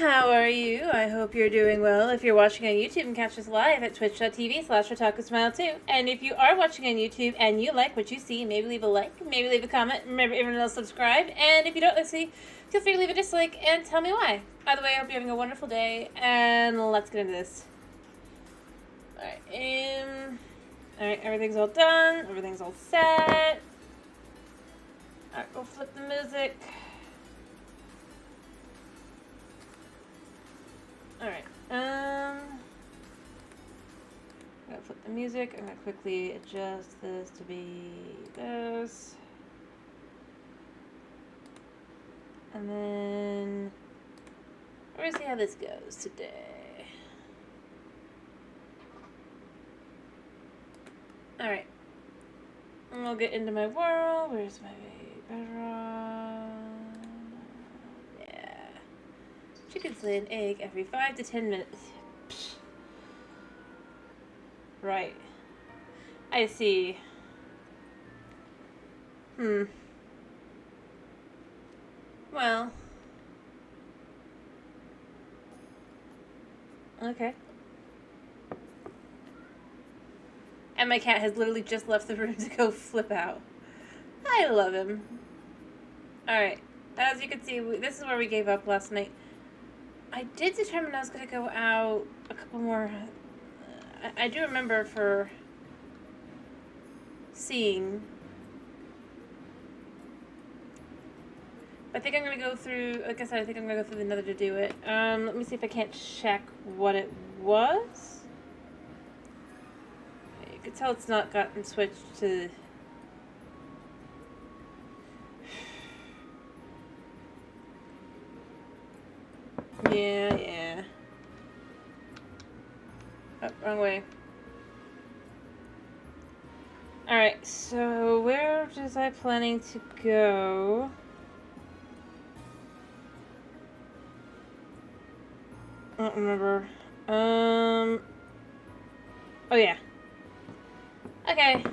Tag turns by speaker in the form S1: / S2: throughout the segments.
S1: How are you? I hope you're doing well. If you're watching on YouTube, and catch us live at twitch.tv/WatakuSmile2. And if you are watching on YouTube and you like what you see, maybe leave a like, maybe leave a comment, remember everyone else subscribe. And if you don't see, feel free to leave a dislike and tell me why. Either way, I hope you're having a wonderful day, and let's get into this. Alright, everything's all done, everything's all set. Alright, we'll flip the music. Alright, I'm gonna flip the music. I'm gonna quickly adjust this to be this. And then we're gonna see how this goes today. Alright. And we'll get into my world. Where's my Bedrock? Yeah. Chickens lay an egg every 5 to 10 minutes. Psh. Right. I see. Well. Okay. And my cat has literally just left the room to go flip out. I love him. Alright. As you can see, this is where we gave up last night. I did determine I was going to go out a couple more. I do remember for seeing. I think I'm going to go through, like I said, I think I'm going to go through the nether to do it. Let me see if I can't check what it was. You can tell it's not gotten switched to... Yeah. Oh, wrong way. Alright, so where was I planning to go? I don't remember. Oh yeah. Okay.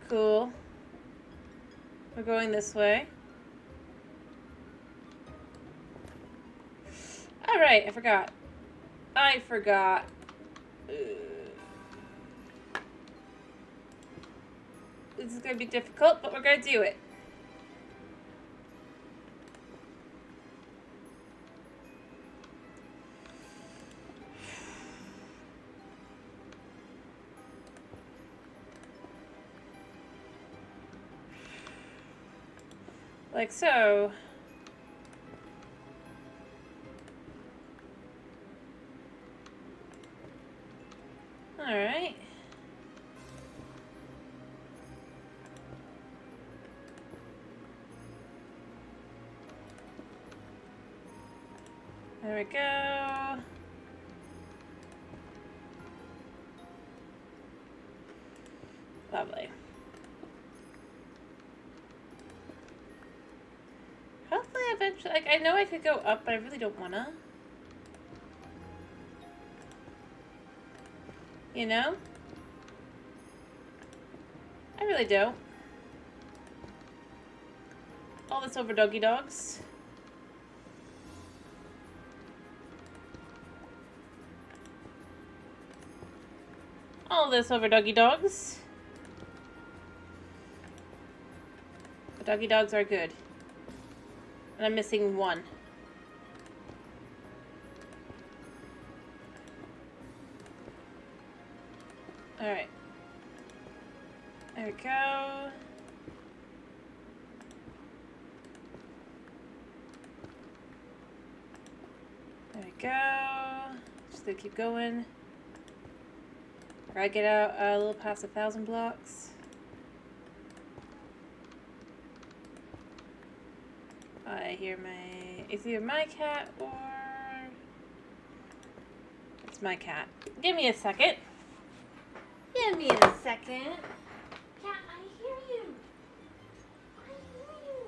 S1: Cool. We're going this way. Alright, I forgot. This is going to be difficult, but we're going to do it. Like so. Alright. There we go. Lovely. Hopefully eventually, like, I know I could go up, but I really don't wanna. You know? I really don't. All this over doggy dogs. All this over doggy dogs. But doggy dogs are good. And I'm missing one. Alright. There we go. There we go. Just gonna keep going. I get out a little past 1,000 blocks. I hear it's either my cat or it's my cat. Give me a second. Give me a second. Cat, I hear you. I hear you.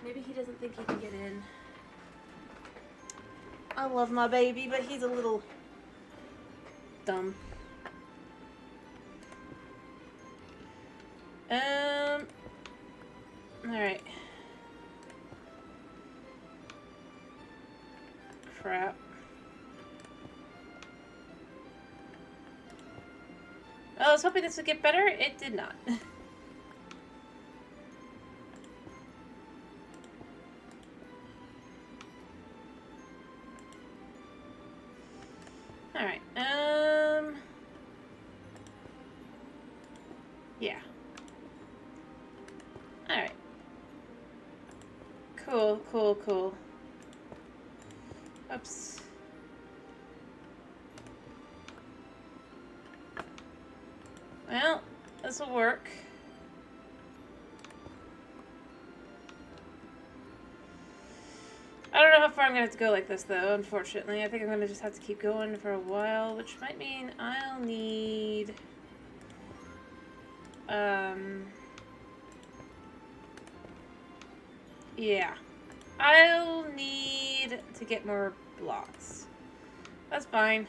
S1: Maybe he doesn't think he can get in. I love my baby, but he's a little dumb. Alright. Crap. Well, I was hoping this would get better. It did not. Alright, yeah. Alright. Cool, cool, cool. Oops. Well, this will work. I don't know how far I'm going to have to go like this, though, unfortunately. I think I'm going to just have to keep going for a while, which might mean I'll need... yeah. I'll need to get more blocks. That's fine.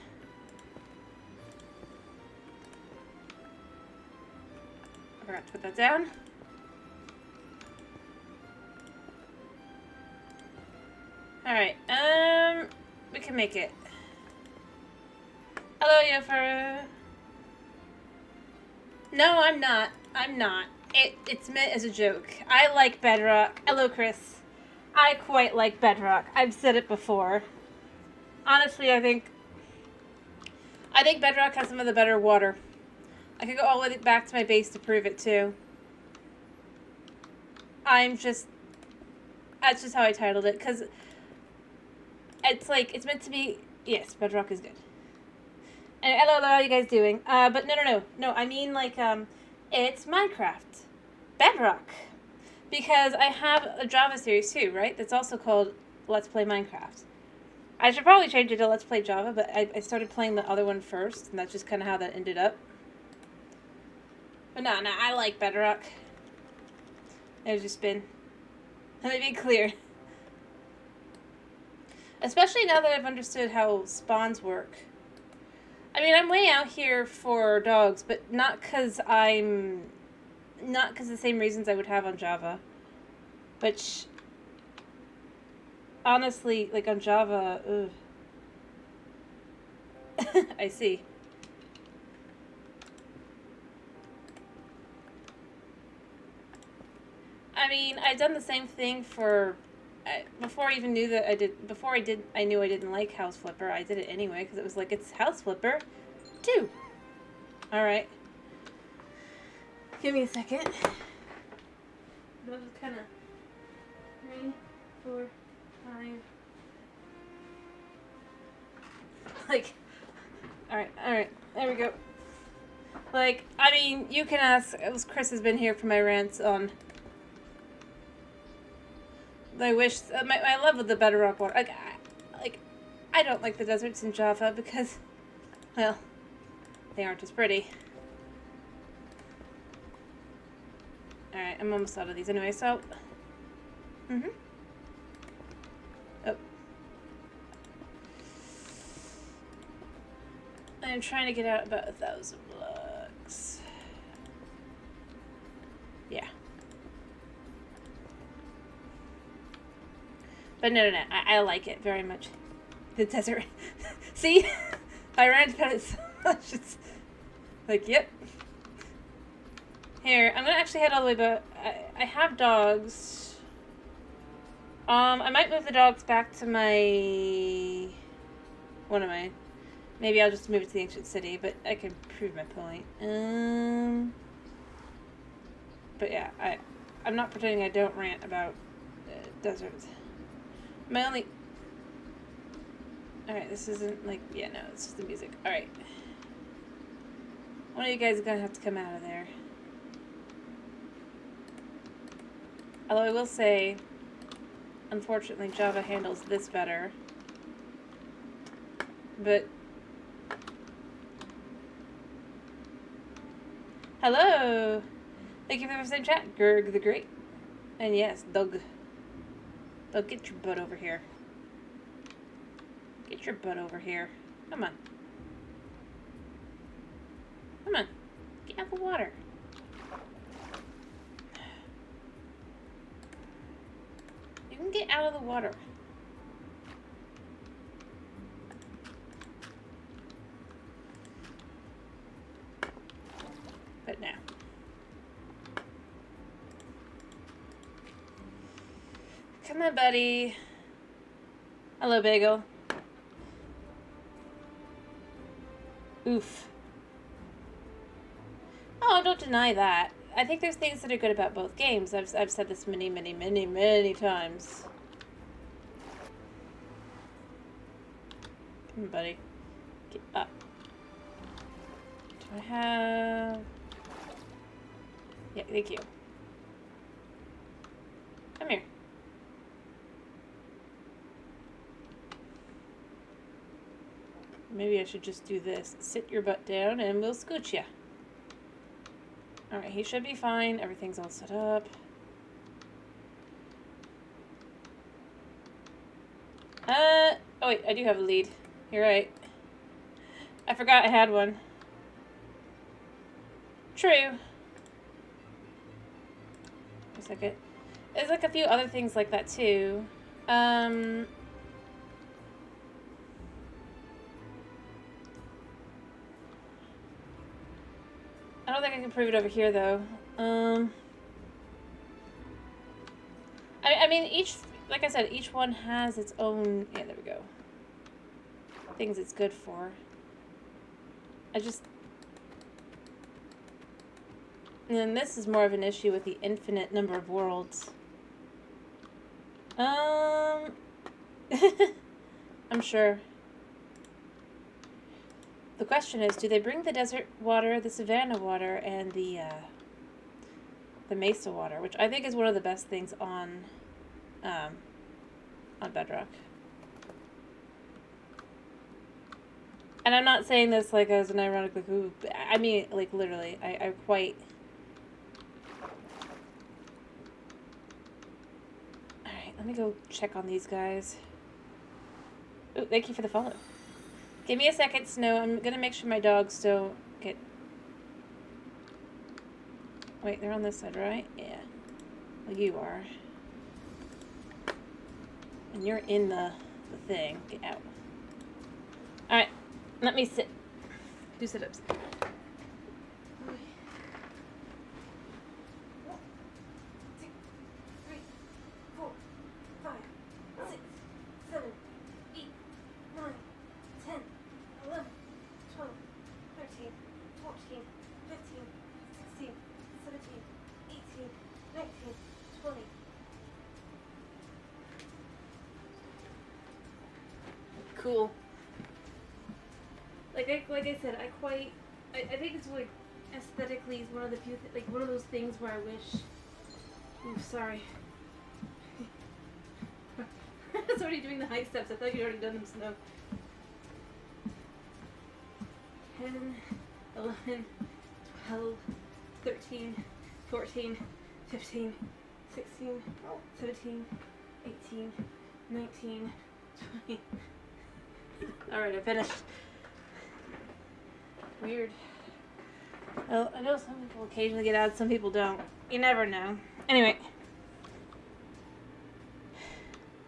S1: I forgot to put that down. Alright, we can make it. Hello, Yofer. No, I'm not. I'm not. It's meant as a joke. I like Bedrock. Hello, Chris. I quite like Bedrock. I've said it before. Honestly, I think Bedrock has some of the better water. I could go all the way back to my base to prove it, too. That's just how I titled it, because it's like, it's meant to be, yes, Bedrock is good. And hello, how are you guys doing? But no, I mean, like, it's Minecraft. Bedrock. Because I have a Java series, too, right? That's also called Let's Play Minecraft. I should probably change it to Let's Play Java, but I started playing the other one first, and that's just kind of how that ended up. But no, I like Bedrock. It's just been... Let me be clear. Especially now that I've understood how spawns work. I mean, I'm way out here for dogs, but not because the same reasons I would have on Java. But honestly, like on Java, ugh. I see. I mean, I've done the same thing for... before I even knew that I knew I didn't like House Flipper. I did it anyway, because it was like, it's House Flipper 2. Alright. Give me a second. That was kind of 3, 4, 5. Like, alright, there we go. Like, I mean, you can ask, Chris has been here for my rants on... I wish, my love of the Bedrock water. I don't like the deserts in Java because, well, they aren't as pretty. Alright, I'm almost out of these anyway, so... Oh. I'm trying to get out about 1,000 blocks. Yeah. But no, I like it very much. The desert. See? I ranted about it so much. It's like, yep. Here, I'm gonna actually head all the way, but I have dogs. I might move the dogs back to my... What am I? Maybe I'll just move it to the ancient city, but I can prove my point. But yeah, I'm not pretending I don't rant about deserts. My only... Alright, this isn't like... Yeah, no, it's just the music. Alright. One of you guys is gonna have to come out of there. Although I will say, unfortunately, Java handles this better. But... Hello! Thank you for the same chat, Gerg the Great. And yes, Doug. Doug, get your butt over here. Get your butt over here. Come on. Come on. Get out of the water. You can get out of the water. But now. Come on, buddy. Hello, Bagel. Oof. Oh, don't deny that. I think there's things that are good about both games. I've said this many, many, many, many times. Come on, buddy. Get up. Do I have... Yeah, thank you. Come here. Maybe I should just do this. Sit your butt down and we'll scooch ya. Alright, he should be fine. Everything's all set up. Oh wait, I do have a lead. You're right. I forgot I had one. True. A second. There's like a few other things like that too. I don't think I can prove it over here, though. I mean, like I said, each one has its own... Yeah, there we go. Things it's good for. And then this is more of an issue with the infinite number of worlds. I'm sure. The question is, do they bring the desert water, the savanna water, and the mesa water, which I think is one of the best things on Bedrock. And I'm not saying this like as an ironic, like, ooh, I mean, like, literally, I quite... Alright, let me go check on these guys. Ooh, thank you for the follow. Give me a second, Snow. I'm gonna make sure my dogs don't get... Wait, they're on this side, right? Yeah. Well, you are. And you're in the thing. Get out. Alright, let me sit. Do sit-ups. Cool. Like I said, I think it's like aesthetically is one of the few like one of those things where I wish. Ooh, sorry. I was already doing the high steps. I thought you'd already done them, Snow. 10, 11, 12, 13, 14, 15, 16, 17, 18, 19, 20. Alright, I finished. Weird. Well, I know some people occasionally get out, some people don't. You never know. Anyway.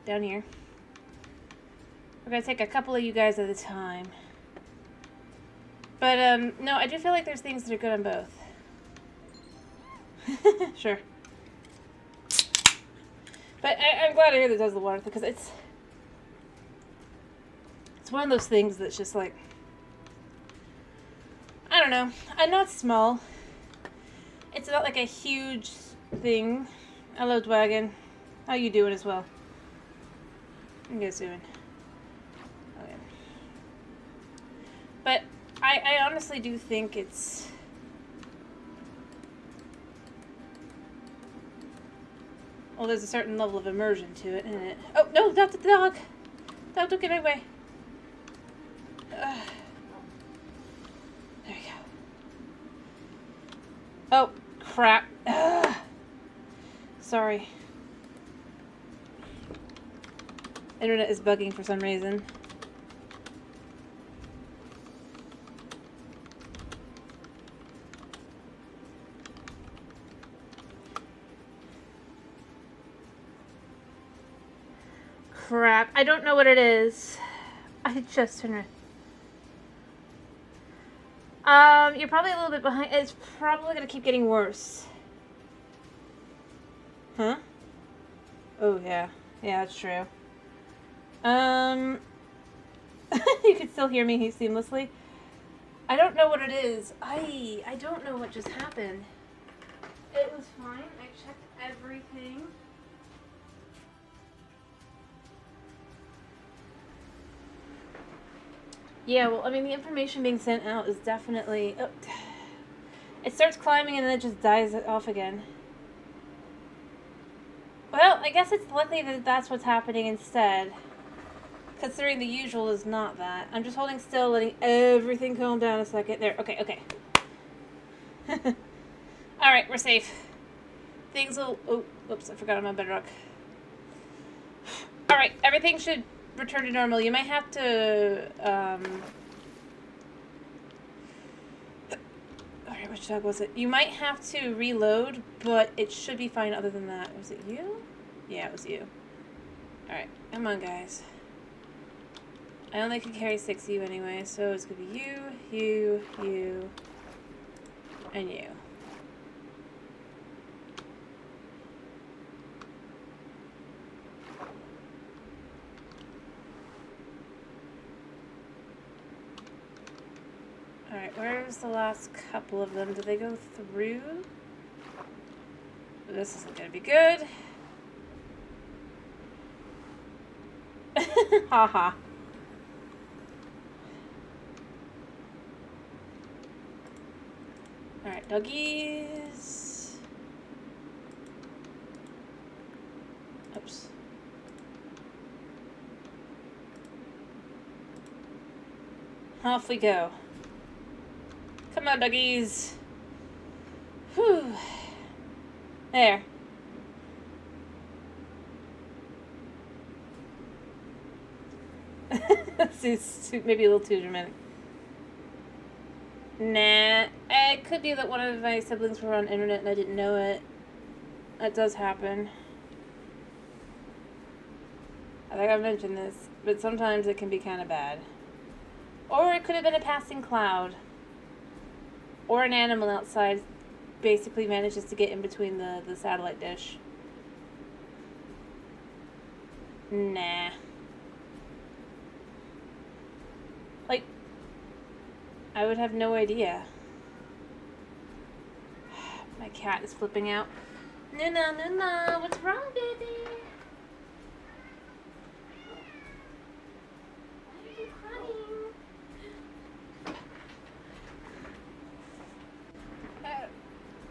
S1: Down here. We're gonna take a couple of you guys at a time. But, no, I do feel like there's things that are good on both. Sure. But I'm glad to hear that does the water, because it's one of those things that's just like, I don't know. I know it's small. It's not like a huge thing. Hello, Dwagon. How you doing as well? How you guys doing? Okay. But I honestly do think it's... Well, there's a certain level of immersion to it, isn't it? Oh, no, not the dog! Dog, don't get in my way. There we go. Oh, crap. Sorry. Internet is bugging for some reason. crap. I don't know what it is. I just turned around. You're probably a little bit behind. It's probably gonna keep getting worse. Huh? Oh, yeah. Yeah, that's true. You can still hear me seamlessly. I don't know what it is. I don't know what just happened. It was fine. I checked everything. Yeah, well, I mean, the information being sent out is definitely... Oh, it starts climbing and then it just dies off again. Well, I guess it's likely that that's what's happening instead. Considering the usual is not that. I'm just holding still, letting everything calm down a second. There, okay, okay. Alright, we're safe. Things will... Oh, oops, I forgot I'm on Bedrock. Alright, everything should return to normal. You might have to, Alright, which dog was it? You might have to reload, but it should be fine other than that. Was it you? Yeah, it was you. Alright, come on, guys. I only can carry 6 of you anyway, so it's gonna be you, and you. Alright, where's the last couple of them? Did they go through? This isn't gonna be good. Haha. Alright, doggies. Oops. Off we go. Come on, doggies. Whew. There. This is maybe a little too dramatic. Nah. It could be that one of my siblings were on internet and I didn't know it. That does happen. I think I've mentioned this, but sometimes it can be kind of bad. Or it could have been a passing cloud. Or an animal outside basically manages to get in between the satellite dish. Nah. Like, I would have no idea. My cat is flipping out. Nuna, Nuna, what's wrong, baby? Why are you crying?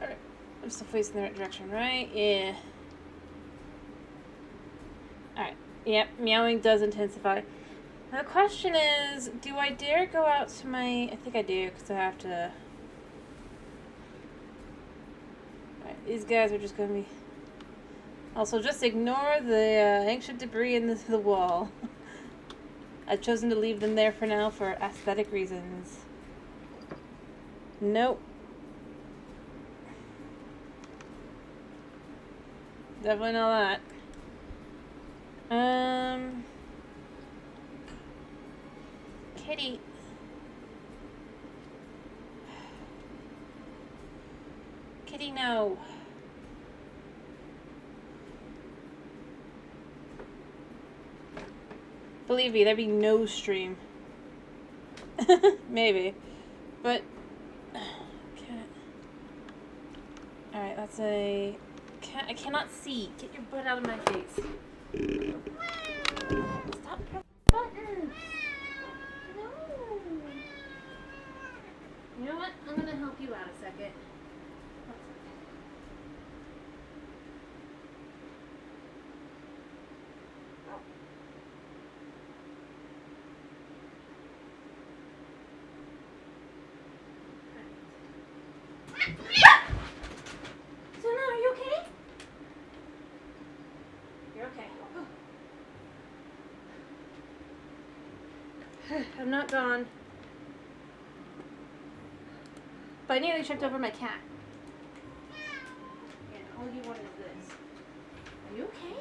S1: Alright, I'm still facing the right direction, right? Yeah. Alright, yep, meowing does intensify. Now the question is, do I dare go out to my... I think I do, because I have to... Alright, these guys are just going to be... Also, just ignore the ancient debris in the wall. I've chosen to leave them there for now for aesthetic reasons. Nope. Definitely not that. Kitty. Kitty, no. Believe me, there'd be no stream. Maybe. But... Cat. Alright, that's a... Cat. I cannot see. Get your butt out of my face. Stop pressing the button. No. You know what? I'm gonna help you out a second. Suna, are you okay? You're okay. I'm not gone. But I nearly tripped over my cat. And all you want is this. Are you okay?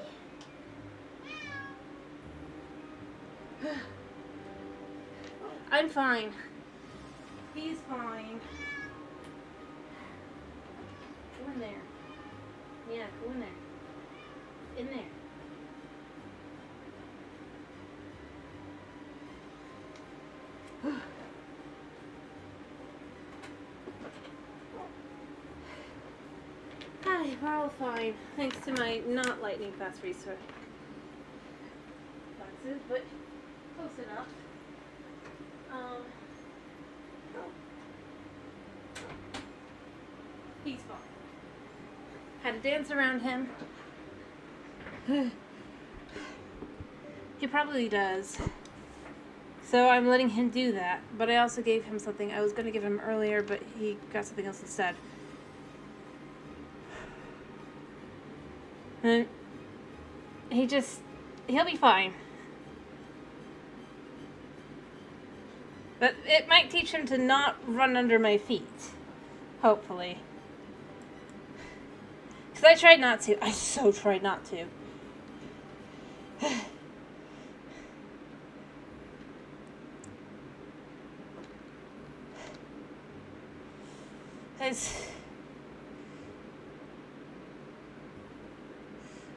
S1: I'm fine. He's fine. Go in there. Yeah, go in there. In there. Hi, we're all fine. Thanks to my not lightning fast reflexes, but close enough. He's fine. Had to dance around him. He probably does. So I'm letting him do that. But I also gave him something I was going to give him earlier, but he got something else instead. And he'll be fine. But it might teach him to not run under my feet. Hopefully. Because I tried not to. I so tried not to.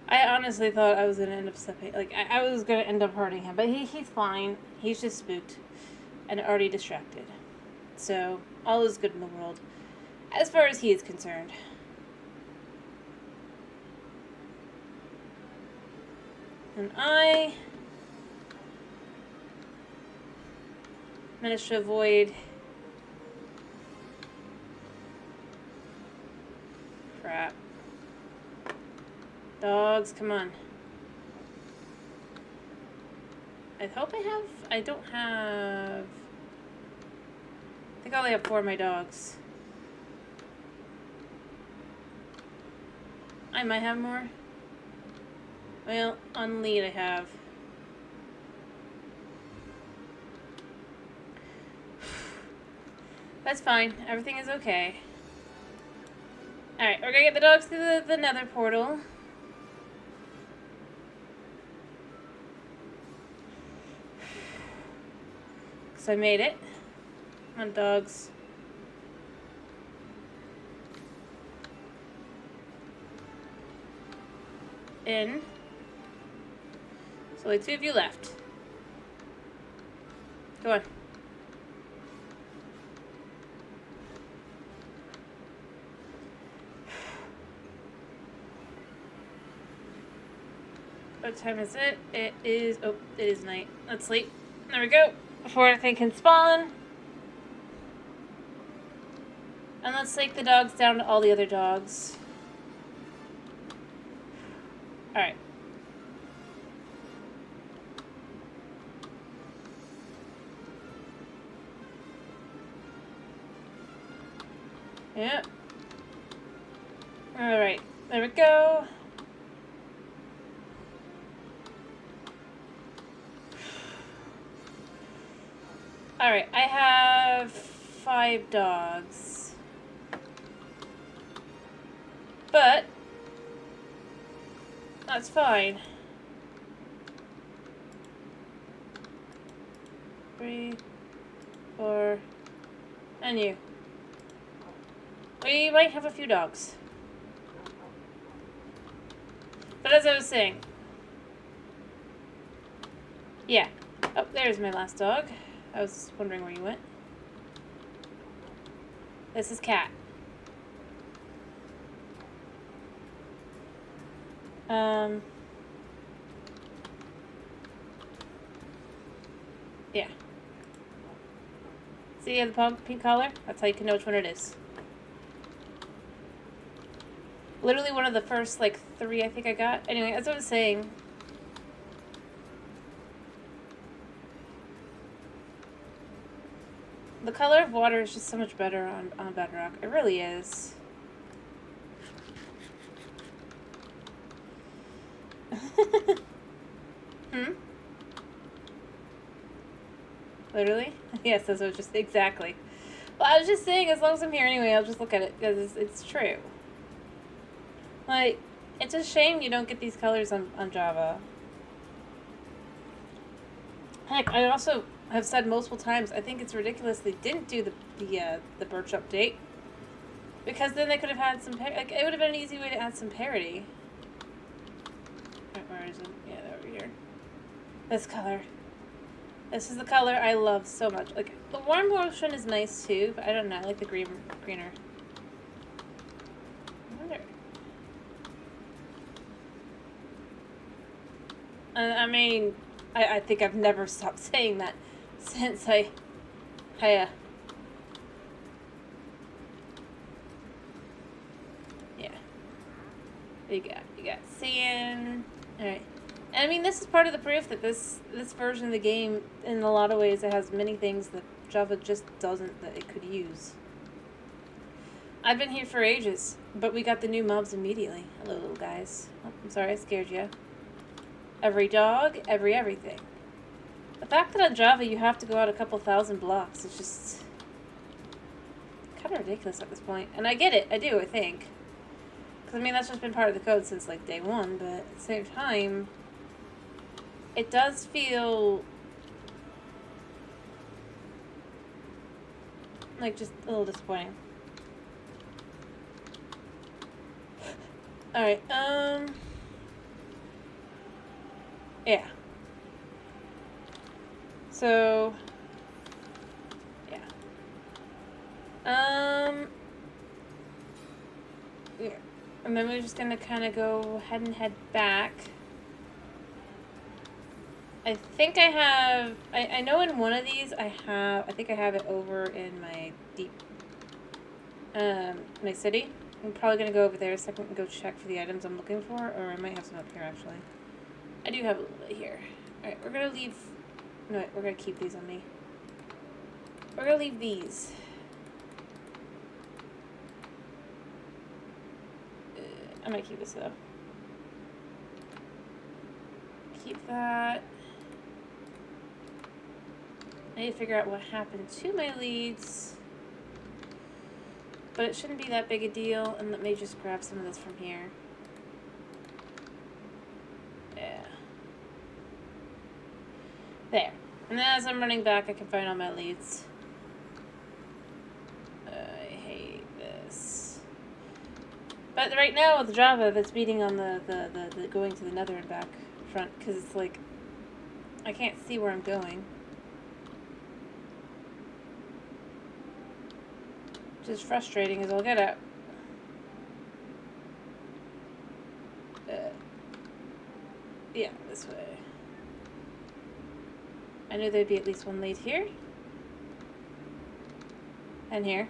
S1: I honestly thought I was going to end up stepping... Like, I was going to end up hurting him. But he's fine. He's just spooked. And already distracted. So, all is good in the world. As far as he is concerned. And I managed to avoid... Crap. Dogs, come on. I hope I don't have... I think I only have 4 of my dogs. I might have more. Well, on lead I have. That's fine. Everything is okay. Alright, we're gonna get the dogs through the nether portal. So I made it. Come on, dogs. In. So only 2 of you left. Go on. What time is it? It is night. Let's sleep. There we go. Before anything can spawn. And let's take the dogs down to all the other dogs. Alright. Yep. Alright. There we go. Alright, I have 5 dogs. But that's fine. 3, 4, and you. We might have a few dogs. But as I was saying... Yeah. Oh, there's my last dog. I was wondering where you went. This is Cat. Yeah. See the pink collar? That's how you can know which one it is. Literally one of the first, like, 3 I think I got. Anyway, as I was saying... The color of water is just so much better on Bedrock. It really is. Literally? Yes, that's what just exactly. Well, I was just saying, as long as I'm here anyway, I'll just look at it because it's true. Like, it's a shame you don't get these colors on Java. Heck, I also have said multiple times, I think it's ridiculous they didn't do the Birch update. Because then they could have had some, like, it would have been an easy way to add some parody. Where is it? Yeah, over here. This color. This is the color I love so much. Like, the warm portion is nice too, but I don't know, I like the greener. I wonder. I mean, I think I've never stopped saying that since I yeah. You got sand. Alright. And I mean, this is part of the proof that this version of the game, in a lot of ways, it has many things that Java just doesn't, that it could use. I've been here for ages, but we got the new mobs immediately. Hello, little guys. Oh, I'm sorry, I scared you. Every dog, everything. The fact that on Java you have to go out a couple thousand blocks is just kind of ridiculous at this point. And I get it, I do, I think. Because, I mean, that's just been part of the code since, like, day one, but at the same time, it does feel like just a little disappointing. Alright, yeah. So, yeah. Yeah. And then we're just gonna kind of go ahead and head back. I think I have, I know in one of these I think I have it over in my my city. I'm probably gonna go over there a second and go check for the items I'm looking for, or I might have some up here actually. I do have a little bit here. Alright, we're gonna leave, no wait, we're gonna keep these on me. We're gonna leave these. I might keep this though. Keep that. I need to figure out what happened to my leads. But it shouldn't be that big a deal, and let me just grab some of this from here. Yeah. There. And then as I'm running back, I can find all my leads. I hate this. But right now with Java, that's beating on the going to the nether and back front, because it's like, I can't see where I'm going. Which is frustrating as I'll get at. Yeah, this way. I knew there'd be at least one lead here. And here.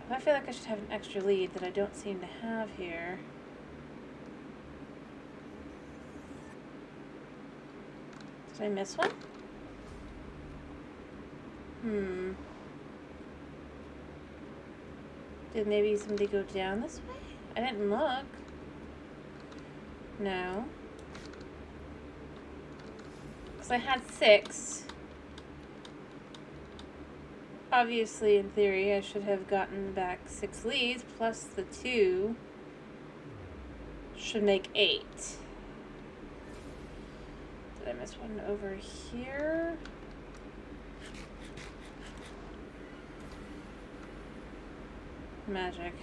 S1: I feel like I should have an extra lead that I don't seem to have here. Did I miss one? Did maybe somebody go down this way? I didn't look. No. Because I had 6. Obviously, in theory, I should have gotten back 6 leads, plus the 2 should make 8. Did I miss one over here? Magic.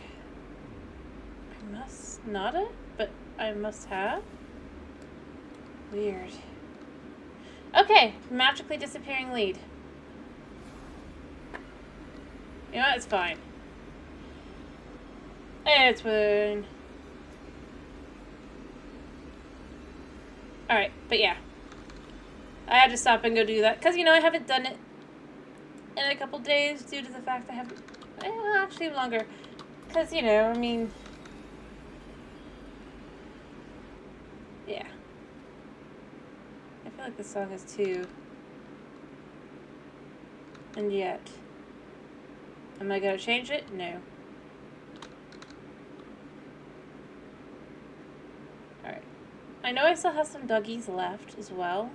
S1: I must not have, but I must have. Weird. Okay, magically disappearing lead. You know what? It's fine. It's fine. Alright, but yeah. I had to stop and go do that. Because, you know, I haven't done it in a couple days due to the fact I haven't... Well, actually longer. Because, you know, I mean... Yeah. I feel like this song is 2. And yet... Am I going to change it? No. Alright. I know I still have some doggies left as well.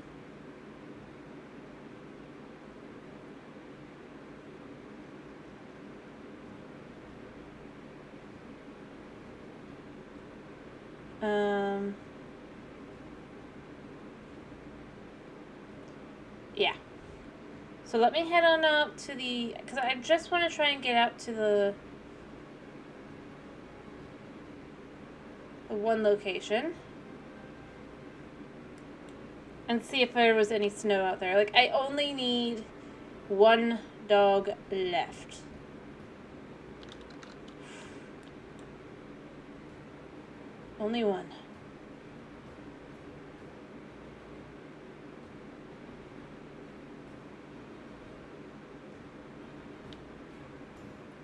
S1: So let me head on out to the... Because I just want to try and get out to the one location. And see if there was any snow out there. Like, I only need one dog left. Only one.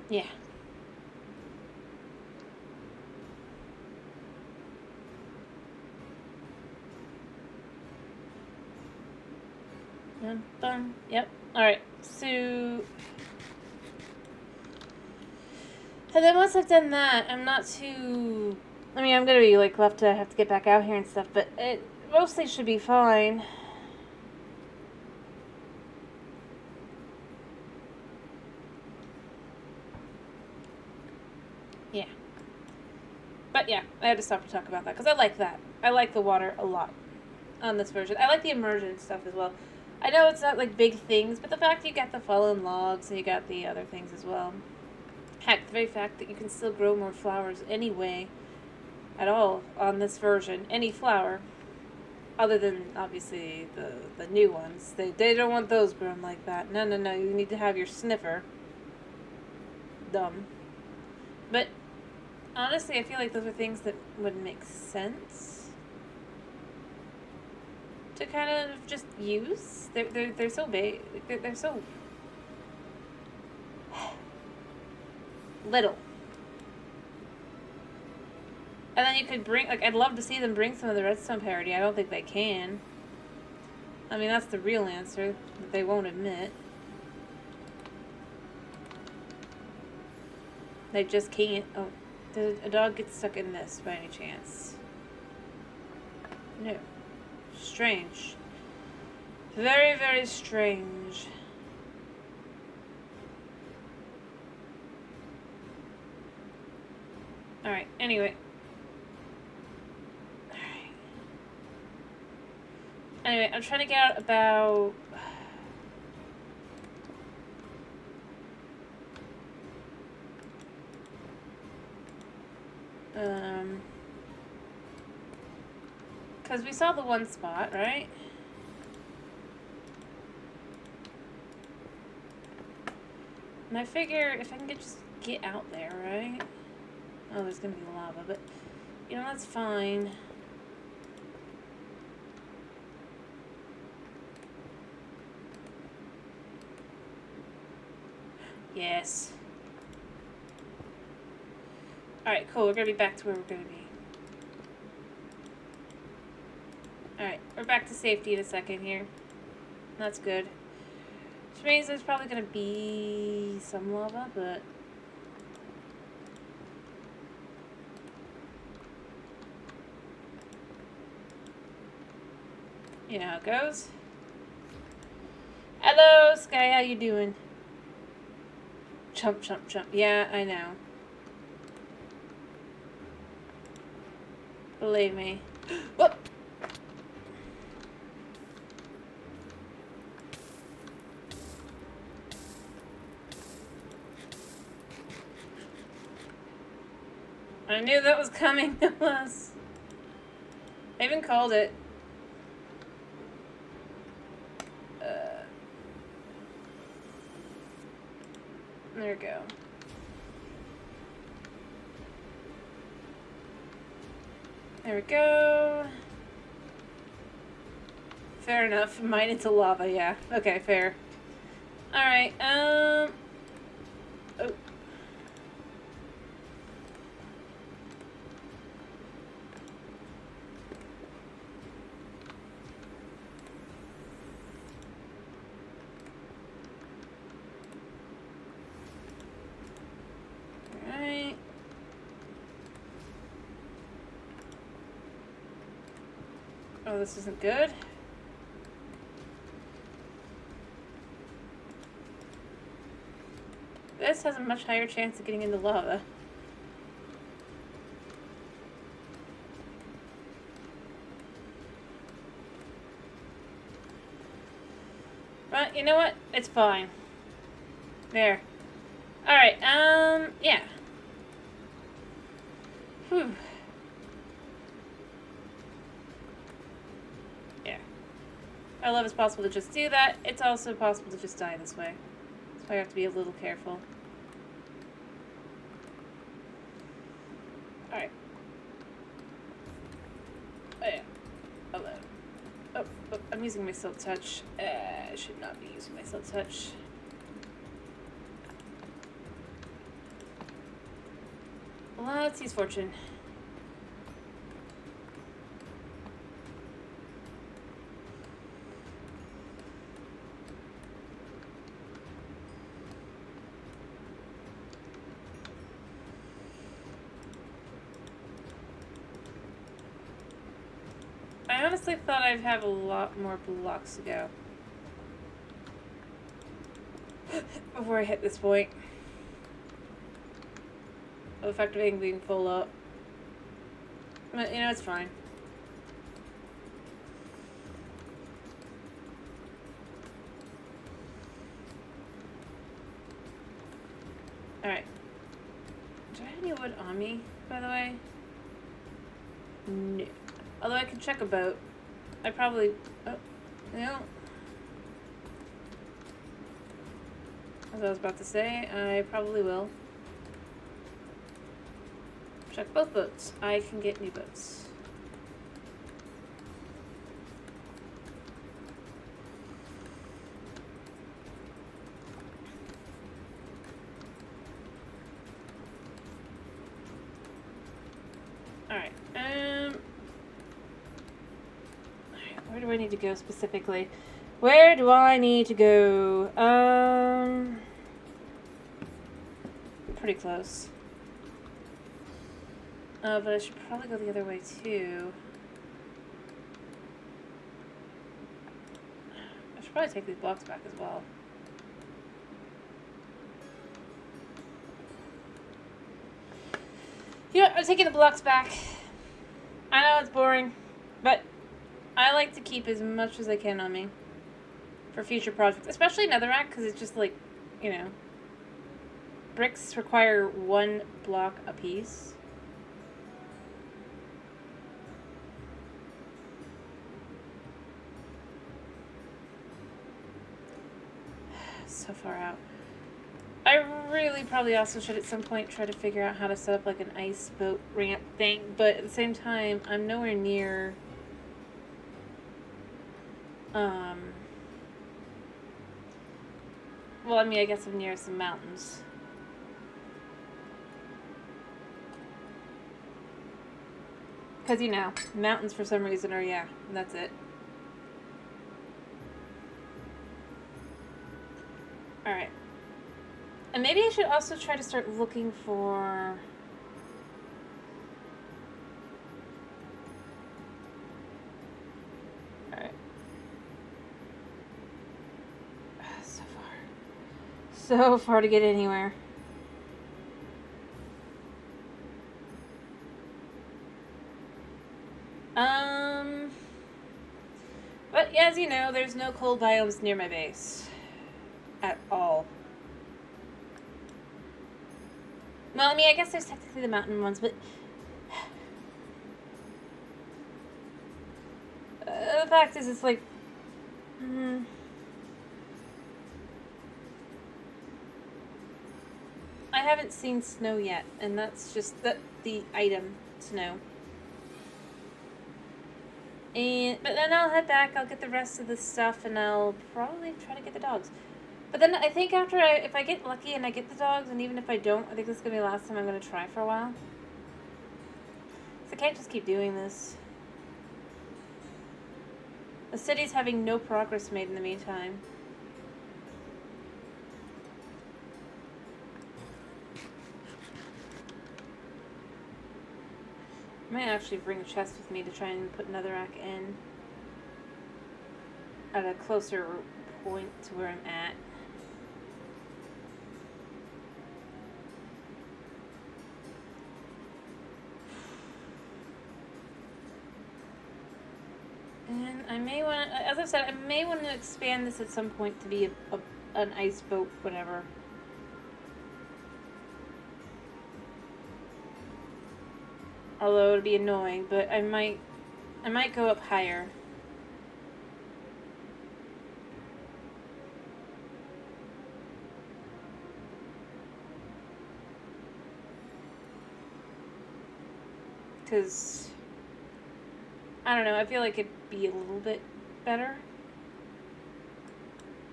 S1: Yeah. Yep. Alright, so... And then once I've done that, I'm not too... I mean, I'm gonna be, like, left to have to get back out here and stuff, but it mostly should be fine. Yeah. But yeah, I had to stop to talk about that, because I like that. I like the water a lot on this version. I like the immersion stuff as well. I know it's not, like, big things, but the fact you got the fallen logs and you got the other things as well. Heck, the very fact that you can still grow more flowers anyway, at all, on this version. Any flower. Other than, obviously, the new ones. They don't want those grown like that. No, no, no, you need to have your sniffer. Dumb. But, honestly, I feel like those are things that would make sense to kind of just use. They're so big. They're so little. And then you could bring, like, I'd love to see them bring some of the redstone parity. I don't think they can. I mean, that's the real answer that they won't admit. They just can't. Oh, did a dog get stuck in this by any chance? No. Strange. Very, very strange. Alright, anyway. Alright. Anyway, I'm trying to get out about... Because we saw the one spot, right? And I figure if I can just get out there, right? Oh, there's gonna be lava, but, you know, that's fine. Yes. Alright, cool. We're gonna be back to where we're gonna be. Alright, we're back to safety in a second here. That's good. Which means there's probably gonna be some lava, but... you know how it goes. Hello, Sky, how you doing? Chump, chump, chump. Yeah, I know. Believe me. Whoop! I knew that was coming. It was. I even called it. There we go. There we go. Fair enough. Mine into lava, yeah. Okay, fair. Alright, oh. Alright. Oh, this isn't good. This has a much higher chance of getting into lava. But, you know what? It's fine. There. Alright, yeah. Whew. Yeah. I love it's possible to just do that. It's also possible to just die this way. So I have to be a little careful. Alright. Oh yeah. Hello. Oh, I'm using my silk touch. I should not be using my silk touch. Let's use fortune. I honestly thought I'd have a lot more blocks to go before I hit this point of effectively being full up. But, you know, it's fine. Alright. Do I have any wood on me, by the way? No. Although I could check a boat. I probably... Oh, no. As I was about to say, I probably will. Check both boats. I can get new boats. Alright, where do I need to go specifically? Where do I need to go? Pretty close. But I should probably go the other way too. I should probably take these blocks back as well. You know what, I'm taking the blocks back. I know it's boring, but I like to keep as much as I can on me for future projects, especially netherrack, because it's just like, you know, bricks require 1 block a piece. So far out. I really probably also should at some point try to figure out how to set up like an ice boat ramp thing, but at the same time, I'm nowhere near well, I mean, I guess I'm near some mountains. Because, you know, mountains for some reason are, yeah, that's it. Alright. And maybe I should also try to start looking for... Alright. So far. So far to get anywhere. But as you know, there's no cold biomes near my base. At all. Well, I mean, I guess there's technically the mountain ones, but... the fact is, it's like... I haven't seen snow yet, and that's just the item, snow. But then I'll head back, I'll get the rest of the stuff, and I'll probably try to get the dogs. But then I think after if I get lucky and I get the dogs, and even if I don't, I think this is going to be the last time I'm going to try for a while. So I can't just keep doing this. The city's having no progress made in the meantime. I might actually bring a chest with me to try and put netherrack in at a closer point to where I'm at. And I may want to, as I said, I may want to expand this at some point to be an ice boat, whatever. Although it'd be annoying, but I might go up higher. Because, I don't know, I feel like it'd be a little bit better.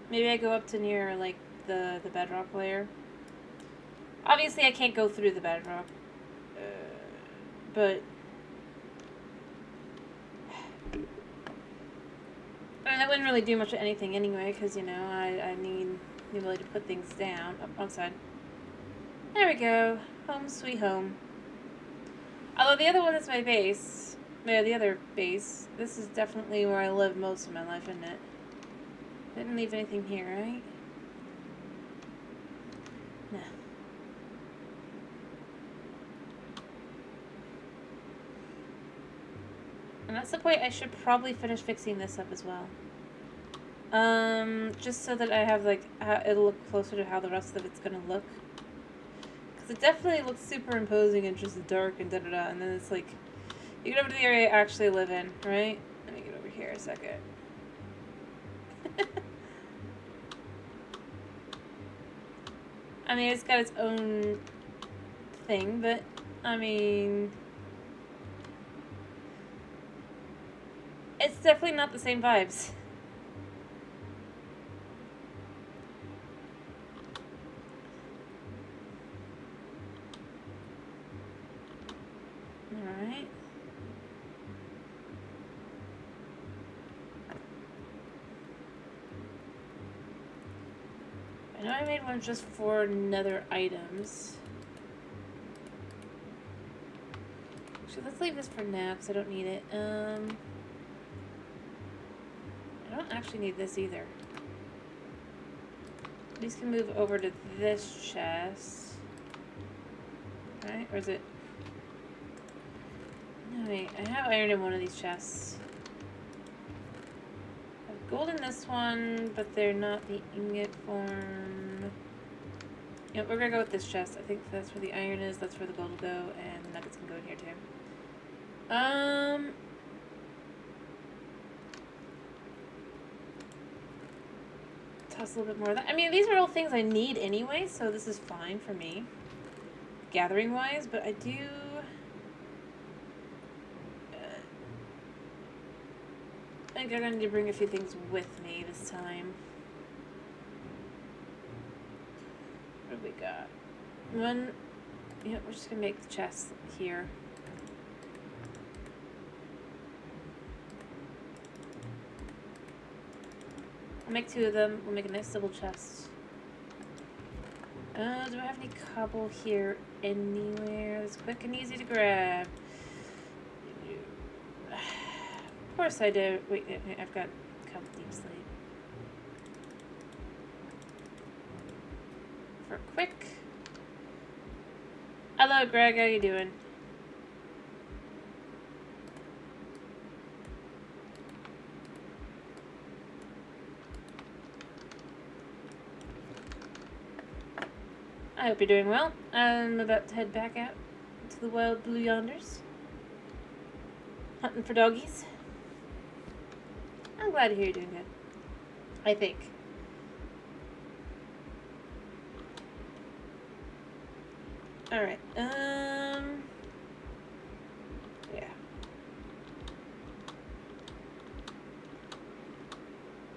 S1: Maybe I go up to near, like, the bedrock layer. Obviously, I can't go through the bedrock. But I mean, that wouldn't really do much of anything anyway, because, you know, I need the ability to put things down. Up one side. There we go. Home sweet home. Although the other one is my base. Yeah, the other base. This is definitely where I live most of my life, isn't it? Didn't leave anything here, right? No. And that's the point. I should probably finish fixing this up as well. Just so that I have, like, it'll look closer to how the rest of it's gonna look. Because it definitely looks super imposing and just dark and da-da-da. And then it's like, you get over to the area I actually live in, right? Let me get over here a second. I mean, it's got its own thing, but, I mean... It's definitely not the same vibes. Alright. I know I made one just for nether items. Actually, let's leave this for now, because I don't need it. I don't actually need this either. These can move over to this chest. Right? Or is it... No, wait. I have iron in one of these chests. I have gold in this one, but they're not the ingot form. You know, we're gonna go with this chest. I think that's where the iron is, that's where the gold will go, and the nuggets can go in here too. Toss a little bit more of that. I mean, these are all things I need anyway, so this is fine for me, gathering-wise, but I do... I think I'm going to need to bring a few things with me this time. What do we got? One... Yeah, we're just going to make the chest here. I'll make two of them. We'll make a nice double chest. Do I have any cobble here anywhere? It's quick and easy to grab. Of course I do. Wait, I've got a couple deep slate. For quick. Hello, Greg. How you doing? I hope you're doing well. I'm about to head back out to the wild blue yonders. Hunting for doggies. I'm glad to hear you're doing good. I think. Alright, yeah.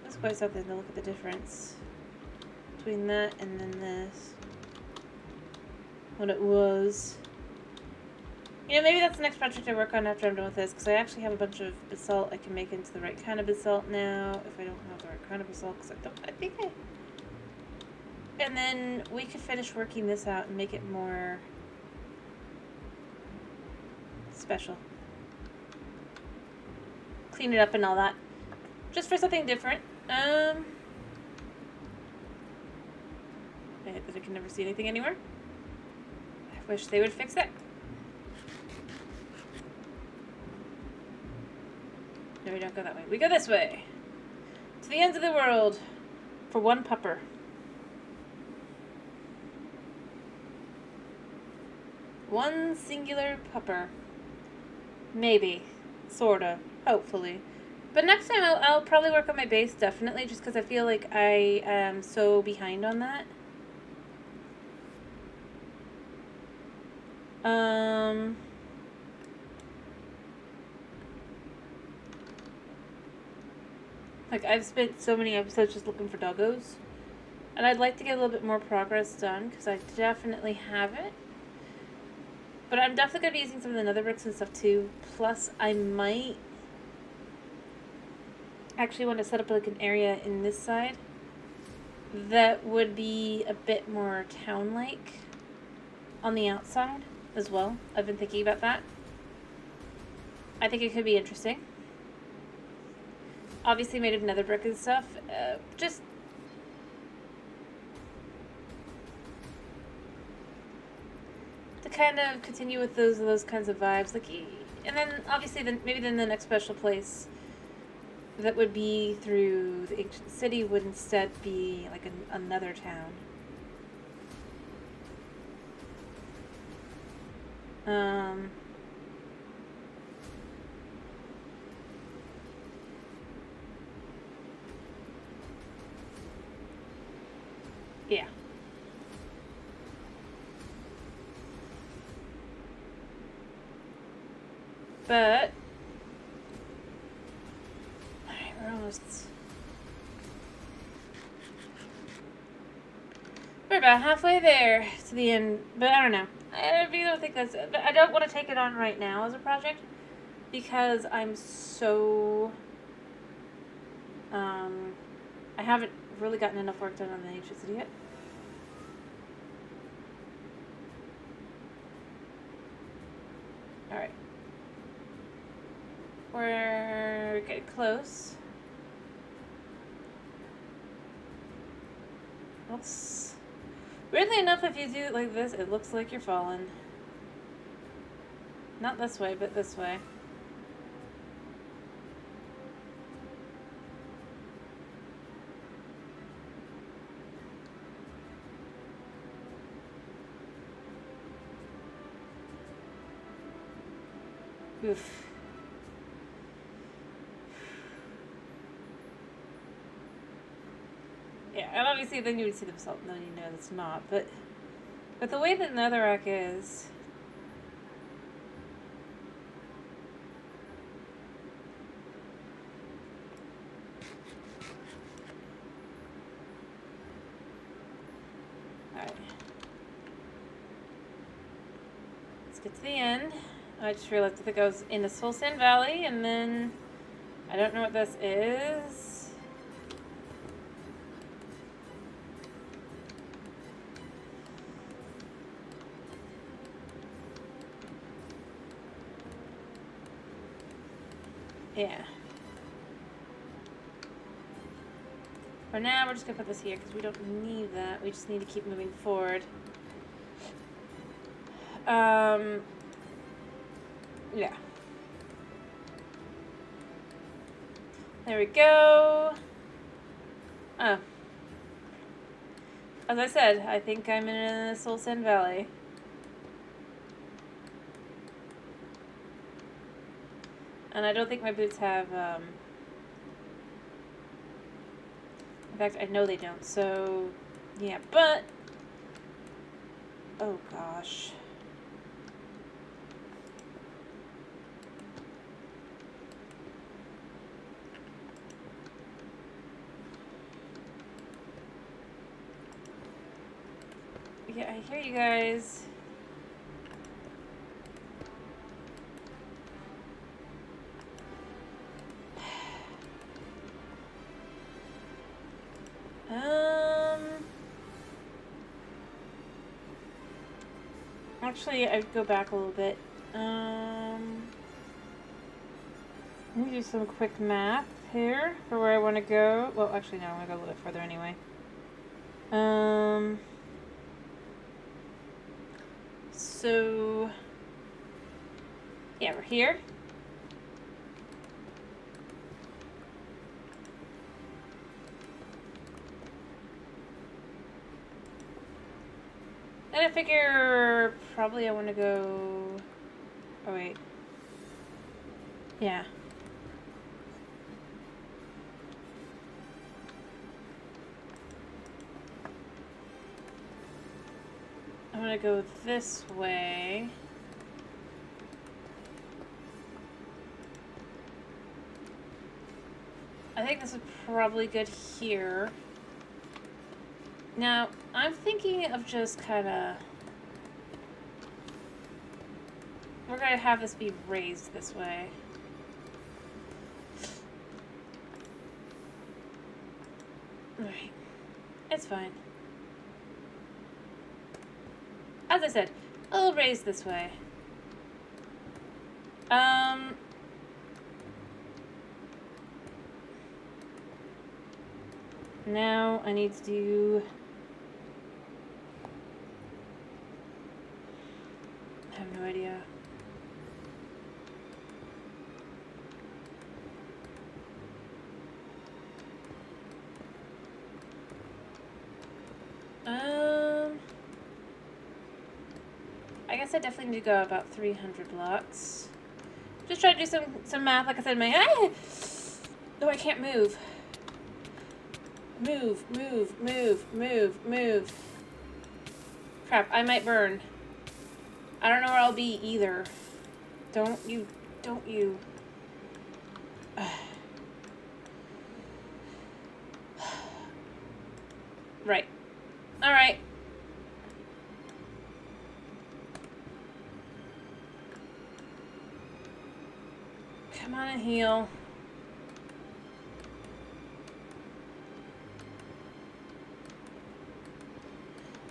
S1: That's quite something to look at the difference between that and then this. What it was. You know, maybe that's the next project I work on after I'm done with this, because I actually have a bunch of basalt I can make into the right kind of basalt now, if I don't have the right kind of basalt, because I think I... And then we could finish working this out and make it more special. Clean it up and all that. Just for something different. I hate that I can never see anything anywhere. I wish they would fix that. No, we don't go that way. We go this way. To the ends of the world. For one pupper. One singular pupper. Maybe. Sorta. Hopefully. But next time I'll probably work on my base, definitely, just because I feel like I am so behind on that. Like, I've spent so many episodes just looking for doggos. And I'd like to get a little bit more progress done, because I definitely haven't. But I'm definitely going to be using some of the nether bricks and stuff, too. Plus, I might actually want to set up, like, an area in this side that would be a bit more town-like on the outside as well. I've been thinking about that. I think it could be interesting. Obviously made of nether brick and stuff. Just to kind of continue with those kinds of vibes. Like, and then obviously maybe then the next special place that would be through the ancient city would instead be like another town. Yeah. But alright, we're almost. We're about halfway there to the end, but I don't know. I really don't think that's. But I don't want to take it on right now as a project because I'm so. I haven't really gotten enough work done on the ancient city yet. All right, we're getting close. Let's. Weirdly enough, if you do it like this, it looks like you're falling. Not this way, but this way. Oof. Yeah, and obviously then you would see the result and then you know it's not, but the way that netherrack is, alright. Let's get to the end. I just realized I think I was in the Soul Sand Valley, and then I don't know what this is. Yeah. For now, we're just gonna put this here because we don't need that. We just need to keep moving forward. Yeah. There we go. Oh. As I said, I think I'm in the Soul Sand Valley. And I don't think my boots have, in fact, I know they don't, so, yeah, but, oh gosh. Yeah, I hear you guys. Actually, I'd go back a little bit. Let me do some quick math here for where I want to go. Well, actually, no, I want to go a little bit further anyway. So, yeah, we're here. Then I figure probably I want to go... Oh, wait. Yeah. I'm going to go this way. I think this is probably good here. Now, I'm thinking of just kind of... We're going to have this be raised this way. Alright. It's fine. As I said, I'll raise this way. Now I need to do... I have no idea. I guess I definitely need to go about 300 blocks. Just try to do some math, like I said in my head. No, I can't move. Move, move, move, move, move. Crap, I might burn. I don't know where I'll be either. Don't you. Right. Alright. Come on and heal.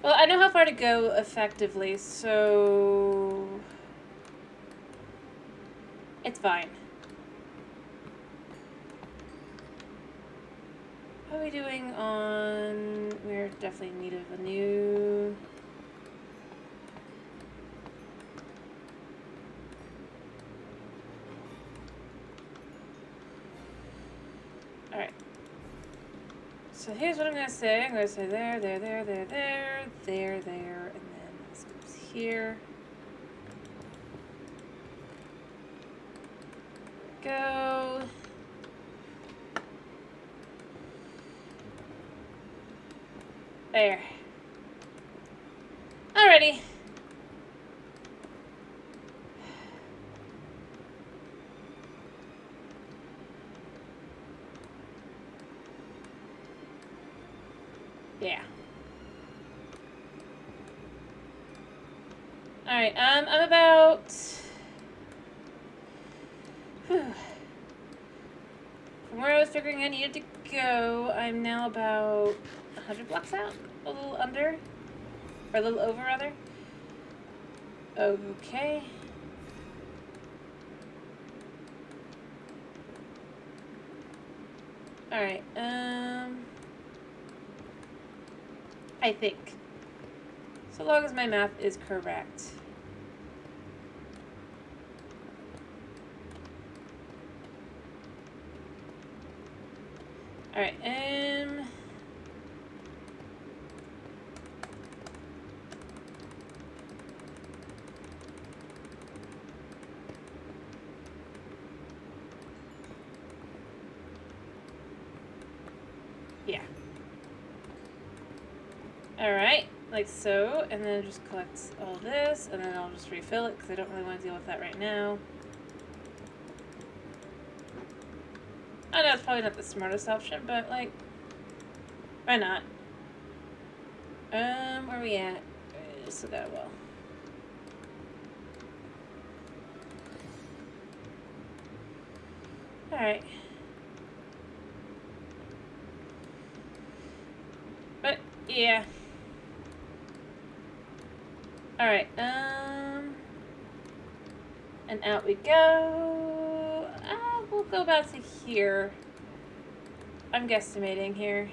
S1: Well, I know how far to go effectively, so... It's fine. How are we doing on... We're definitely in need of a new... Alright. So here's what I'm going to say. I'm going to say there, and then this goes here. Go. There. Alrighty. Yeah. Alright, I'm about... Whew. From where I was figuring I needed to go, I'm now about 100 blocks out? A little under? Or a little over, rather? Okay. Alright, I think. So long as my math is correct. Alright, yeah. Alright, like so, and then just collect all this, and then I'll just refill it, because I don't really want to deal with that right now. I know it's probably not the smartest option, but, like, why not? Where are we at? Just look at it well. Alright. But, yeah. Alright, and out we go. We'll go back to here. I'm guesstimating here.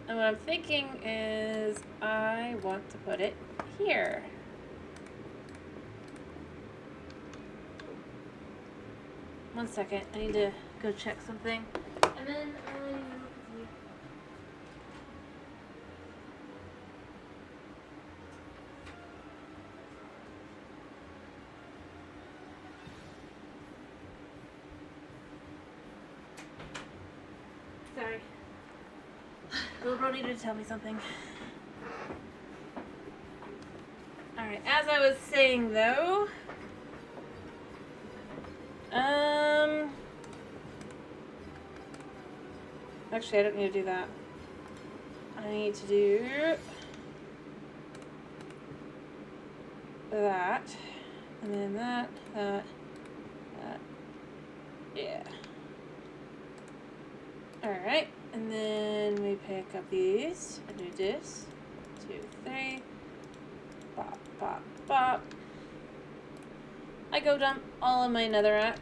S1: And what I'm thinking is I want to put it here. One second, I need to go check something. And then Sorry. Little bro needed to tell me something. Alright, as I was saying though, actually I don't need to do that. I need to do that, and then that, yeah. Alright, and then we pick up these, and do this, 2, 3, bop, bop, bop. I go dump all of my netherrack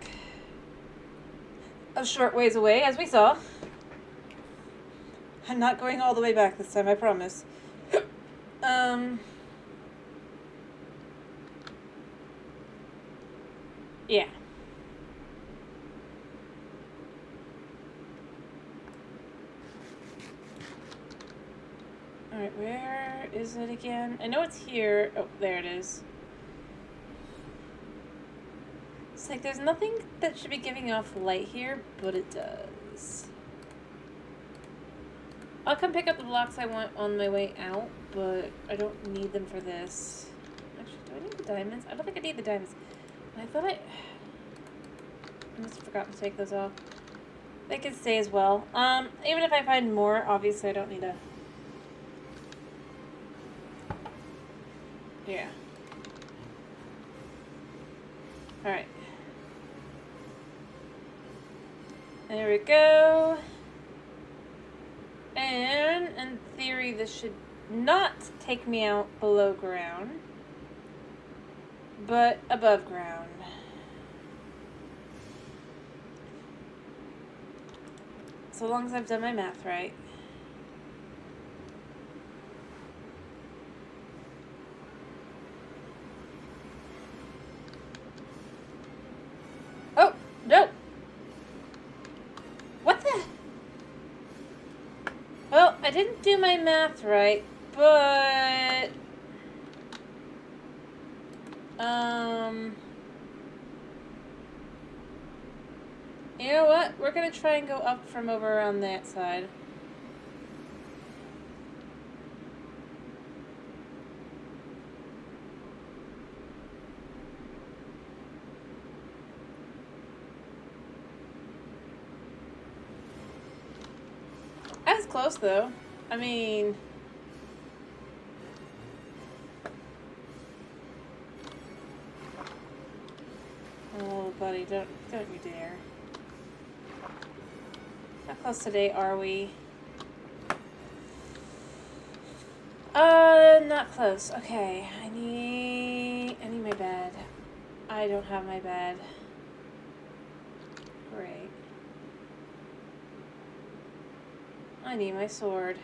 S1: a short ways away, as we saw. I'm not going all the way back this time, I promise. Yeah. Alright, where is it again? I know it's here. Oh, there it is. It's like there's nothing that should be giving off light here, but it does. I'll come pick up the blocks I want on my way out, but I don't need them for this. Actually, do I need the diamonds? I don't think I need the diamonds. I thought I must have forgotten to take those off. They can stay as well. Even if I find more, obviously I don't need to. Yeah. Alright. There we go. And in theory, this should not take me out below ground, but above ground. So long as I've done my math right. Oh, no! What the? Well, I didn't do my math right, but... You know what? We're gonna try and go up from over on that side. I was close though. I mean... Oh, buddy, don't you dare. How close today are we? Not close. Okay, I need my bed. I don't have my bed. Great. I need my sword.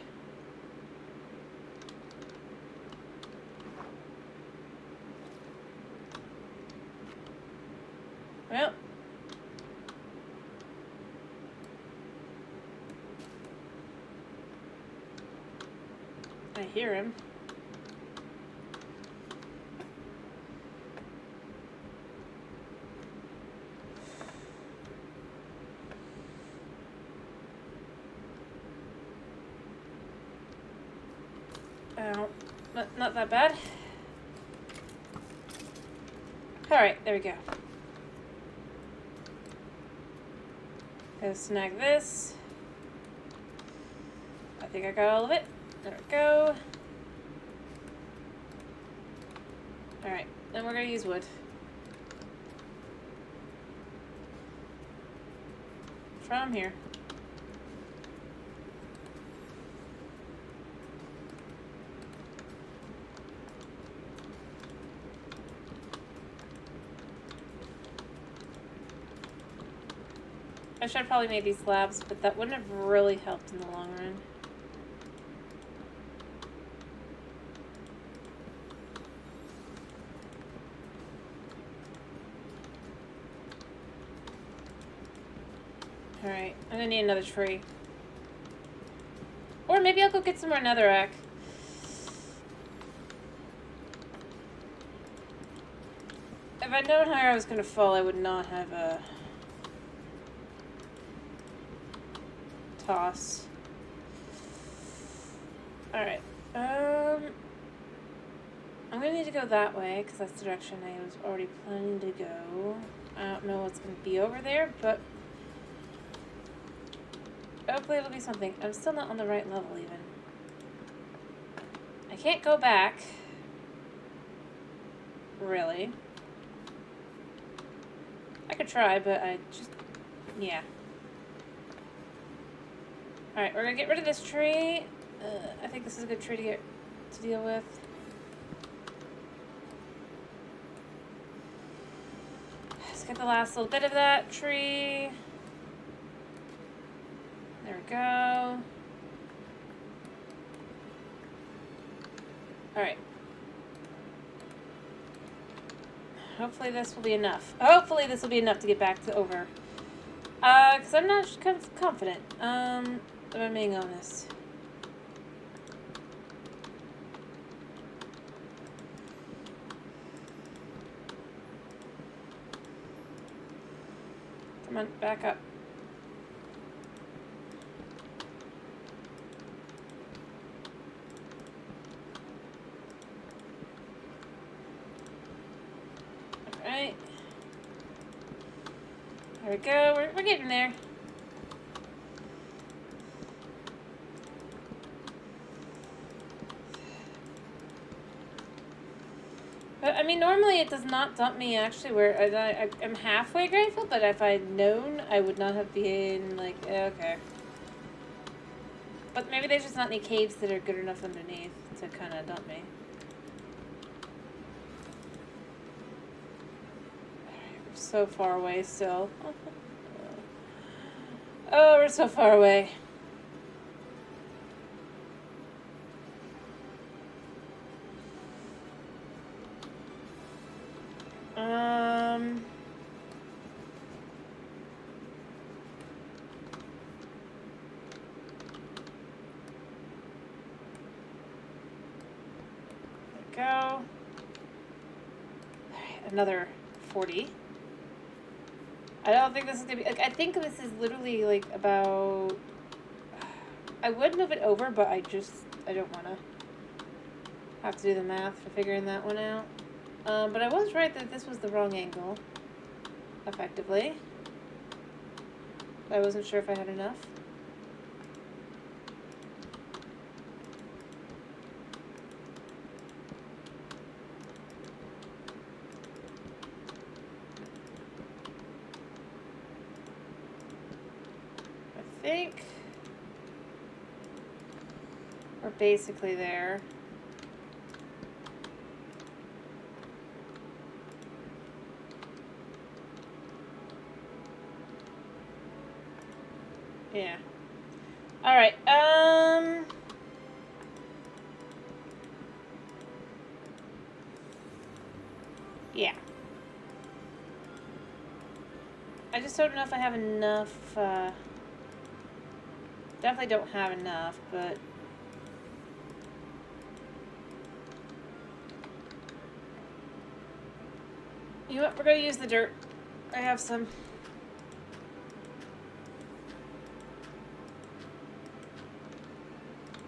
S1: Well. I hear him. Oh, not that bad. Alright, there we go. Go snag this. I think I got all of it. There we go. Alright, then we're gonna use wood. From here. I should have probably made these slabs, but that wouldn't have really helped in the long run. Alright, I'm gonna need another tree. Or maybe I'll go get some more netherrack. If I'd known how I was gonna fall, I would not have costs. Alright. I'm gonna need to go that way, because that's the direction I was already planning to go. I don't know what's gonna be over there, but hopefully it'll be something. I'm still not on the right level, even. I can't go back. Really. I could try, but I just... yeah. Alright, we're gonna get rid of this tree. I think this is a good tree to deal with. Let's get the last little bit of that tree. There we go. Alright. Hopefully this will be enough. Hopefully this will be enough to get back to over. Because I'm not confident. If I'm being honest. Come on, back up. Alright. There we go. We're getting there. But, I mean, normally it does not dump me, actually, where I'm halfway grateful, but if I'd known, I would not have been, like, okay. But maybe there's just not any caves that are good enough underneath to kind of dump me. We're so far away still. Oh, we're so far away. Go. All right, another 40. I don't think this is gonna be, like, I think this is literally, like, about, I would move it over, but I don't want to have to do the math for figuring that one out. But I was right that this was the wrong angle, effectively. I wasn't sure if I had enough. I think we're basically there. Yeah. All right. Yeah. I just don't know if I have enough, definitely don't have enough, but you know what, we're gonna use the dirt. I have some.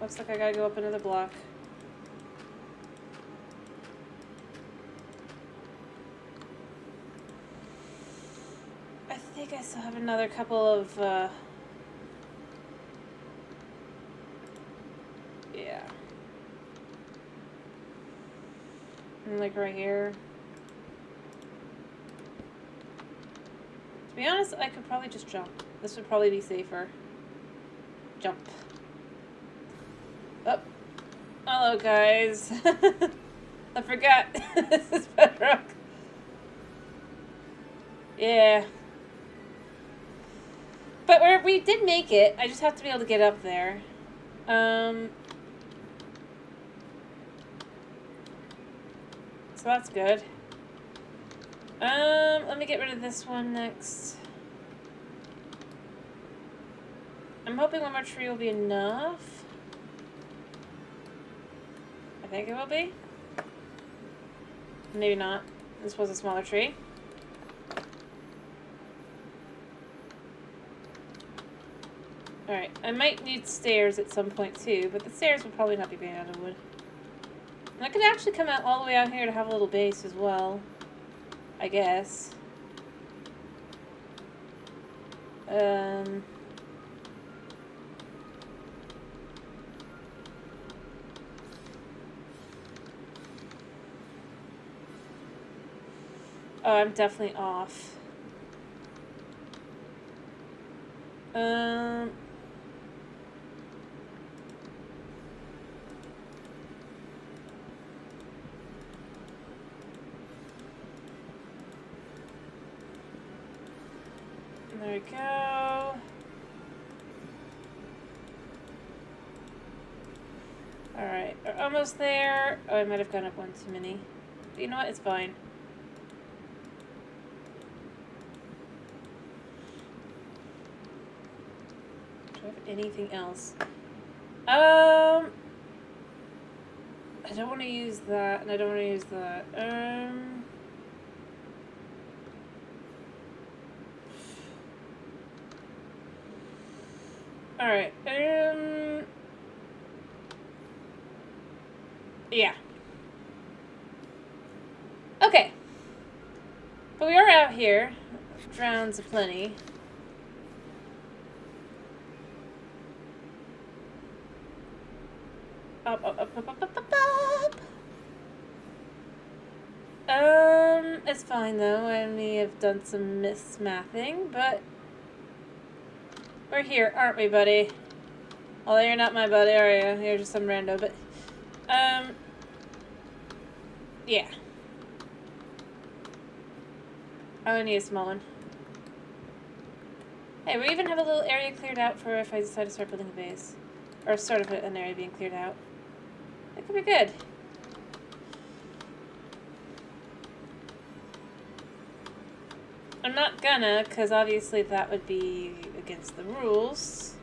S1: Looks like I gotta go up another block. I think I still have another couple of, yeah. And like right here. To be honest, I could probably just jump. This would probably be safer. Jump. Oh. Hello, guys. I forgot. This is Bedrock. Yeah. But we did make it. I just have to be able to get up there. So that's good. Let me get rid of this one next. I'm hoping one more tree will be enough. I think it will be. Maybe not. This was a smaller tree. Alright, I might need stairs at some point too, but the stairs will probably not be made out of wood. And I could actually come out all the way out here to have a little base as well. I guess. Oh, I'm definitely off. There we go. Alright, we're almost there. Oh, I might have gone up one too many. But you know what? It's fine. Do I have anything else? I don't want to use that, and I don't want to use that. Alright, yeah. Okay. But we are out here. Drowns aplenty. Up, up, up, up, up, up, up, up. It's fine though. I may have done some mismathing, but we're here, aren't we, buddy? Although you're not my buddy, are you? You're just some rando, but yeah. I need a small one. Hey, we even have a little area cleared out for if I decide to start building a base. Or sort of an area being cleared out. That could be good. I'm not gonna, because obviously that would be against the rules.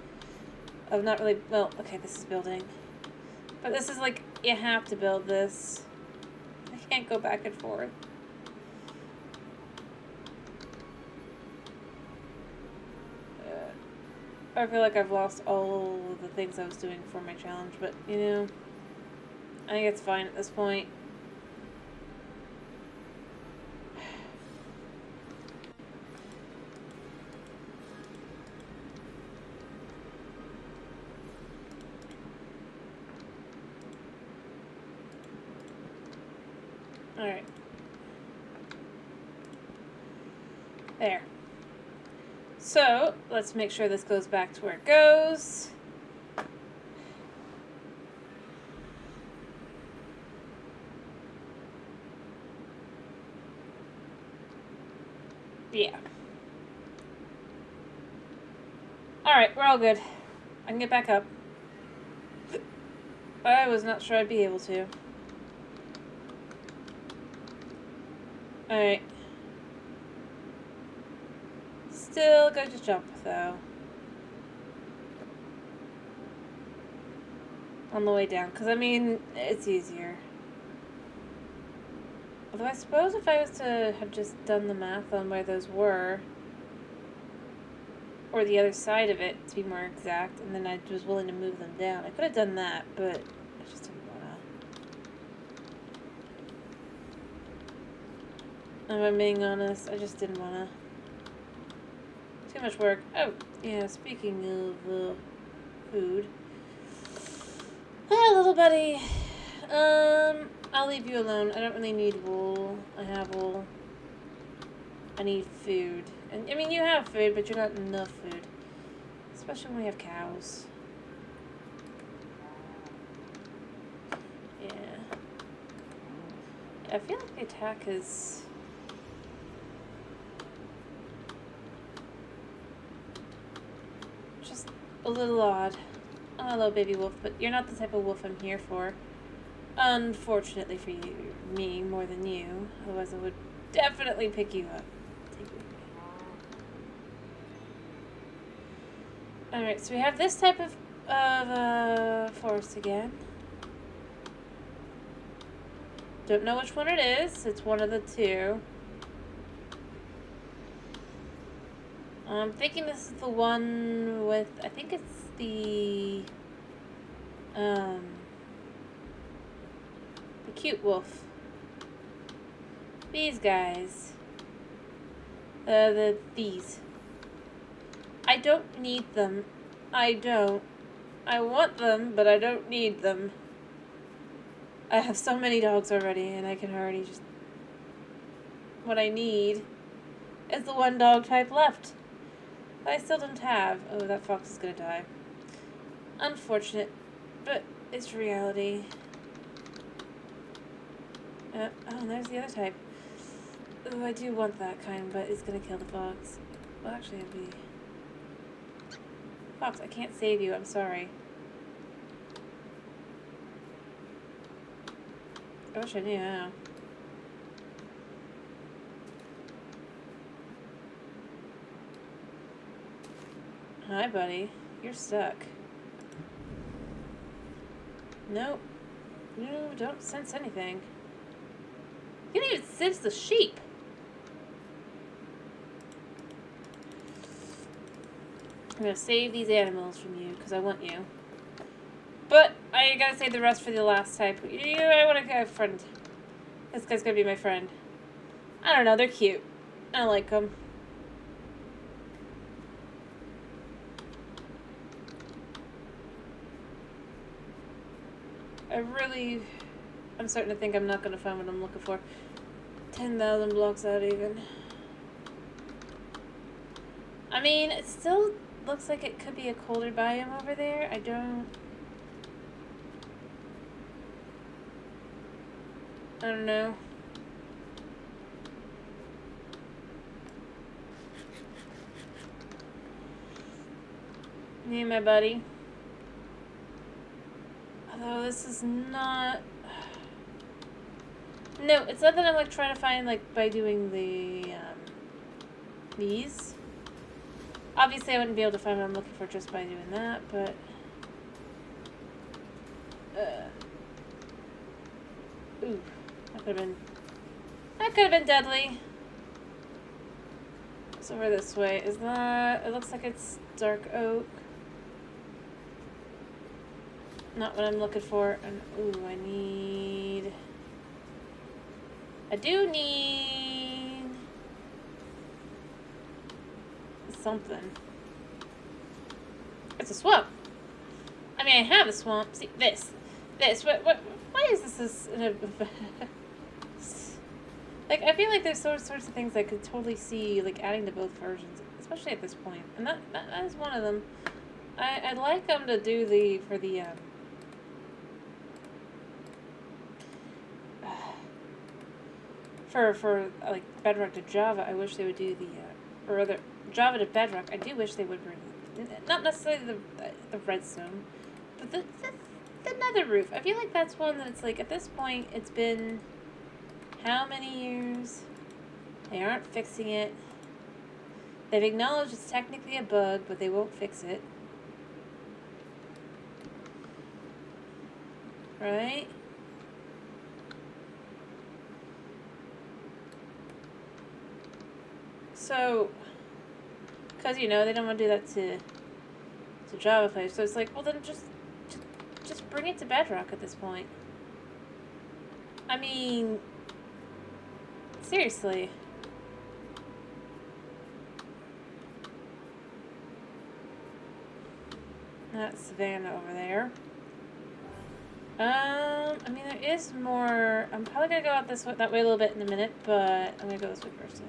S1: Of not really, well, okay, this is building. But this is like, you have to build this. I can't go back and forth. I feel like I've lost all of the things I was doing for my challenge, but, you know, I think it's fine at this point. Alright. There. So, let's make sure this goes back to where it goes. Yeah. Alright, we're all good. I can get back up. I was not sure I'd be able to. Alright. Still going to jump, though. On the way down, because, I mean, it's easier. Although I suppose if I was to have just done the math on where those were, or the other side of it, to be more exact, and then I was willing to move them down, I could have done that, but I just didn't want to. If I'm being honest, I just didn't want to. Too much work. Oh, yeah, speaking of food. Hi, little buddy. I'll leave you alone. I don't really need wool. I have wool. I need food. And I mean, you have food, but you're not enough food. Especially when we have cows. Yeah. I feel like the attack is... just a little odd. Oh, hello, baby wolf, but you're not the type of wolf I'm here for. Unfortunately for you, me more than you. Otherwise, I would definitely pick you up. Take you with me. Alright, so we have this type of forest again. Don't know which one it is. It's one of the two. I'm thinking this is the one with, I think it's the cute wolf. These guys. These. I don't need them. I don't. I want them, but I don't need them. I have so many dogs already, and I can already just... What I need is the one dog type left. I still don't have. Oh, that fox is gonna die. Unfortunate, but it's reality. Oh, and there's the other type. Oh, I do want that kind, but it's gonna kill the fox. Well, actually, it'd be... Fox, I can't save you. I'm sorry. I wish I knew how. Hi, buddy. You're stuck. Nope. No, don't sense anything. You don't even sense the sheep. I'm gonna save these animals from you, because I want you. But I gotta save the rest for the last type. I want to have a friend. This guy's gonna be my friend. I don't know, they're cute. I like them. I'm starting to think I'm not gonna find what I'm looking for. 10,000 blocks out even. I mean, it still looks like it could be a colder biome over there. I don't know. Hey, my buddy. Although this is not... No, it's not that I'm like trying to find like by doing the these. Obviously I wouldn't be able to find what I'm looking for just by doing that, but ooh, that could have been deadly. It's over this way. Is that... It looks like it's dark oak. Not what I'm looking for. And ooh, I do need something. It's a swamp. I mean, I have a swamp. See, this. Why is this like, I feel like there's sorts of things I could totally see, like, adding to both versions, especially at this point. And that is one of them. I'd like them to do for like Bedrock to Java. I wish they would do or rather Java to Bedrock. I do wish they would bring, not necessarily the redstone, but the nether roof. I feel like that's one that it's like, at this point it's been how many years? They aren't fixing it. They've acknowledged it's technically a bug, but they won't fix it. Right? So, because, you know, they don't want to do that to Java players. So it's like, well, then just bring it to Bedrock at this point. I mean, seriously. That's Savannah over there. I mean, there is more. I'm probably gonna go out that way a little bit in a minute, but I'm gonna go this way first.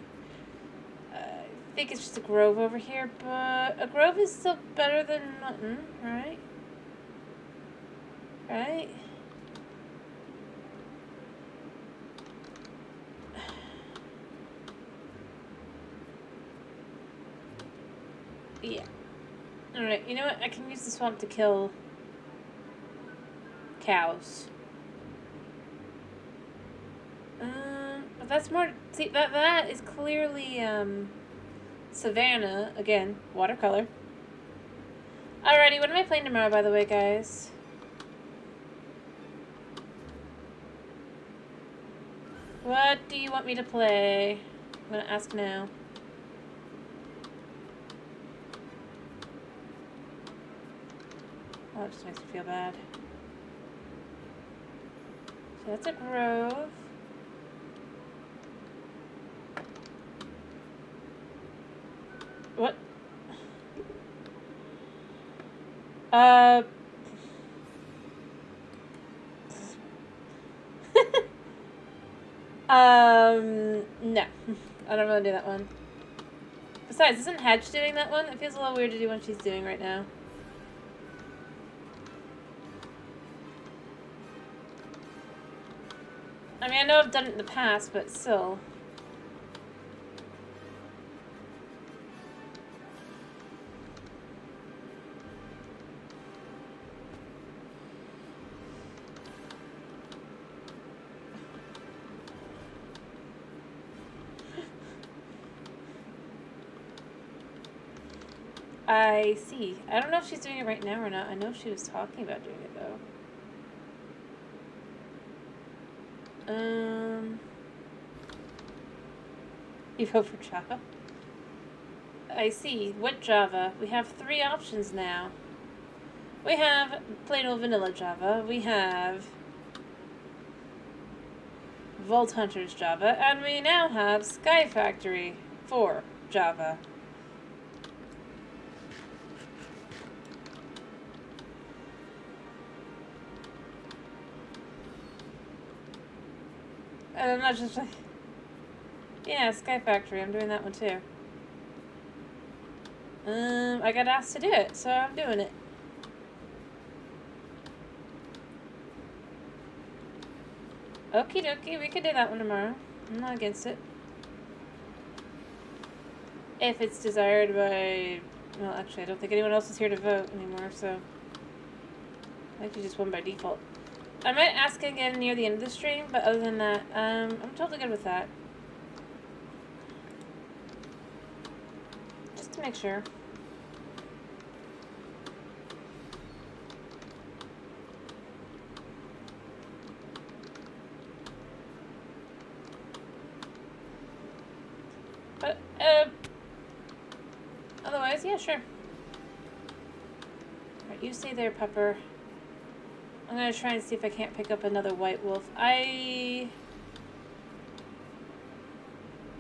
S1: I think it's just a grove over here, but a grove is still better than nothing, right? Right? Yeah. Alright, you know what? I can use the swamp to kill cows. But that's more... See, that is clearly, Savannah. Again, watercolor. Alrighty, what am I playing tomorrow, by the way, guys? What do you want me to play? I'm gonna ask now. just makes me feel bad. So that's a grove. What? No. I don't really do that one. Besides, isn't Hedge doing that one? It feels a little weird to do what she's doing right now. I mean, I know I've done it in the past, but still. I see. I don't know if she's doing it right now or not. I know she was talking about doing it, though. You vote for Java? I see. What Java? We have 3 options now. We have plain old vanilla Java. We have Vault Hunters Java. And we now have Sky Factory 4 Java. And I'm not just like... Yeah, Sky Factory. I'm doing that one too. I got asked to do it, so I'm doing it. Okie dokie, we could do that one tomorrow. I'm not against it. If it's desired by... Well, actually, I don't think anyone else is here to vote anymore, so... I think you just won by default. I might ask again near the end of the stream, but other than that, I'm totally good with that. Just to make sure. But, otherwise, yeah, sure. Alright, you stay there, Pepper. I'm gonna try and see if I can't pick up another white wolf.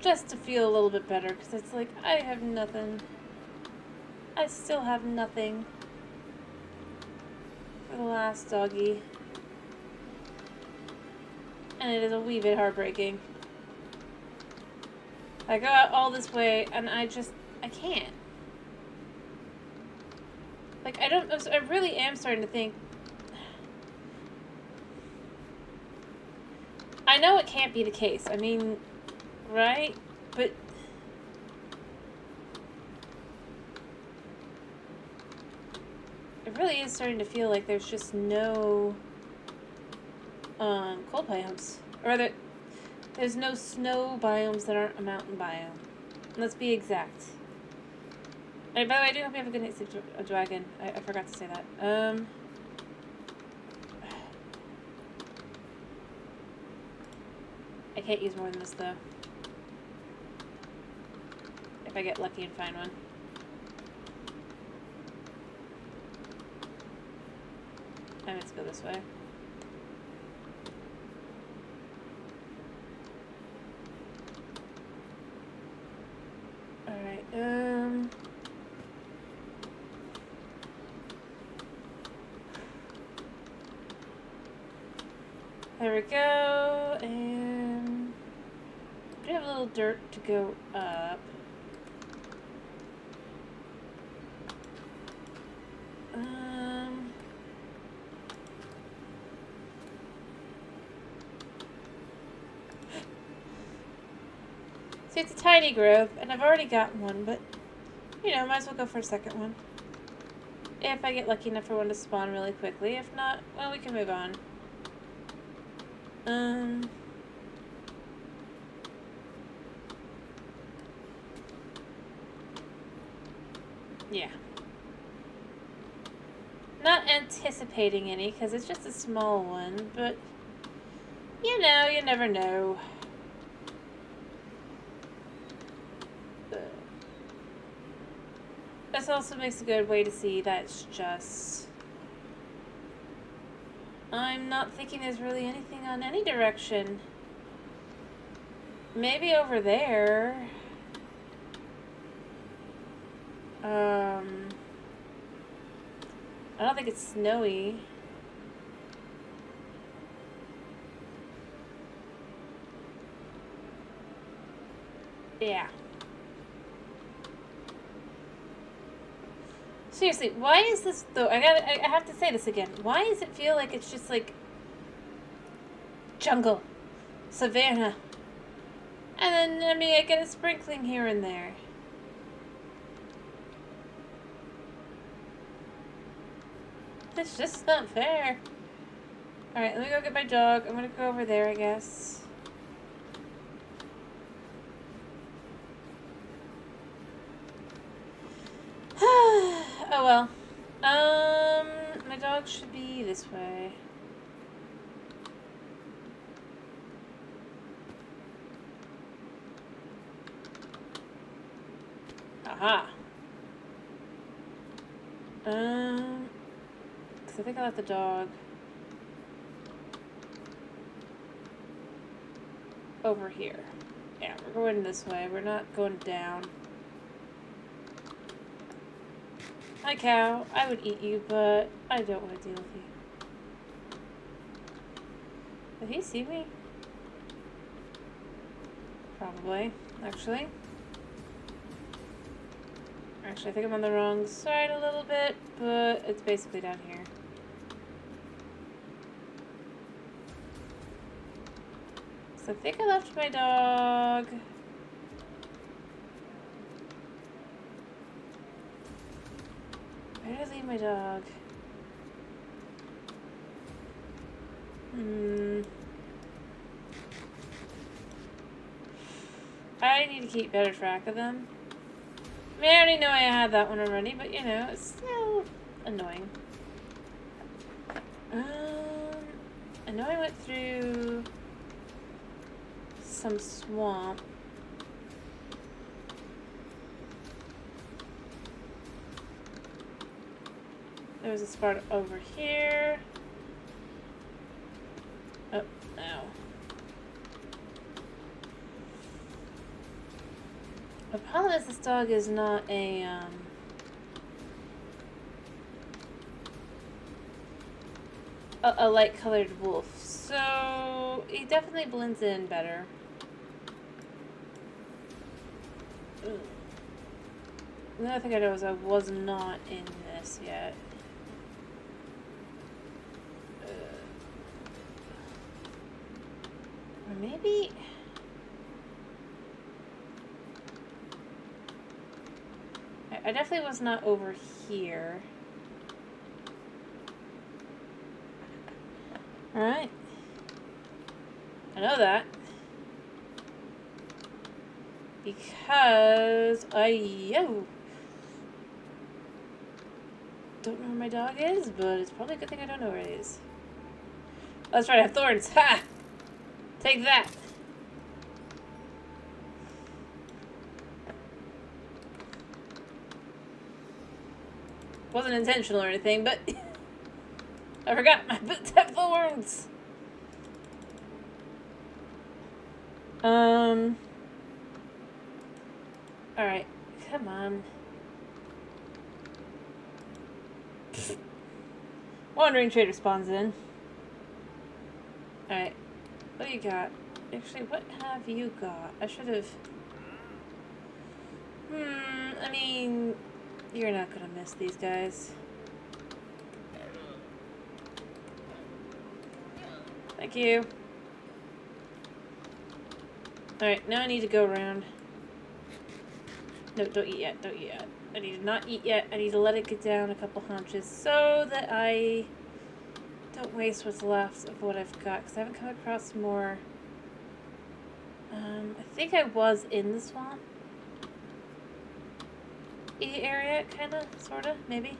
S1: Just to feel a little bit better, because it's like, I have nothing. I still have nothing for the last doggy. And it is a wee bit heartbreaking. I go out all this way, and I can't. Like, I really am starting to think, I know it can't be the case. I mean, right? But it really is starting to feel like there's just no cold biomes. Or rather, there's no snow biomes that aren't a mountain biome. Let's be exact. And by the way, I do hope you have a good night sleep, Dragon. I forgot to say that. I can't use more than this, though. If I get lucky and find one. I meant to go this way. Alright, there we go, and I do have a little dirt to go up. See, it's a tiny grove, and I've already got one, but, you know, might as well go for a second one. If I get lucky enough for one to spawn really quickly. If not, well, we can move on. Yeah. Not anticipating any, because it's just a small one, but, you know, you never know. This also makes a good way to see that it's just I'm not thinking there's really anything on any direction. Maybe over there. I don't think it's snowy. Yeah. Seriously, why is this though? I have to say this again. Why does it feel like it's just like jungle, savannah, and then I mean I get a sprinkling here and there. It's just not fair. All right, let me go get my dog. I'm gonna go over there, I guess. Oh well. My dog should be this way. Aha. Cause I think I left the dog over here. Yeah, we're going this way. We're not going down. Hi, cow. I would eat you, but I don't want to deal with you. Did he see me? Probably, actually. Actually, I think I'm on the wrong side a little bit, but it's basically down here. So I think I left my dog. Where did I leave my dog? I need to keep better track of them. I mean, I already know I had that one already, but you know, it's still annoying. I know I went through some swamp. There was a spot over here. Oh, no. The problem is this dog is not a light-colored wolf, so he definitely blends in better. Another thing I know is I was not in this yet. Or maybe... I definitely was not over here. Alright. I know that. Because yo don't know where my dog is, but it's probably a good thing I don't know where it is. Oh, that's right, I have thorns. Ha! Take that. Wasn't intentional or anything, but I forgot my boots have thorns. Alright, come on. Wandering trader spawns in. Alright, what do you got? Actually, what have you got? I should have... I mean... You're not gonna miss these guys. Thank you. Alright, now I need to go around. No, don't eat yet. Don't eat yet. I need to not eat yet. I need to let it get down a couple haunches so that I don't waste what's left of what I've got. Because I haven't come across more. I think I was in the swamp area, kind of, sort of, maybe.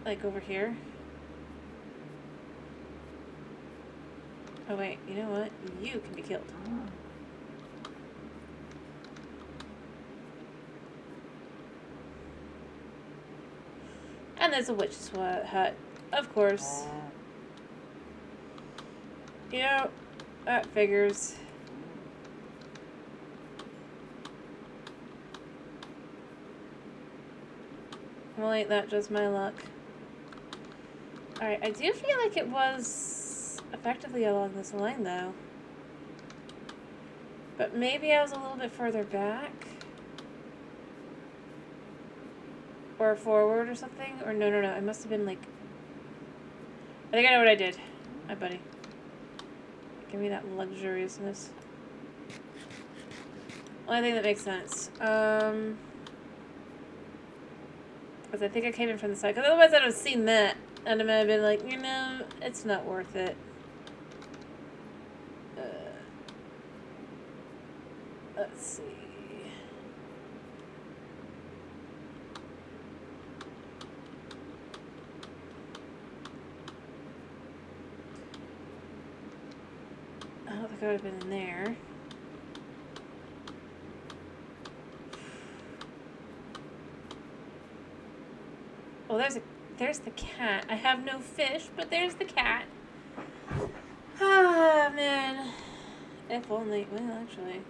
S1: Like over here. Oh wait, you know what? You can be killed. And there's a witch's hut Of course. You know, that figures. Well, ain't that just my luck? Alright, I do feel like it was effectively along this line, though. But maybe I was a little bit further back? Or forward or something? Or no, it must have been like... I think I know what I did. Hi, buddy. Give me that luxuriousness. Only thing that makes sense. Because I think I came in from the side. Because otherwise I'd have seen that. And I might have been like, you know, it's not worth it. Let's see. I don't think I would have been in there. Well, there's the cat. I have no fish, but there's the cat. Ah, man. If only, well, actually.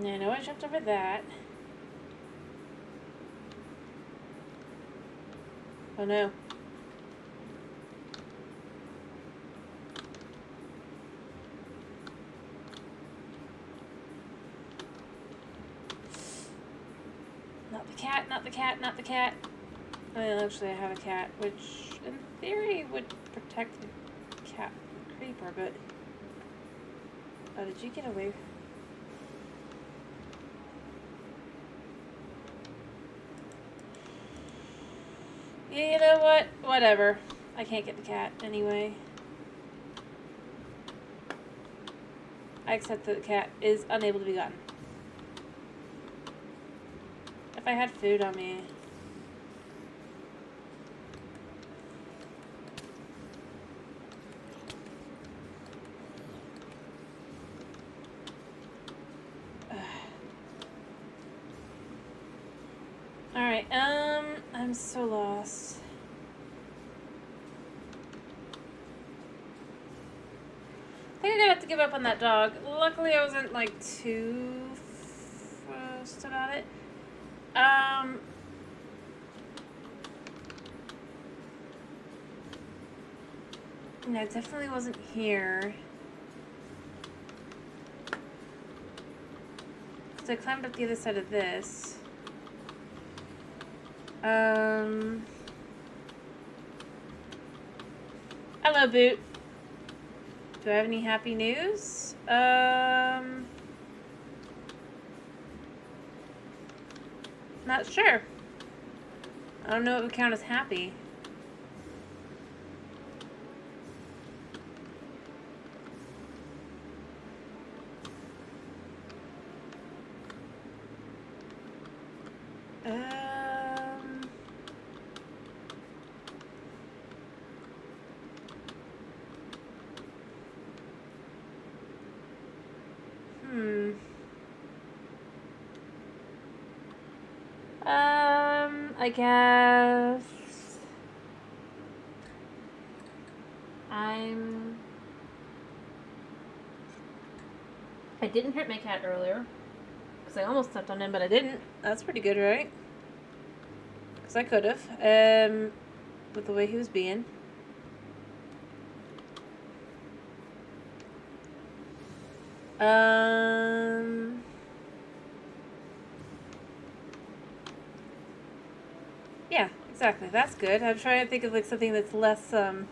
S1: Yeah, I know I jumped over that. Oh no. Not the cat, not the cat, not the cat. Well, actually I have a cat, which in theory would protect the cat from the creeper, but... Oh, did you get away? Yeah, you know what? Whatever. I can't get the cat anyway. I accept that the cat is unable to be gotten. If I had food on me... Alright, I'm so lost. I think I'm gonna have to give up on that dog. Luckily I wasn't, like, too fussed about it. No, it definitely wasn't here. So I climbed up the other side of this. Hello, Boot. Do I have any happy news? Not sure. I don't know what would count as happy. I guess I didn't hurt my cat earlier because I almost stepped on him, but I didn't. That's pretty good, right? Because I could have, with the way he was being. Yeah, exactly. That's good. I'm trying to think of like something that's less, kind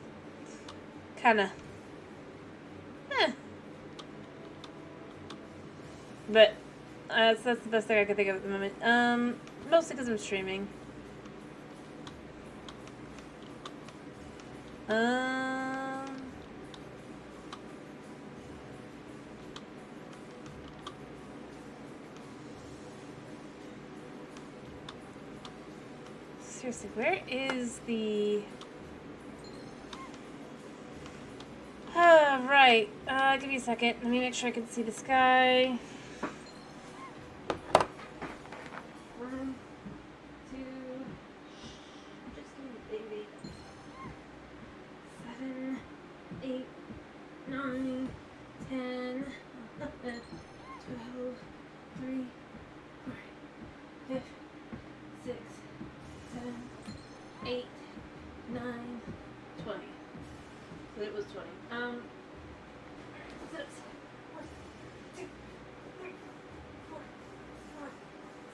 S1: of, But that's the best thing I can think of at the moment. Mostly because I'm streaming. Seriously, where is the... Oh, right. Alright, give me a second. Let me make sure I can see the sky. 1, 2, just a minute, baby. 7, 8, 9, 10, 11, 12, 3, 4, 5, 6, 7, 8, 9, 20. So it was 20. So it's 1, 2, 3, 4, 5, 6,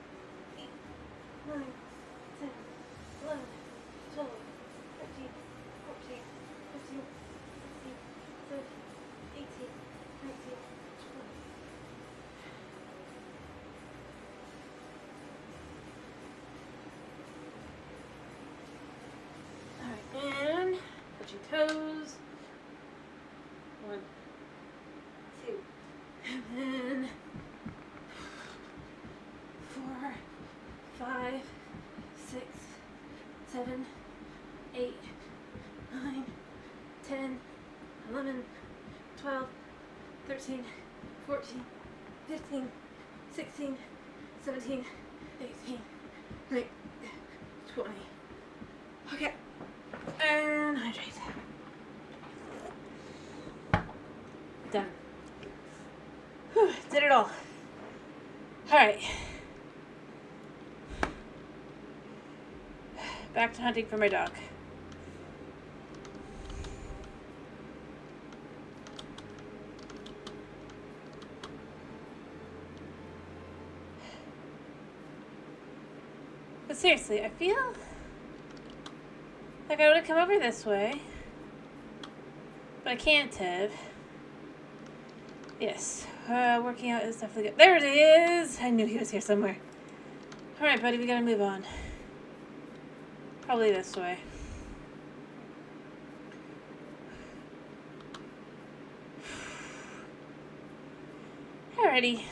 S1: 7, 8, 9, 10, 11, 12, 13, 14, 15, 16, 17, 18, 19, 20. Alright, and put your toes. 1, 2, and then 4, 5, 6, 7, 8, 9, 10, 11, 12, 13, 14, 15, 16, 17, 18, 19, 20. Okay. And hydrate. Done. Whew, did it all. Alright. Back to hunting for my dog. But seriously, I feel like I would have come over this way. But I can't have. Yes. Working out is definitely good. There it is! I knew he was here somewhere. Alright, buddy, we gotta move on. Probably this way. Alrighty.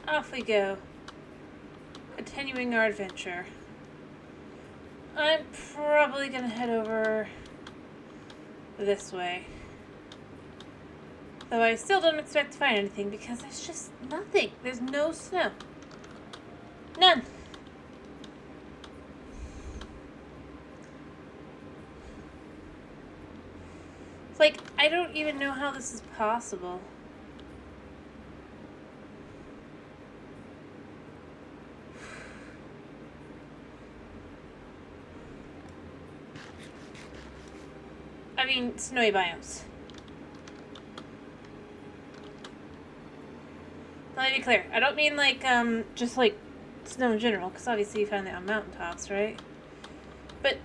S1: Off we go. Continuing our adventure. I'm probably gonna head over this way. Though I still don't expect to find anything because there's just nothing. There's no snow. None. It's like, I don't even know how this is possible. I mean, snowy biomes. Let me be clear. I don't mean like, just like snow in general, because obviously you find that on mountaintops, right? But,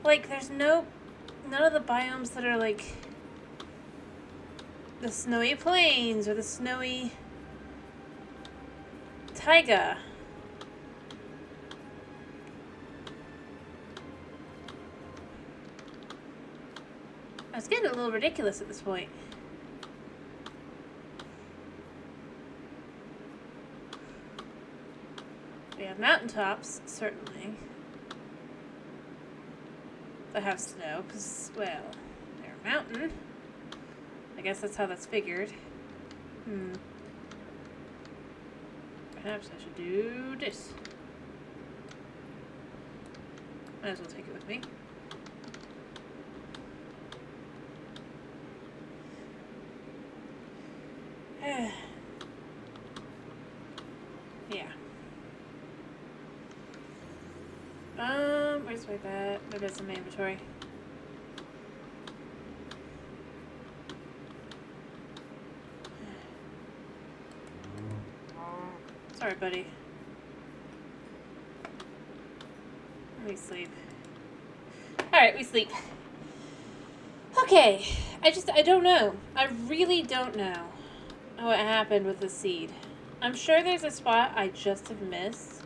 S1: like, there's none of the biomes that are like the snowy plains or the snowy taiga. It's getting a little ridiculous at this point. We have mountaintops, certainly, that have snow, because, well, they're a mountain. I guess that's how that's figured. Perhaps I should do this. Might as well take it with me. Yeah. Where's my bat? Maybe it's in my inventory. Sorry, buddy. We sleep. Alright, we sleep. Okay. I don't know. I really don't know what happened with the seed. I'm sure there's a spot I just have missed.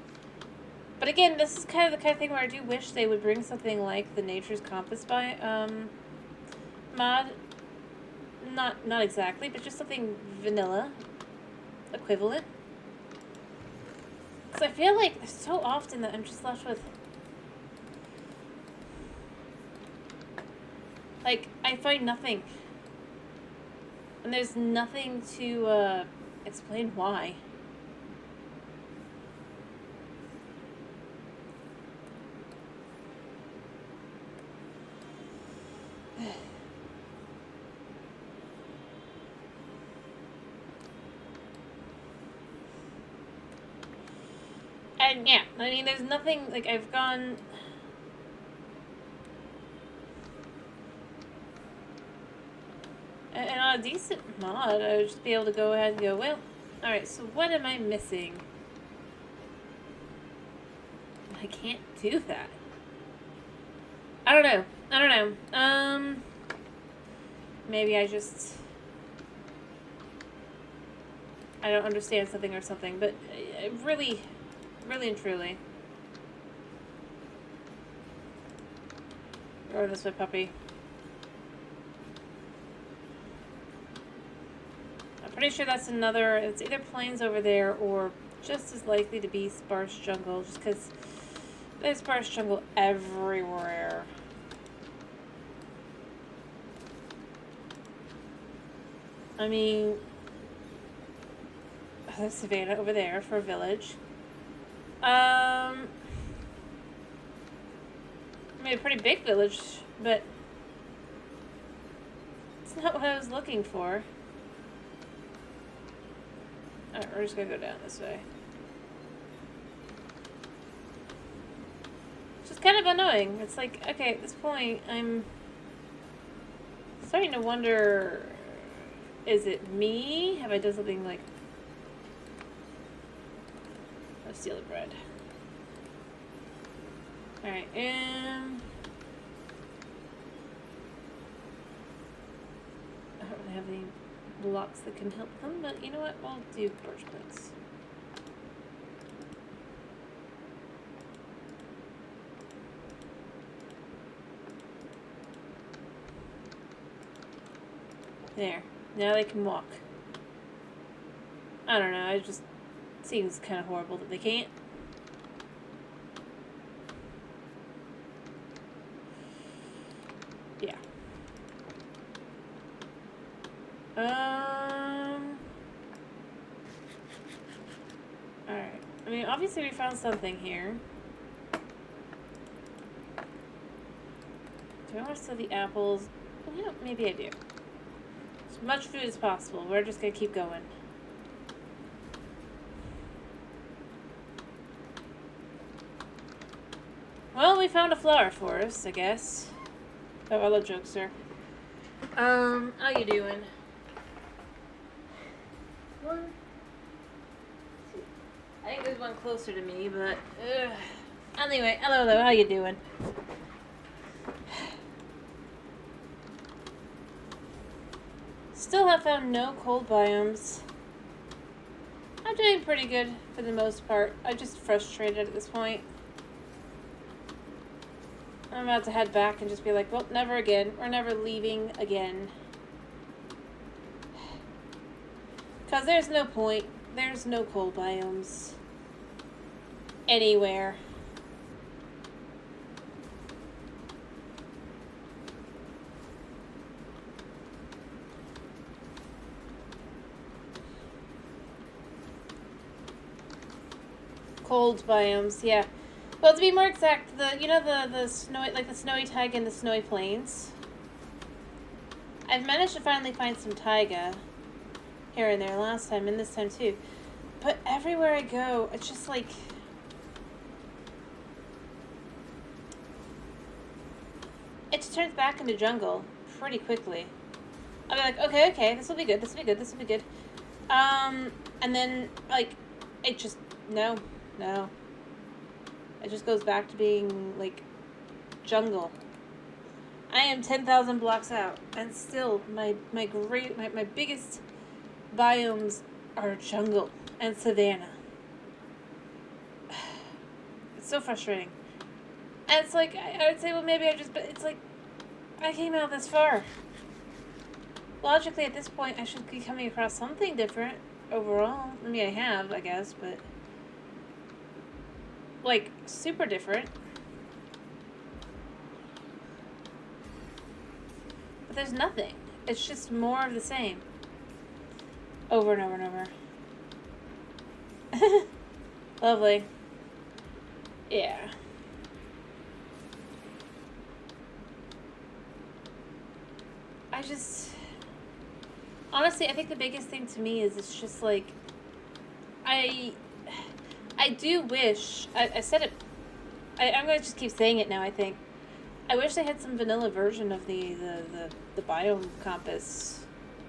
S1: But again, this is kind of the kind of thing where I do wish they would bring something like the Nature's Compass mod. Not exactly, but just something vanilla equivalent. Because I feel like so often that I'm just left with Like, I find nothing. And there's nothing to explain why. And yeah, I mean, there's nothing, like, I've gone... And on a decent mod, I would just be able to go ahead and go, well, alright, so what am I missing? I can't do that. I don't know. Maybe I don't understand something or something, but really and truly. Or this way, puppy. I'm pretty sure that's another, it's either plains over there or just as likely to be sparse jungle, just because there's sparse jungle everywhere. I mean, there's savannah over there for a village. I mean, a pretty big village, but it's not what I was looking for. Alright, we're just gonna go down this way. Which is kind of annoying. It's like, okay, at this point, I'm starting to wonder, is it me? Have I done something like... Let's steal the bread. Alright, I don't really have any blocks that can help them, but you know what? We'll do birch plates. There. Now they can walk. I don't know, it just seems kind of horrible that they can't. Yeah. Alright. I mean, obviously we found something here. Do I want to sell the apples? You know, maybe I do. As much food as possible. We're just gonna keep going. Well, we found a flower forest, I guess. Oh, I love jokester. How you doing? One. Two. I think there's one closer to me, but anyway, hello, how you doing? Still have found no cold biomes. I'm doing pretty good for the most part. I'm just frustrated at this point. I'm about to head back and just be like, well, never again. We're never leaving again. Because there's no point. There's no cold biomes. Anywhere. Cold biomes, yeah. Well, to be more exact, the snowy taiga and the snowy plains. I've managed to finally find some taiga here and there last time and this time too. But everywhere I go, it's just like it just turns back into jungle pretty quickly. I'll be like, okay, this will be good, this will be good. And then like it just no. It just goes back to being, like, jungle. I am 10,000 blocks out, and still, my biggest biomes are jungle and savanna. It's so frustrating. And it's like, I would say, well, maybe but it's like, I came out this far. Logically, at this point, I should be coming across something different overall. I mean, I have, I guess, but... like, super different. But there's nothing. It's just more of the same. Over and over and over. Lovely. Yeah. Honestly, I think the biggest thing to me is it's just like, I do wish, I said it, I'm going to just keep saying it now, I think. I wish they had some vanilla version of the biome compass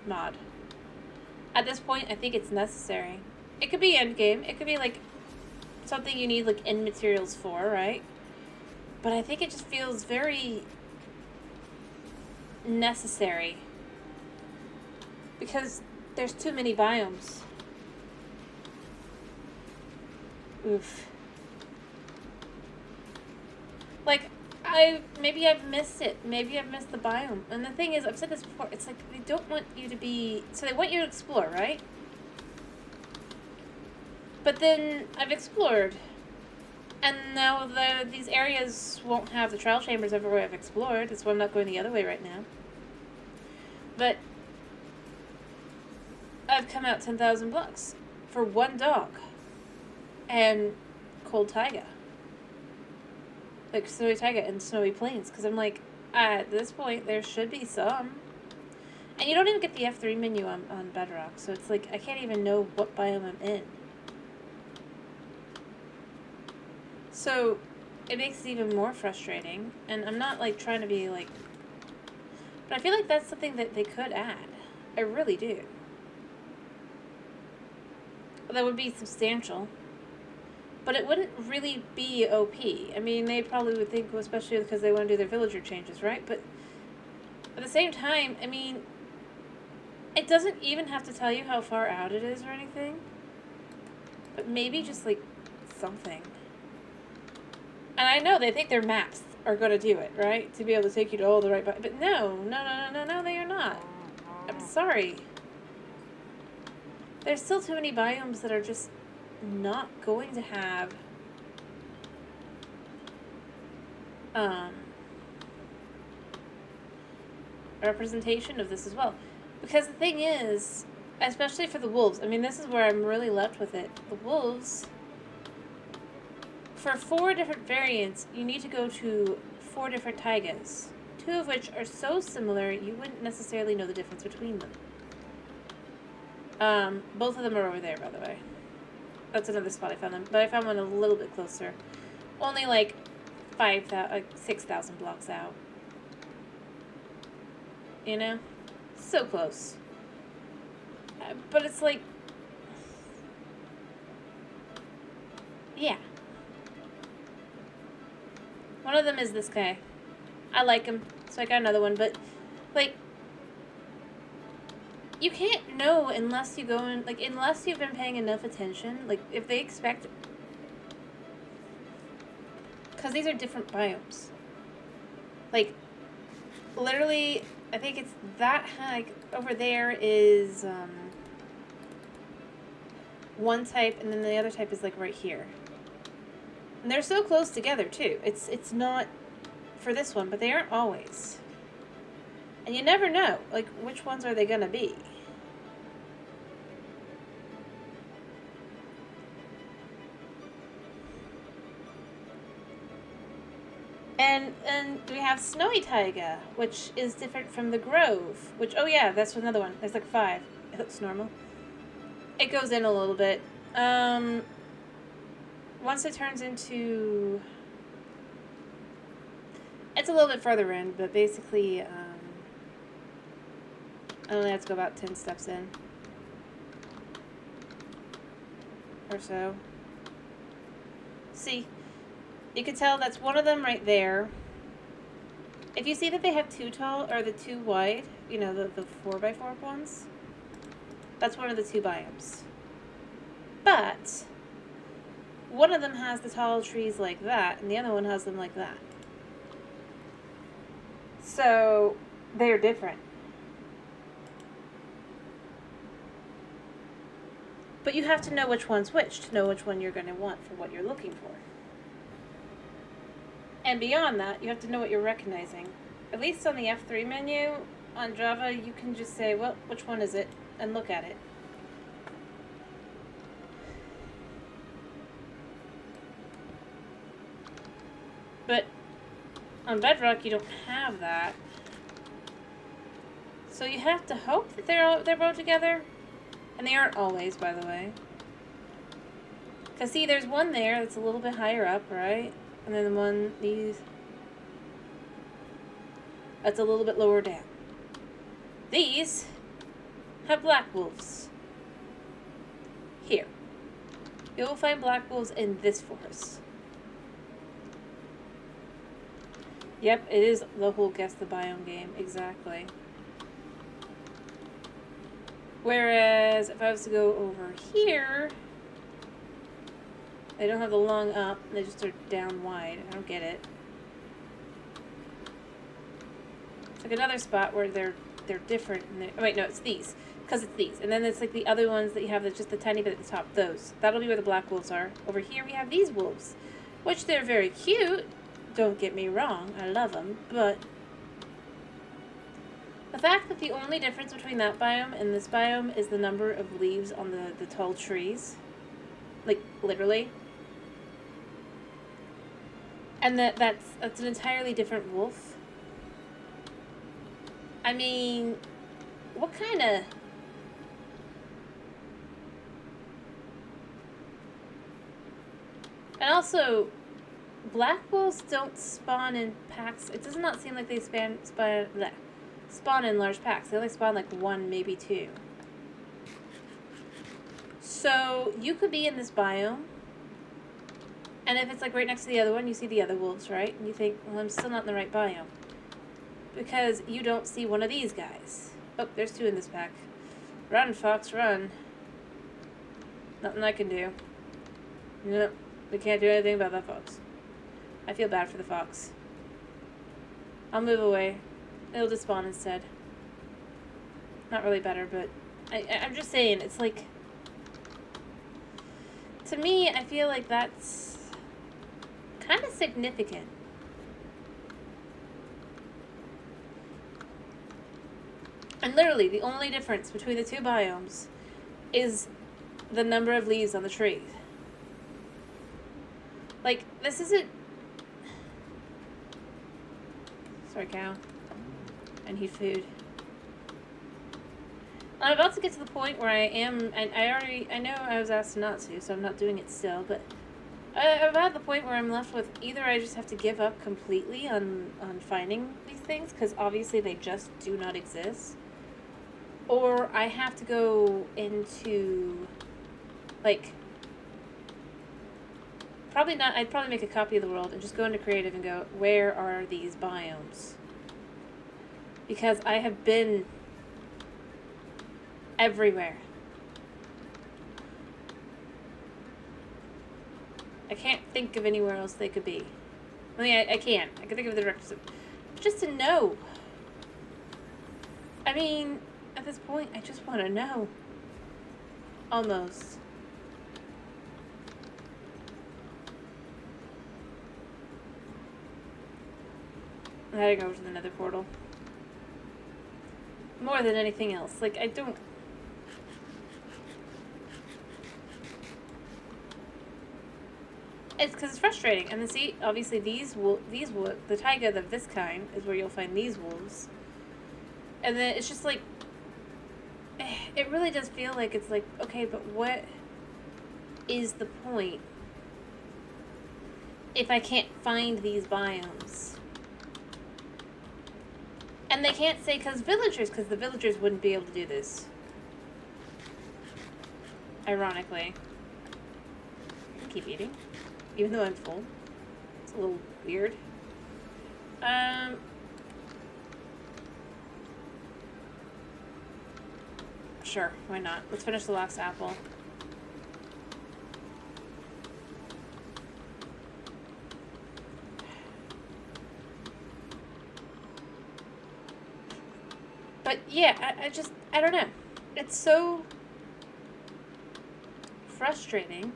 S1: mod. At this point, I think it's necessary. It could be endgame. It could be, like, something you need, like, end materials for, right? But I think it just feels very necessary. Because there's too many biomes. Oof. Like, maybe I've missed it. Maybe I've missed the biome. And the thing is, I've said this before, it's like they don't want you to be... So they want you to explore, right? But then I've explored. And now these areas won't have the trial chambers everywhere I've explored. That's why I'm not going the other way right now. But I've come out 10,000 blocks for one dog. And cold taiga. Like snowy taiga and snowy plains. Because I'm like, at this point, there should be some. And you don't even get the F3 menu on Bedrock. So it's like, I can't even know what biome I'm in. So it makes it even more frustrating. And I'm not like trying to be like... But I feel like that's something that they could add. I really do. That would be substantial. But it wouldn't really be OP. I mean, they probably would think, especially because they want to do their villager changes, right? But at the same time, I mean, it doesn't even have to tell you how far out it is or anything. But maybe just, like, something. And I know they think their maps are going to do it, right? To be able to take you to all the right... But no, they are not. I'm sorry. There's still too many biomes that are just... not going to have a representation of this as well. Because the thing is, especially for the wolves, I mean, this is where I'm really left with it. The wolves, for 4 different variants, you need to go to 4 different taigas, 2 of which are so similar you wouldn't necessarily know the difference between them. Both of them are over there, by the way. That's another spot I found them, but I found one a little bit closer. Only like 6,000 blocks out. You know? So close. But it's like... Yeah. One of them is this guy. I like him, so I got another one, but, like... You can't know unless you go in, like, unless you've been paying enough attention. Like, if they expect... Because these are different biomes. Like, literally, I think it's that high. Like, over there is, one type, and then the other type is, like, right here. And they're so close together, too. It's not for this one, but they aren't always. And you never know, like, which ones are they gonna be? And we have Snowy Taiga, which is different from the Grove, which, oh yeah, that's another one. There's like 5. It looks normal. It goes in a little bit. Once it turns into... It's a little bit further in, but basically, I only have to go about 10 steps in. Or so. See? You can tell that's one of them right there. If you see that they have 2 tall, or the 2 wide, you know, the 4x4 ones, that's one of the 2 biomes. But one of them has the tall trees like that, and the other one has them like that. So they're different. But you have to know which one's which to know which one you're going to want for what you're looking for. And beyond that, you have to know what you're recognizing. At least on the F3 menu, on Java, you can just say, well, which one is it? And look at it. But on Bedrock, you don't have that. So you have to hope that they're both together. And they aren't always, by the way. Because, see, there's one there that's a little bit higher up, right? And then the one, that's a little bit lower down. These have black wolves. Here. You will find black wolves in this forest. Yep, it is the whole guess the biome game, exactly. Whereas, if I was to go over here, they don't have the long up, they just are down wide. I don't get it. It's like another spot where they're different. And oh wait, no, it's these. Because it's these. And then it's like the other ones that you have that's just the tiny bit at the top. Those. That'll be where the black wolves are. Over here we have these wolves. Which they're very cute. Don't get me wrong. I love them. But the fact that the only difference between that biome and this biome is the number of leaves on the tall trees. Like, literally. And that's an entirely different wolf. I mean, what kind of... And also, black wolves don't spawn in packs. It does not seem like they spawn in large packs. They only spawn like one, maybe two. So, you could be in this biome. And if it's like right next to the other one, you see the other wolves, right? And you think, well, I'm still not in the right biome. Because you don't see one of these guys. Oh, there's two in this pack. Run, fox, run. Nothing I can do. Nope, we can't do anything about that fox. I feel bad for the fox. I'll move away. It'll just spawn instead. Not really better, but I'm just saying, it's like... To me, I feel like that's kind of significant. And literally, the only difference between the two biomes is the number of leaves on the tree. Like, this isn't... Sorry, cow. I need food. I'm about to get to the point where I am... I know I was asked not to, so I'm not doing it still, but... I'm about the point where I'm left with either I just have to give up completely on finding these things, because obviously they just do not exist. Or I have to go into, like, probably not, I'd probably make a copy of the world and just go into creative and go, where are these biomes? Because I have been everywhere. I can't think of anywhere else they could be. I mean, I can. I can think of the direction. Just to know. I mean... At this point, I just want to know. Almost. I gotta go to the nether portal. More than anything else. Like, I don't... It's because it's frustrating. And then see, obviously the taiga of this kind is where you'll find these wolves. And then it's just like... It really does feel like it's like, okay, but what is the point if I can't find these biomes? And they can't say because the villagers wouldn't be able to do this. Ironically. I keep eating, even though I'm full. It's a little weird. Sure, why not? Let's finish the last apple. But yeah, I don't know. It's so frustrating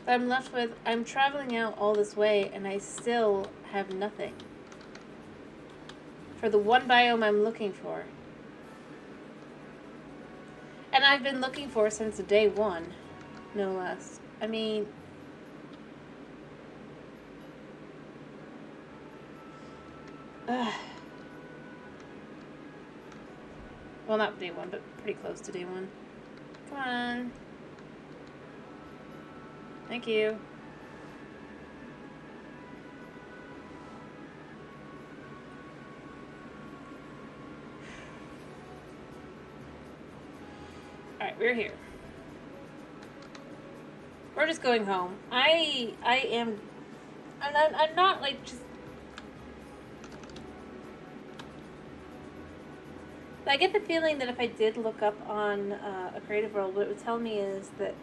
S1: that I'm left with, I'm traveling out all this way and I still have nothing. for the one biome I'm looking for. And I've been looking for since day one, no less. I mean, well, not day one, but pretty close to day one. Come on. Thank you. Alright, we're here. We're just going home. I'm not like just... I get the feeling that if I did look up on a creative world, what it would tell me is that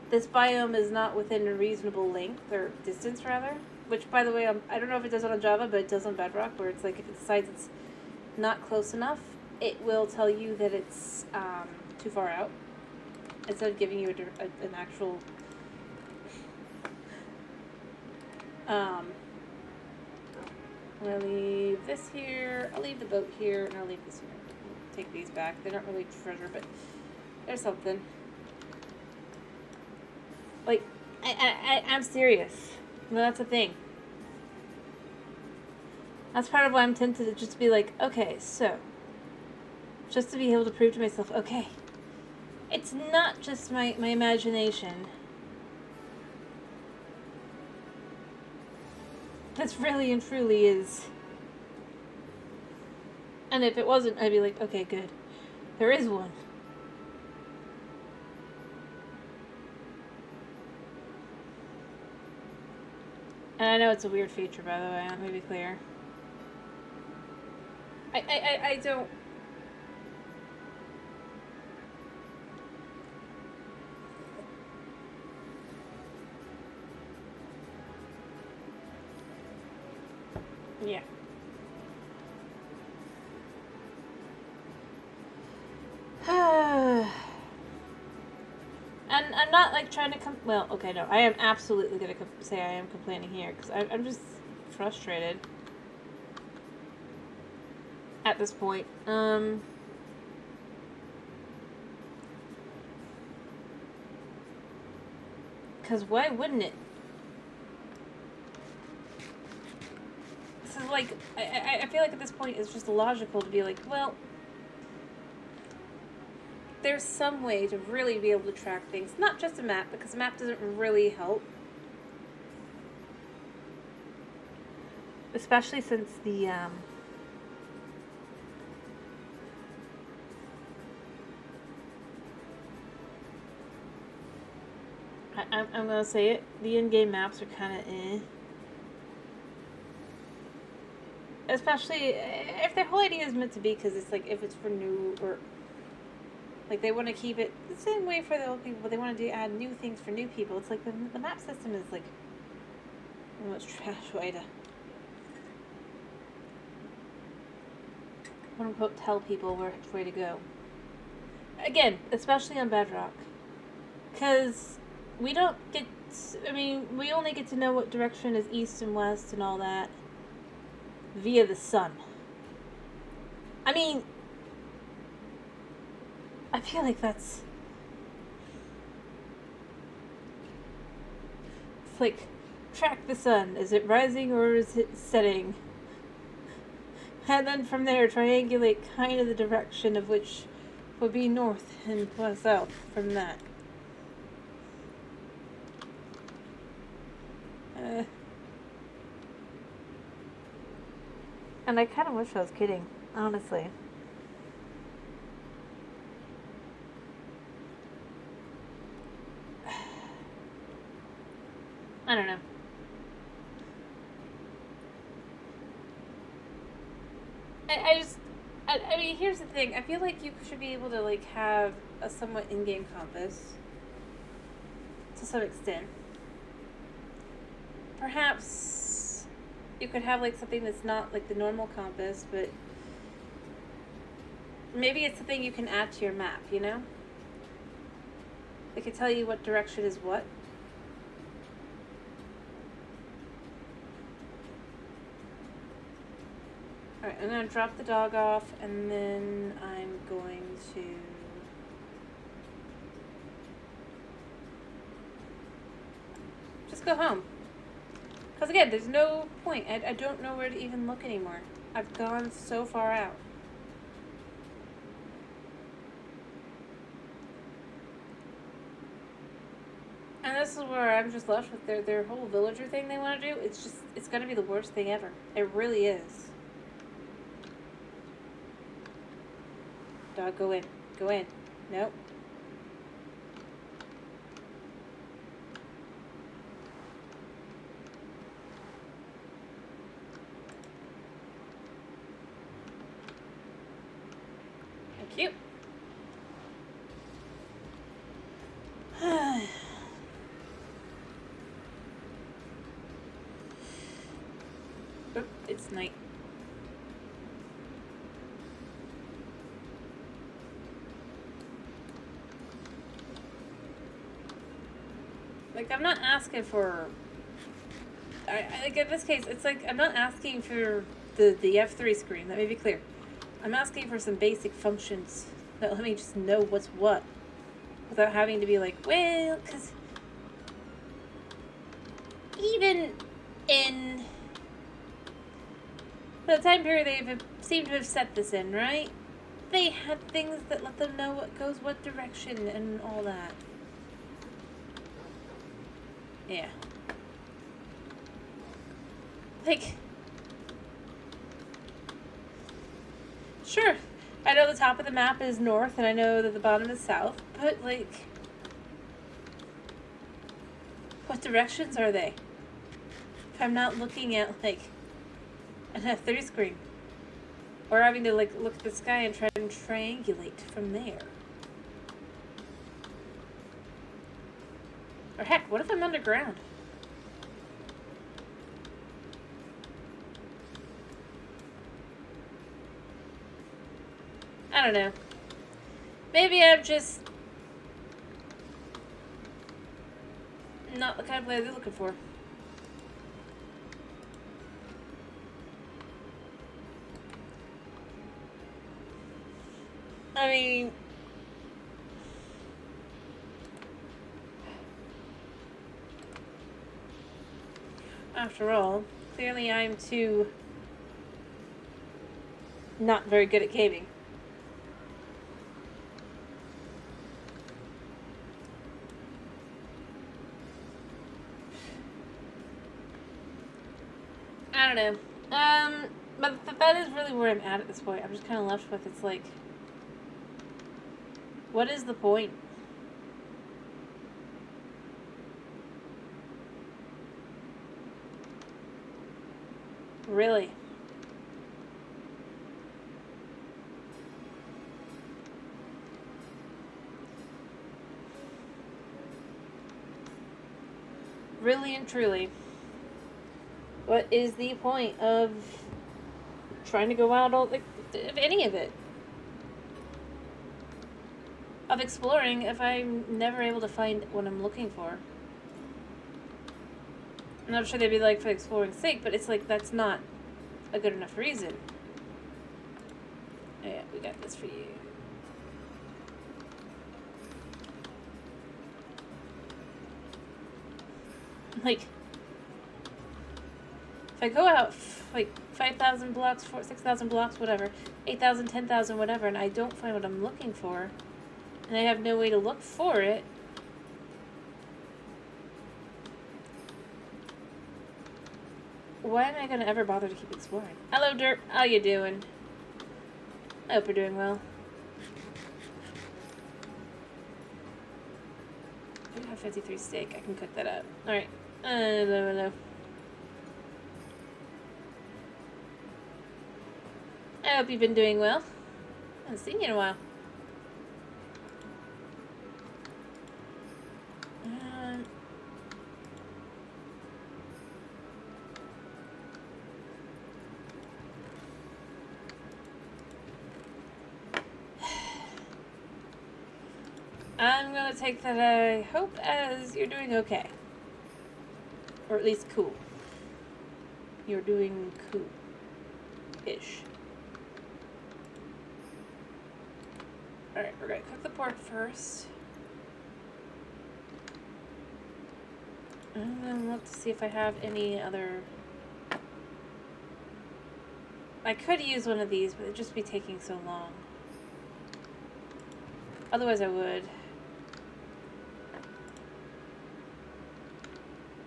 S1: this biome is not within a reasonable length, or distance rather. Which, by the way, I don't know if it does it on Java, but it does on Bedrock, where it's like if it decides it's not close enough, it will tell you that it's too far out, instead of giving you an actual I'm gonna leave this here, I'll leave the boat here, and I'll leave this here. Take these back. They're not really treasure, but there's something. Like, I'm serious. No, that's a thing. That's part of why I'm tempted to just be like, okay, so, just to be able to prove to myself, okay, it's not just my imagination. This really and truly is. And if it wasn't, I'd be like, okay, good. There is one. And I know it's a weird feature, by the way, let me be clear. I don't... Yeah. And I'm not like trying to well, okay, no, I am absolutely gonna say I am complaining here because I'm just frustrated at this point. Because why wouldn't it? This is like, I feel like at this point it's just logical to be like, well, there's some way to really be able to track things. Not just a map, because a map doesn't really help. Especially since the, I'm gonna say it, the in-game maps are kind of eh. Especially if their whole idea is meant to be, because it's like, if it's for new, or like they want to keep it the same way for the old people, but they want to add new things for new people. It's like the map system is like the most trash way to, quote unquote, tell people which way to go. Again, especially on Bedrock, because we don't get, I mean, we only get to know what direction is east and west and all that via the sun. I mean, I feel like that's... It's like, track the sun. Is it rising or is it setting? And then from there, triangulate kind of the direction of which would be north and south from that. And I kind of wish I was kidding, honestly. I don't know. I mean, here's the thing. I feel like you should be able to, like, have a somewhat in-game compass. To some extent. Perhaps you could have, like, something that's not, like, the normal compass, but maybe it's something you can add to your map, you know? It could tell you what direction is what. Alright, I'm going to drop the dog off, and then I'm going to... just go home. Because again, there's no point. I don't know where to even look anymore. I've gone so far out. And this is where I'm just left with their whole villager thing they want to do. It's going to be the worst thing ever. It really is. Dog, go in. Go in. Nope. Thank you. Oop, it's night. Like, I'm not asking for... like, in this case, it's like, I'm not asking for the F3 screen. Let me be clear. I'm asking for some basic functions that let me just know what's what. Without having to be like, well, because... even in... the time period they seem to have set this in, right? They had things that let them know what goes what direction and all that. Yeah. Like, sure, I know the top of the map is north and I know that the bottom is south, but like, what directions are they? If I'm not looking at like an F3 screen, or having to like look at the sky and try and triangulate from there. Or heck, what if I'm underground? I don't know. Maybe I'm just not the kind of player they're looking for. I mean, after all, clearly I'm too not very good at caving. I don't know. But that is really where I'm at this point. I'm just kind of left with, it's like, what is the point? Really? Really and truly, what is the point of trying to go out all, like, of any of it? Of exploring if I'm never able to find what I'm looking for? I'm not sure they'd be like for exploring's sake, but it's like that's not a good enough reason. Oh yeah, we got this for you. Like, if I go out like 5,000 blocks, 6,000 blocks, whatever, 8,000, 10,000, whatever, and I don't find what I'm looking for, and I have no way to look for it, why am I going to ever bother to keep exploring? Hello, Dirt. How you doing? I hope you're doing well. I do have 53 steak. I can cook that up. Alright. Hello. I hope you've been doing well. I haven't seen you in a while. I'm gonna take that I hope as you're doing okay. Or at least cool. You're doing cool-ish. Alright, we're gonna cook the pork first. And then look to see if I have any other... I could use one of these, but it'd just be taking so long. Otherwise I would.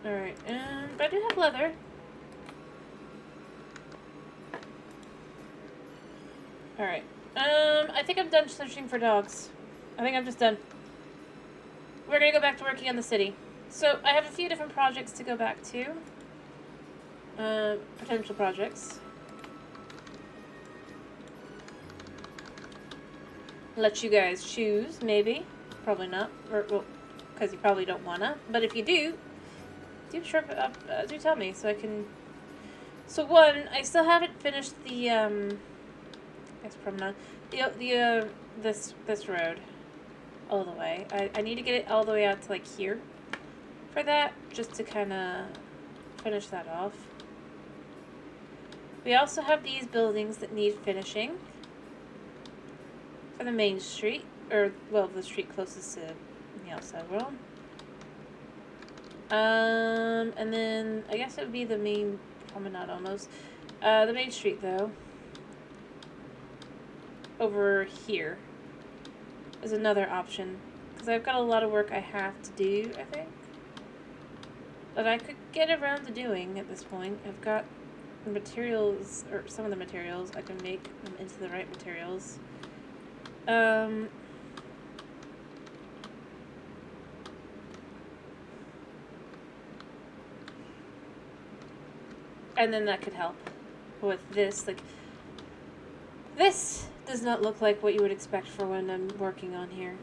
S1: Alright, but I do have leather. Alright. I think I'm done searching for dogs. I think I'm just done. We're gonna go back to working on the city. So, I have a few different projects to go back to. Potential projects. Let you guys choose, maybe. Probably not. Or, well, because you probably don't wanna. But if you do tell me so I can... So one, I still haven't finished the, guess promenade. This road. All the way. I need to get it all the way out to, like, here. For that, just to kind of finish that off. We also have these buildings that need finishing. For the main street. Or, well, the street closest to the outside world. And then, I guess it would be the main promenade almost. The main street, though. Over here. Is another option. Because I've got a lot of work I have to do, I think. That I could get around to doing at this point. I've got the materials, or some of the materials. I can make them into the right materials. And then that could help with this. Like, this does not look like what you would expect for when I'm working on here.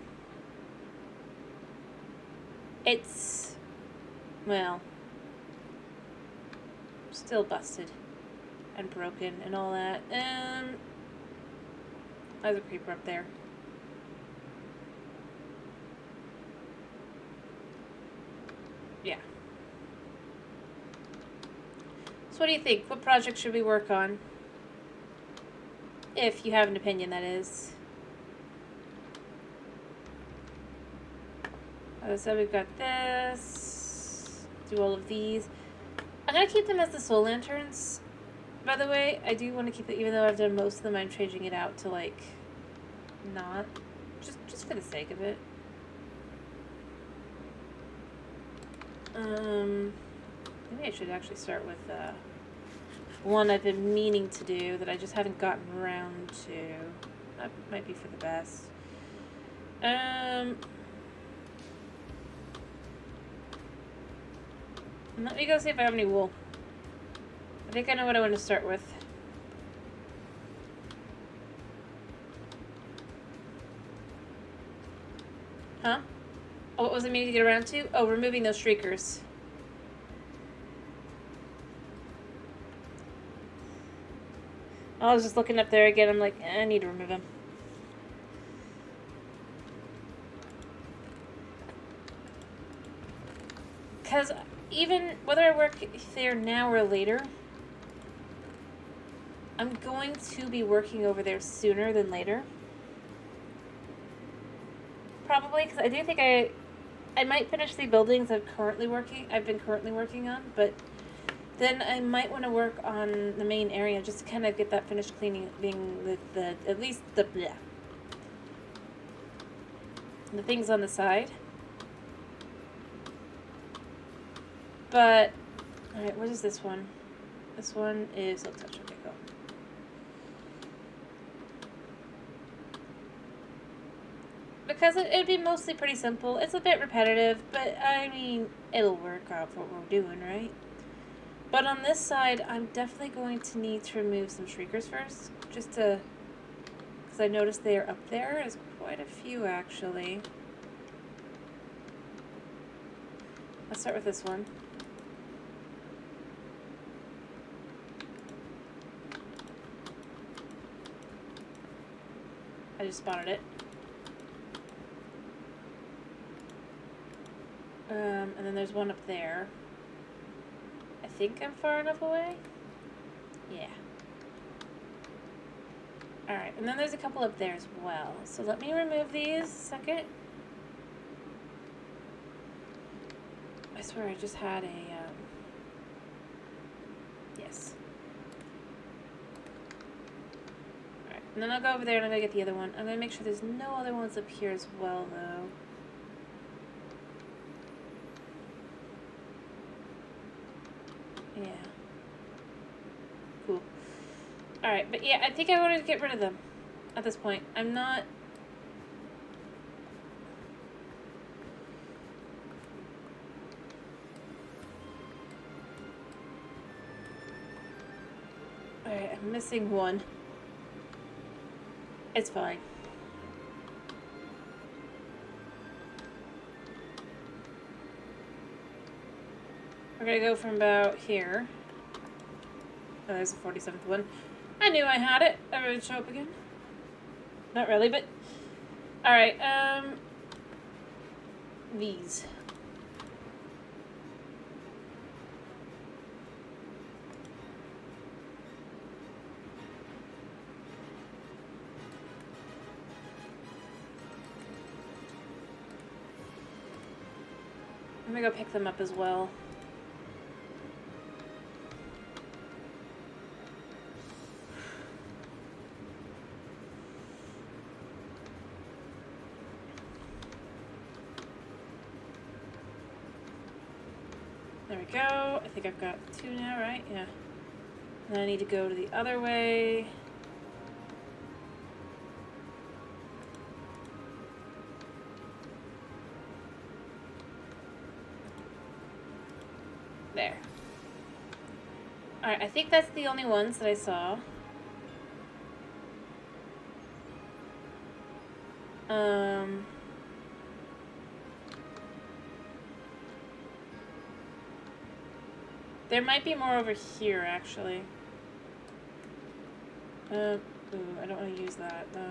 S1: It's, well, still busted and broken and all that. There's a creeper up there. Yeah. So what do you think? What project should we work on? If you have an opinion, that is. So we've got this. Do all of these. I'm going to keep them as the soul lanterns. By the way, I do want to keep it, even though I've done most of them, I'm changing it out to, like, not. Just for the sake of it. Maybe I should actually start with one I've been meaning to do that I just haven't gotten around to. That might be for the best. Let me go see if I have any wool. I think I know what I want to start with. Huh? Oh, what was I meaning to get around to? Oh, removing those shriekers. I was just looking up there again. I'm like, I need to remove them. Because even whether I work there now or later, I'm going to be working over there sooner than later. Probably, because I do think I might finish the buildings I've been currently working on, but then I might want to work on the main area just to kind of get that finished cleaning, being at least the things on the side. But, alright, what is this one? This one is silk touch. Okay, go. Because it'd be mostly pretty simple. It's a bit repetitive, but I mean, it'll work out for what we're doing, right? But on this side, I'm definitely going to need to remove some shriekers first. Just to... because I noticed they are up there. There's quite a few, actually. Let's start with this one. I just spotted it. And then there's one up there. I think I'm far enough away. Yeah. Alright, and then there's a couple up there as well. So let me remove these a second. I swear I just had a, yes. Alright, and then I'll go over there and I'm gonna get the other one. I'm gonna make sure there's no other ones up here as well, though. Yeah. Cool. Alright, but yeah, I think I want to get rid of them at this point. I'm not... Alright, I'm missing one. It's fine. We're gonna go from about here. Oh, there's the 47th one. I knew I had it. I would show up again. Not really, but... Alright, these. I'm gonna go pick them up as well. There we go. I think I've got 2 now, right? Yeah. And then I need to go to the other way. There. Alright, I think that's the only ones that I saw. There might be more over here, actually. Ooh, I don't want to use that, though.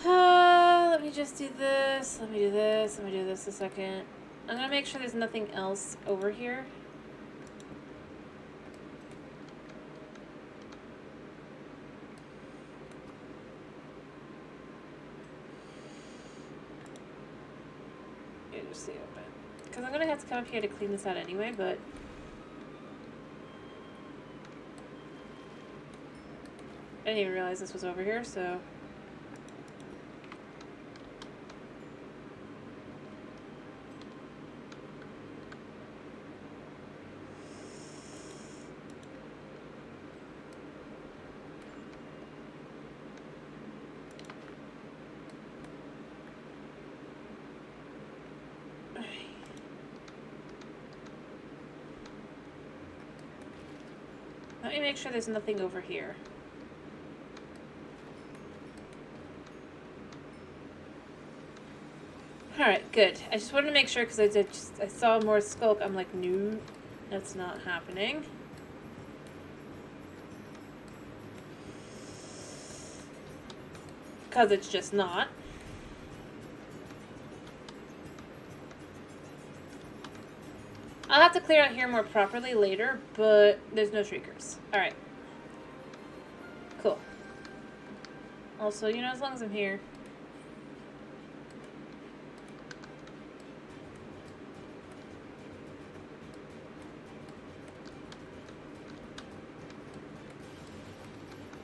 S1: Let me just do this. Let me do this. Let me do this a second. I'm gonna make sure there's nothing else over here. Just stay open. Because I'm gonna have to come up here to clean this out anyway, but I didn't even realize this was over here, so let me make sure there's nothing over here. Alright, good. I just wanted to make sure because I saw more skulk. I'm like, no, that's not happening. Because it's just not. I'll have to clear out here more properly later, but there's no shriekers. Alright. Cool. Also, you know, as long as I'm here.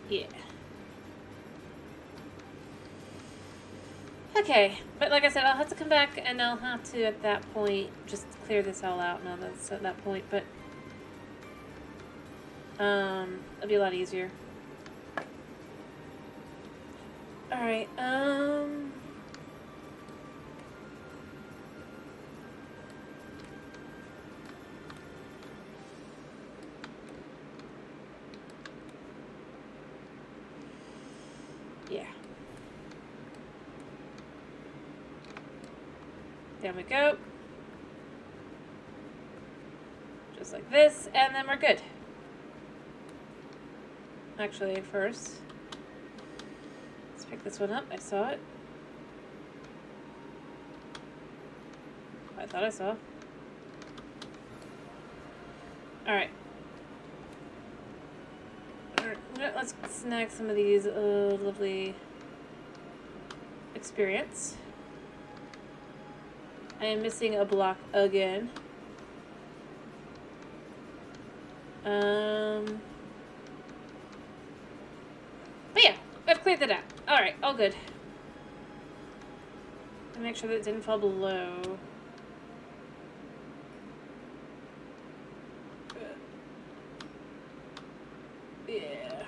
S1: Yeah. Okay, but like I said, I'll have to come back and I'll have to, at that point, just clear this all out now that's at that point, but it'll be a lot easier. Alright, yeah. There we go. Just like this, and then we're good. Actually, first, let's Pick this one up. I saw it. I thought I saw. Alright. Let's snag some of these lovely experience. I am missing a block again. But yeah, I've cleared that out. Alright, all good. And make sure that it didn't fall below. Yeah.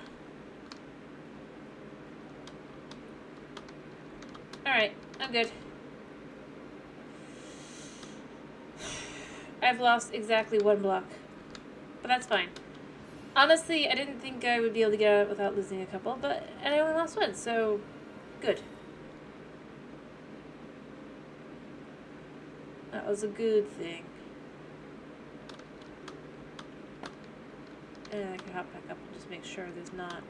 S1: Alright, I'm good. I've lost exactly one block. But that's fine. Honestly, I didn't think I would be able to get out without losing a couple, but I only lost one, so good. That was a good thing. And I can hop back up and just make sure there's not.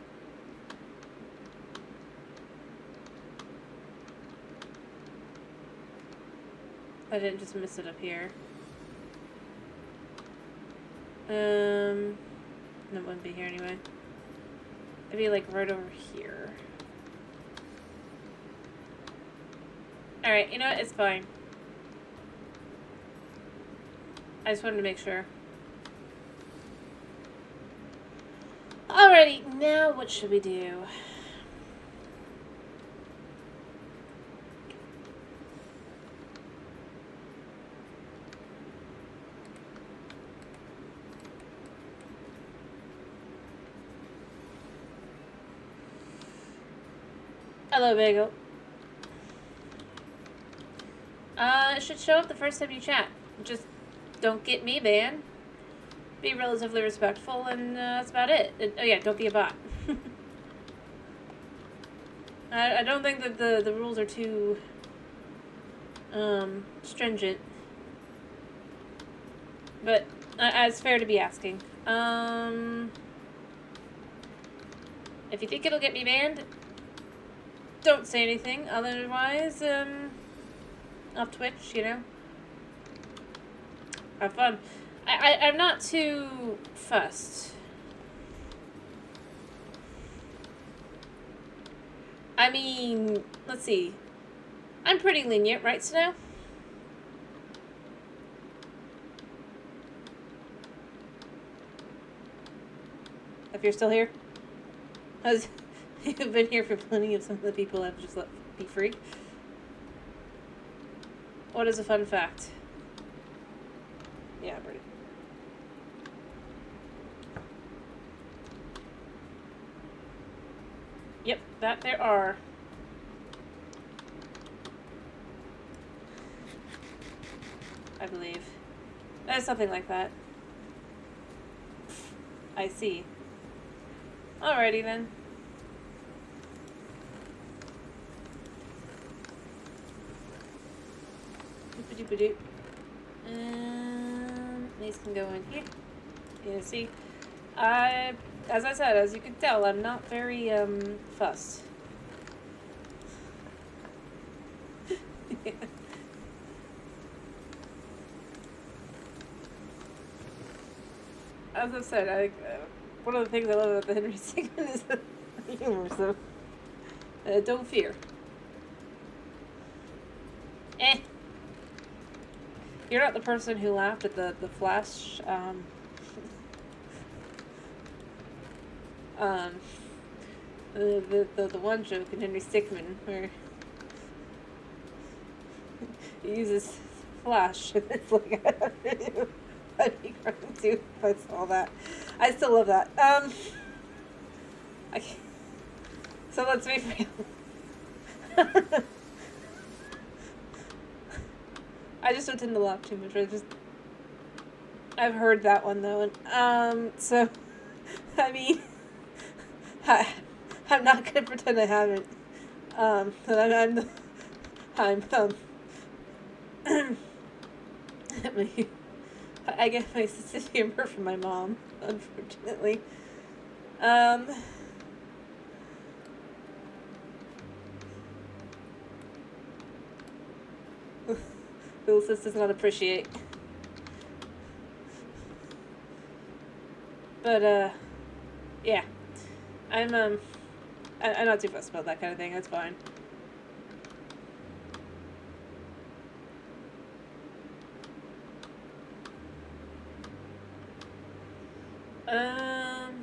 S1: I didn't just miss it up here. It wouldn't be here anyway. It'd be like right over here. Alright, you know what? It's fine. I just wanted to make sure. Alrighty, now what should we do? Hello, Bagel. It should show up the first time you chat. Just don't get me banned. Be relatively respectful, and that's about it. Oh yeah, don't be a bot. I don't think that the rules are too stringent, but it's fair to be asking. If you think it'll get me banned, don't say anything. Otherwise, off Twitch, you know. Have fun. I'm not too fussed. I mean, let's see. I'm pretty lenient, right, Snow? If you're still here? You've been here for plenty of some of the people I've just let be free. What is a fun fact? Yeah, Brittany. Yep, that there are. I believe. Something like that. I see. Alrighty then. Doop-a-doop-a-doop. These can go in here. Yeah, see? As I said, as you can tell, I'm not very, fussed. Yeah. As I said, one of the things I love about the Henry segment is the humor, so don't fear. You're not the person who laughed at the Flash, the one joke in Henry Stickmin where he uses Flash, and it's like, I'd be crying too if I saw that. I still love that. So let's be real. I just don't tend to laugh too much. I've heard that one though, and so I mean, I'm not gonna pretend I haven't. I get my sense of humor from my mom, unfortunately. Little sis does not appreciate. But, yeah. I'm not too fussed about that kind of thing. That's fine. Alright,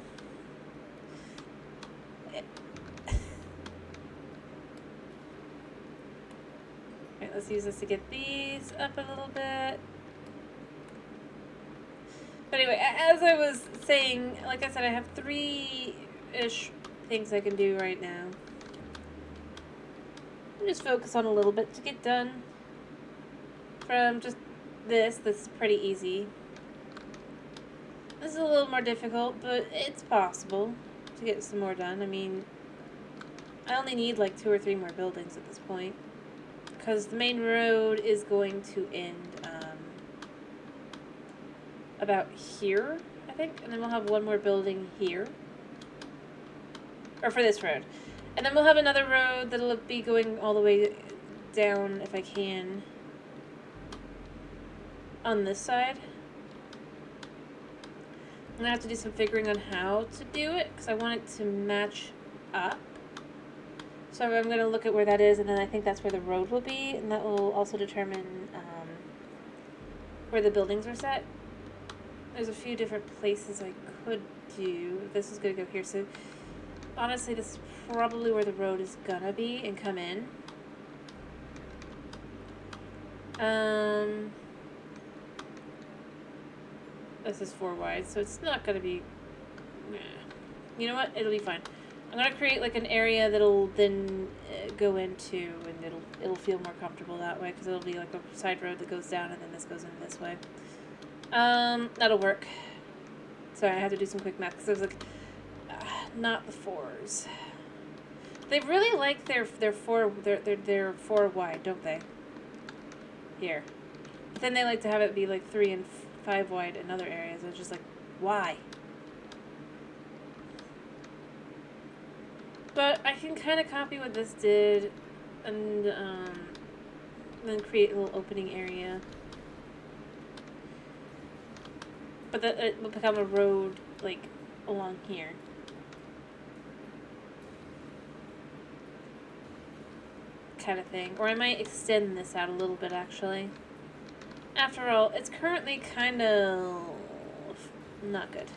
S1: let's use this to get these up a little bit. But anyway, as I was saying, like I said, I have 3-ish things I can do right now. I'll just focus on a little bit to get done. From just this is pretty easy. This is a little more difficult, but it's possible to get some more done. I mean, I only need like 2 or 3 more buildings at this point. Because the main road is going to end about here, I think. And then we'll have 1 more building here. Or for this road. And then we'll have another road that'll be going all the way down, if I can, on this side. I'm going to have to do some figuring on how to do it, because I want it to match up. So I'm going to look at where that is, and then I think that's where the road will be, and that will also determine where the buildings are set. There's a few different places I could do. This is going to go here, so honestly this is probably where the road is going to be and come in. This is 4 wide, so it's not going to be... You know what? It'll be fine. I'm going to create like an area that'll then go into, and it'll feel more comfortable that way, because it'll be like a side road that goes down and then this goes in this way. That'll work. Sorry, I had to do some quick math, because I was like, not the 4s. They really like their 4 wide, don't they? Here. But then they like to have it be like 3 and 5 wide in other areas. I was just like, why? But I can kind of copy what this did and then create a little opening area. But that it will become a road like along here. Kind of thing. Or I might extend this out a little bit actually. After all, it's currently kind of not good.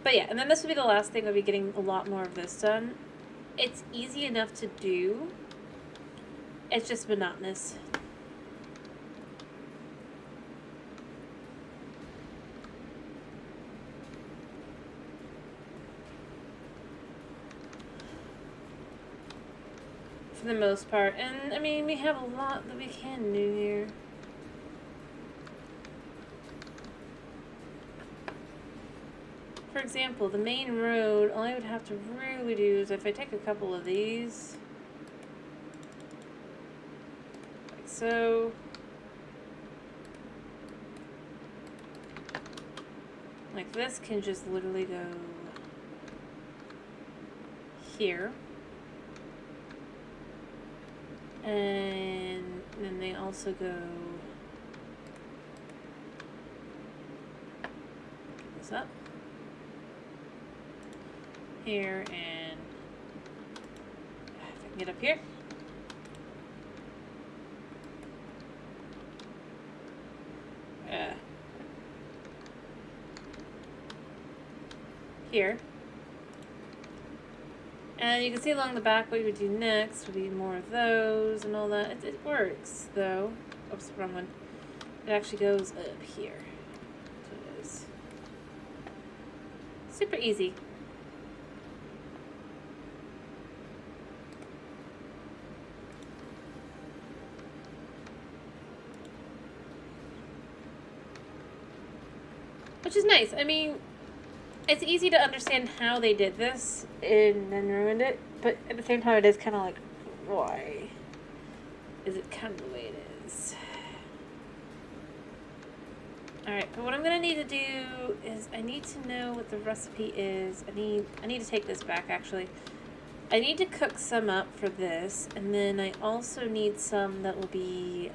S1: But yeah, and then this will be the last thing. I'll be getting a lot more of this done. It's easy enough to do. It's just monotonous. For the most part. And, I mean, we have a lot that we can do here. For example, the main road, all I would have to really do is if I take a couple of these, like so, like this can just literally go here, and then they also go this up. Here, and if I can get up here. Here. And you can see along the back what we would do next would be more of those and all that. It works, though. Oops, wrong one. It actually goes up here. So it is. Super easy. Which is nice. I mean, it's easy to understand how they did this and then ruined it, but at the same time it is kind of like, why is it kind of the way it is? Alright, but what I'm going to need to do is I need to know what the recipe is. I need to take this back, actually. I need to cook some up for this, and then I also need some that will be,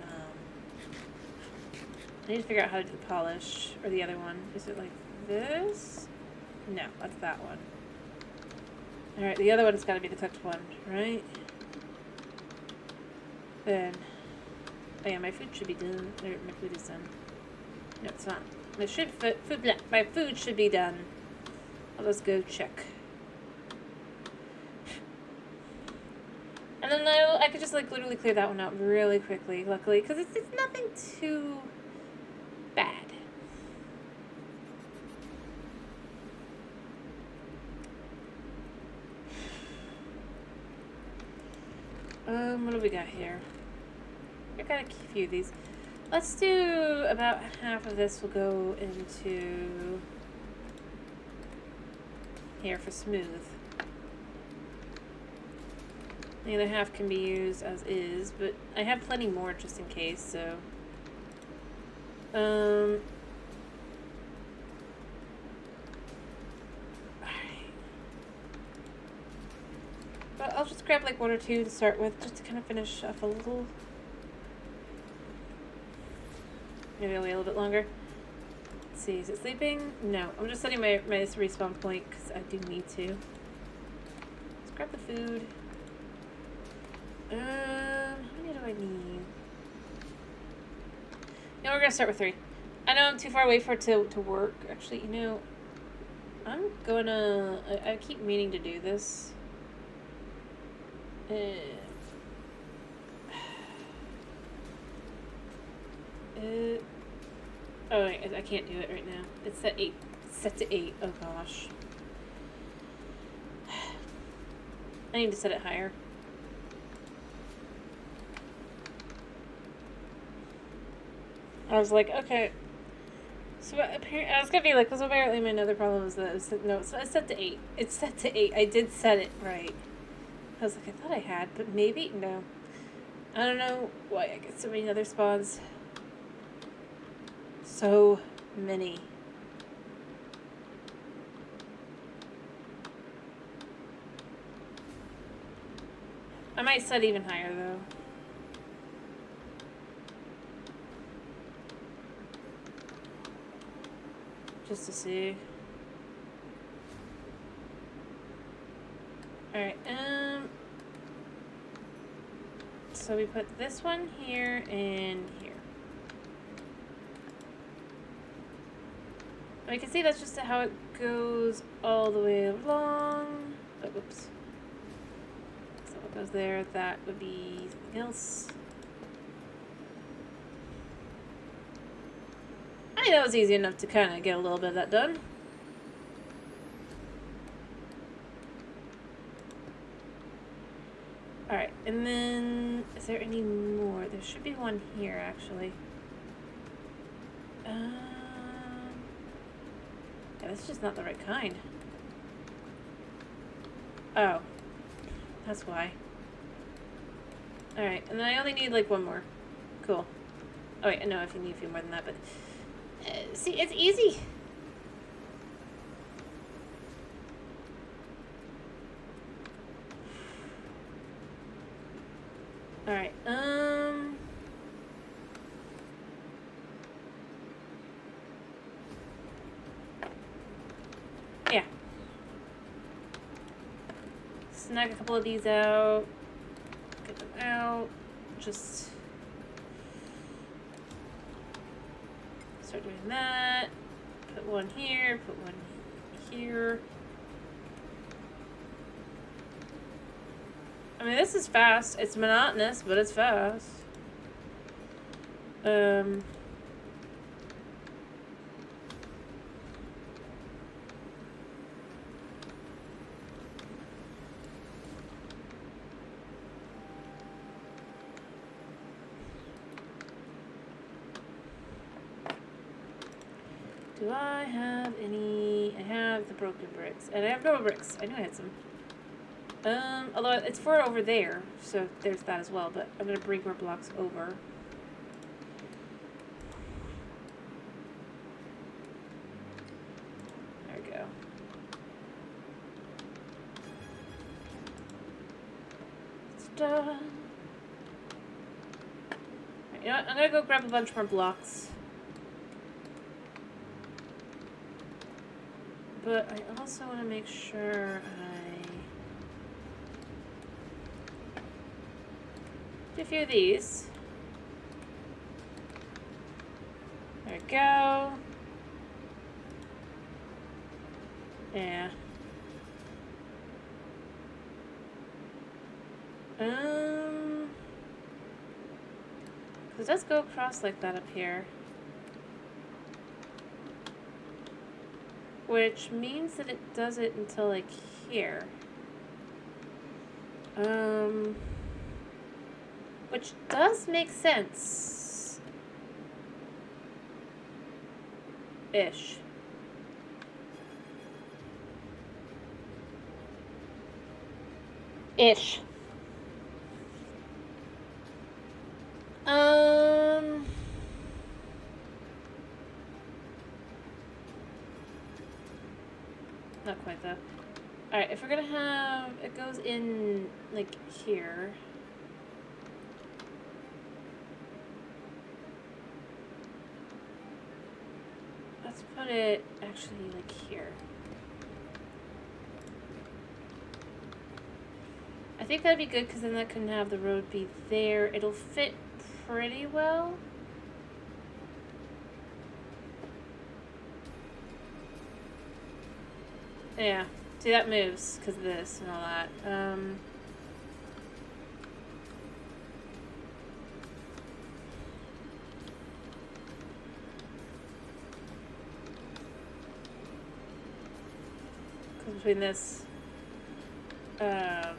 S1: I need to figure out how to do the polish, or the other one. Is it like this? No, that's that one. Alright, the other one's gotta be the cooked one, right? Then, oh yeah, my food should be done, or my food is done. No, it's not. My food should be done. Let's go check. And then I could just like literally clear that one out really quickly, luckily, because it's nothing too bad. What do we got here? I got a few of these. Let's do about half of this will go into here for smooth. The other half can be used as is, but I have plenty more just in case, so. Alright. But I'll just grab like one or two to start with, just to kind of finish off a little. Maybe I'll wait a little bit longer. Let's see, is it sleeping? No, I'm just setting my respawn point because I do need to. Let's grab the food. How many do I need? No, we're gonna start with 3. I know I'm too far away for it to work. Actually, you know, I'm gonna. I keep meaning to do this. Oh, I can't do it right now. It's set 8. It's set to 8. Oh gosh. I need to set it higher. I was like, okay. So apparently, I was gonna be like, because apparently my other problem is that no, it's set to 8. It's set to 8. I did set it right. I was like, I thought I had, but maybe no. I don't know why I get so many other spawns. So many. I might set even higher though. Just to see. Alright, so we put this one here and here. And we can see that's just how it goes all the way along. Oh, whoops. So what goes there, that would be something else. I think that was easy enough to kind of get a little bit of that done. Alright, and then, is there any more? There should be one here, actually. Yeah, that's just not the right kind. Oh. That's why. Alright, and then I only need, like, one more. Cool. Oh, wait, no, if you need a few more than that, but... see, it's easy! Alright, yeah. Snag a couple of these out. Get them out. Just start doing that. Put one here, put one here. I mean, this is fast. It's monotonous, but it's fast. Do I have any? I have the broken bricks. And I have normal bricks. I knew I had some. Although it's 4 over there, so there's that as well, but I'm gonna bring more blocks over. There we go. da. You know what? I'm gonna go grab a bunch more blocks. But I also want to make sure I do a few of these. There we go. Yeah. Because it does go across like that up here. Which means that it does it until like here. Which does make sense. Ish. Ish. Not quite though. Alright, if we're gonna have, it goes in like here. Let's put it actually like here. I think that'd be good because then that can have the road be there. It'll fit pretty well. Yeah. See, that moves because of this and all that. Because between this, yeah.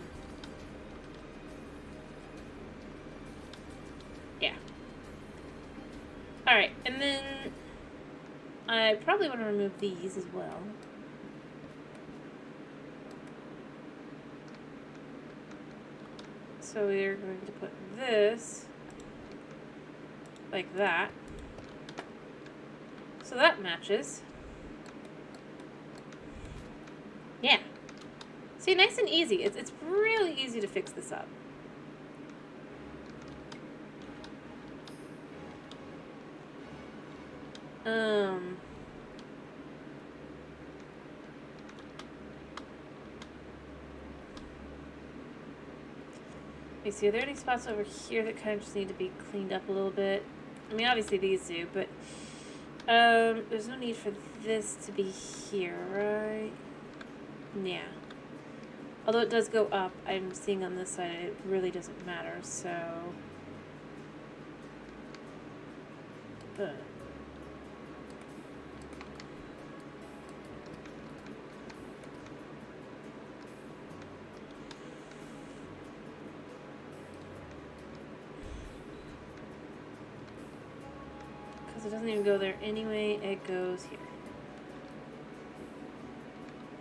S1: Alright, and then I probably want to remove these as well. So we're going to put this like that. So that matches. Yeah. See, nice and easy. It's really easy to fix this up. Let me see, are there any spots over here that kind of just need to be cleaned up a little bit? I mean, obviously these do, but there's no need for this to be here, right? Yeah. Although it does go up, I'm seeing on this side it really doesn't matter, so... Because it doesn't even go there anyway, it goes here.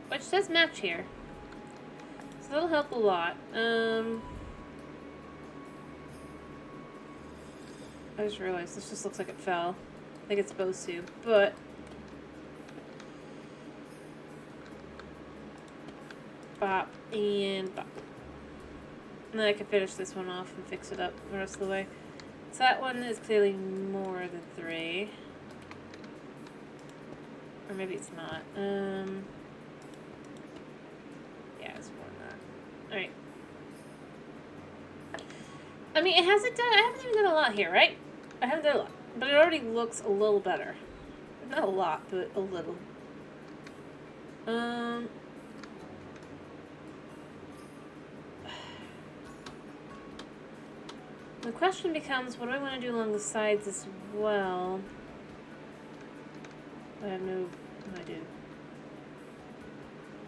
S1: Which does match here. So that'll help a lot. I just realized this just looks like it fell. I think it's supposed to, but... Bop and bop. And then I can finish this one off and fix it up the rest of the way. So that one is clearly more than 3. Or maybe it's not. Yeah, it's more than that. Alright. I mean, it hasn't done... I haven't even done a lot here, right? I haven't done a lot. But it already looks a little better. Not a lot, but a little. The question becomes, what do I want to do along the sides as well? I have no idea.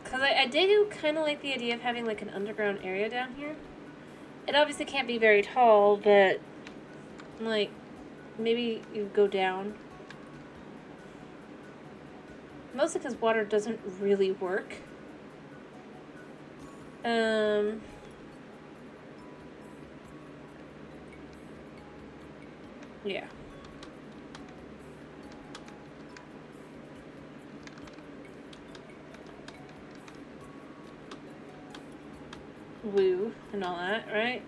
S1: Because I do kind of like the idea of having like an underground area down here. It obviously can't be very tall, but like maybe you go down. Mostly because water doesn't really work. Yeah. woo and all that, right?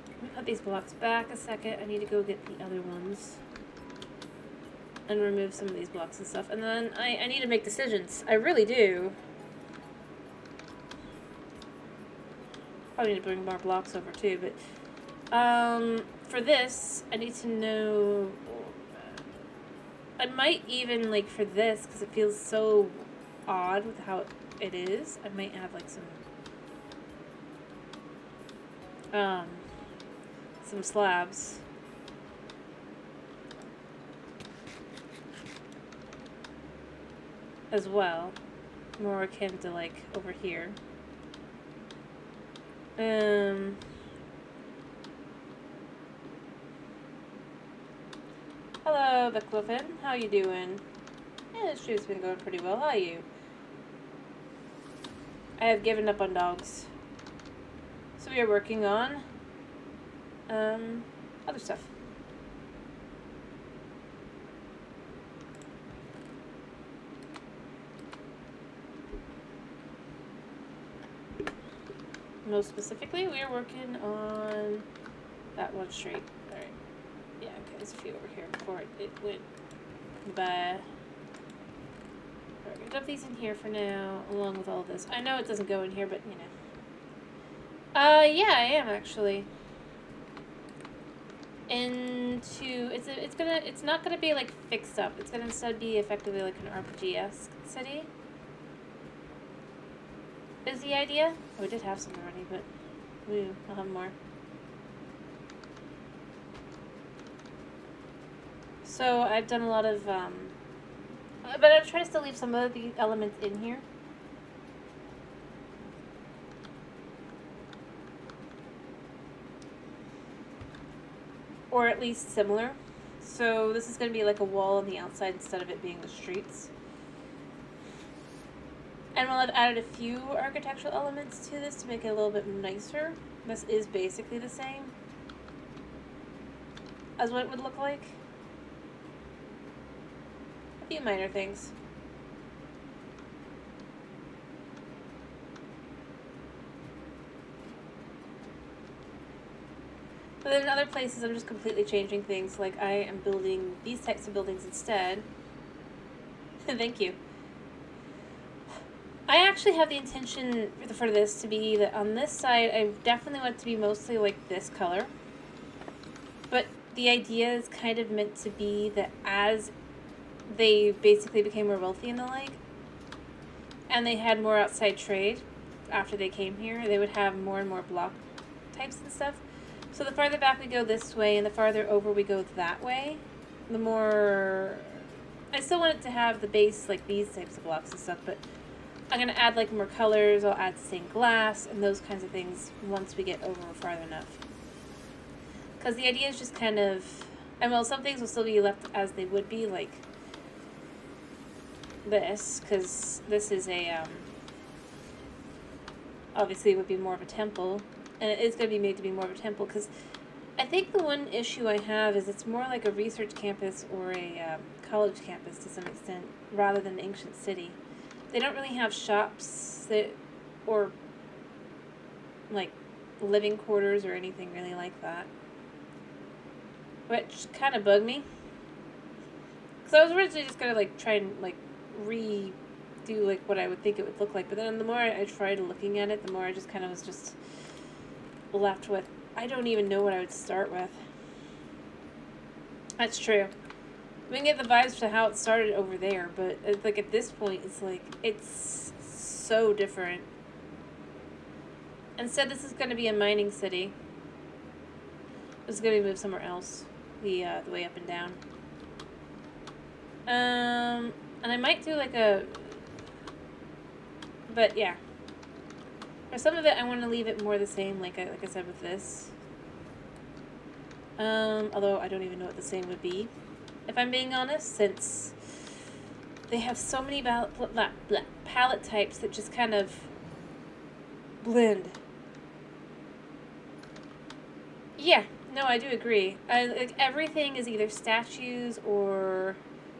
S1: Let me put these blocks back a second. I need to go get the other ones and remove some of these blocks and stuff. And then I need to make decisions. I really do. Probably need to bring more blocks over too, but for this, I need to know. I might even, like, for this, because it feels so odd with how it is, I might have, like, some slabs. As well. More akin to, like, over here. Hello, Becklefin. How you doing? Yeah, this shoot's been going pretty well. How are you? I have given up on dogs. So we are working on other stuff. Most specifically, we are working on that one straight. Alright. Yeah, okay, there's a few over here before it went by. We're gonna dump these in here for now, along with all of this. I know it doesn't go in here, but you know. Yeah, I am actually. It's not gonna be like fixed up. It's gonna instead be effectively like an RPG-esque city. Is the idea? Oh, we did have some already, but I'll have more. So I've done a lot of, but I'm trying to still leave some of the elements in here. Or at least similar. So this is going to be like a wall on the outside instead of it being the streets. And while I've added a few architectural elements to this to make it a little bit nicer, this is basically the same as what it would look like. A few minor things. But then in other places I'm just completely changing things, like I am building these types of buildings instead. Thank you. I actually have the intention for this to be that on this side, I definitely want it to be mostly like this color. But the idea is kind of meant to be that as they basically became more wealthy and the like, and they had more outside trade after they came here, they would have more and more block types and stuff. So the farther back we go this way and the farther over we go that way, the more... I still want it to have the base, like these types of blocks and stuff, but I'm going to add like more colors, I'll add stained glass and those kinds of things once we get over farther enough. Because the idea is just kind of, and well, some things will still be left as they would be, like this, because this is a, obviously it would be more of a temple, and it is going to be made to be more of a temple, because I think the one issue I have is it's more like a research campus or a college campus to some extent, rather than an ancient city. They don't really have shops or like living quarters or anything really like that, which kind of bugged me. Because I was originally just gonna like try and like redo like what I would think it would look like, but then the more I tried looking at it, the more I just kind of was just left with, I don't even know what I would start with. That's true. We can get the vibes to how it started over there, but like at this point, it's like, it's so different. Instead, this is going to be a mining city. This is going to be moved somewhere else, the way up and down. And I might do like a, but yeah. For some of it, I want to leave it more the same, like I said with this. Although I don't even know what the same would be, if I'm being honest, since they have so many palette types that just kind of blend. Yeah, no, I do agree. Like everything is either statues or,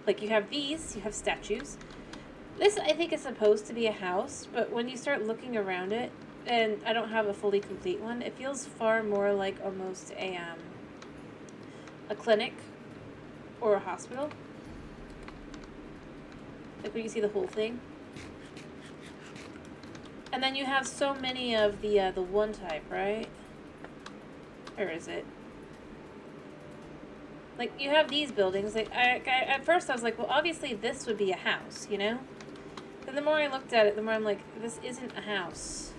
S1: like you have these, you have statues. This, I think, is supposed to be a house, but when you start looking around it, and I don't have a fully complete one, it feels far more like almost a clinic or a hospital. Like when you see the whole thing. And then you have so many of the one type, right? Or is it? Like, you have these buildings. Like, at first I was like, well, obviously this would be a house, you know? Then the more I looked at it, the more I'm like, this isn't a house.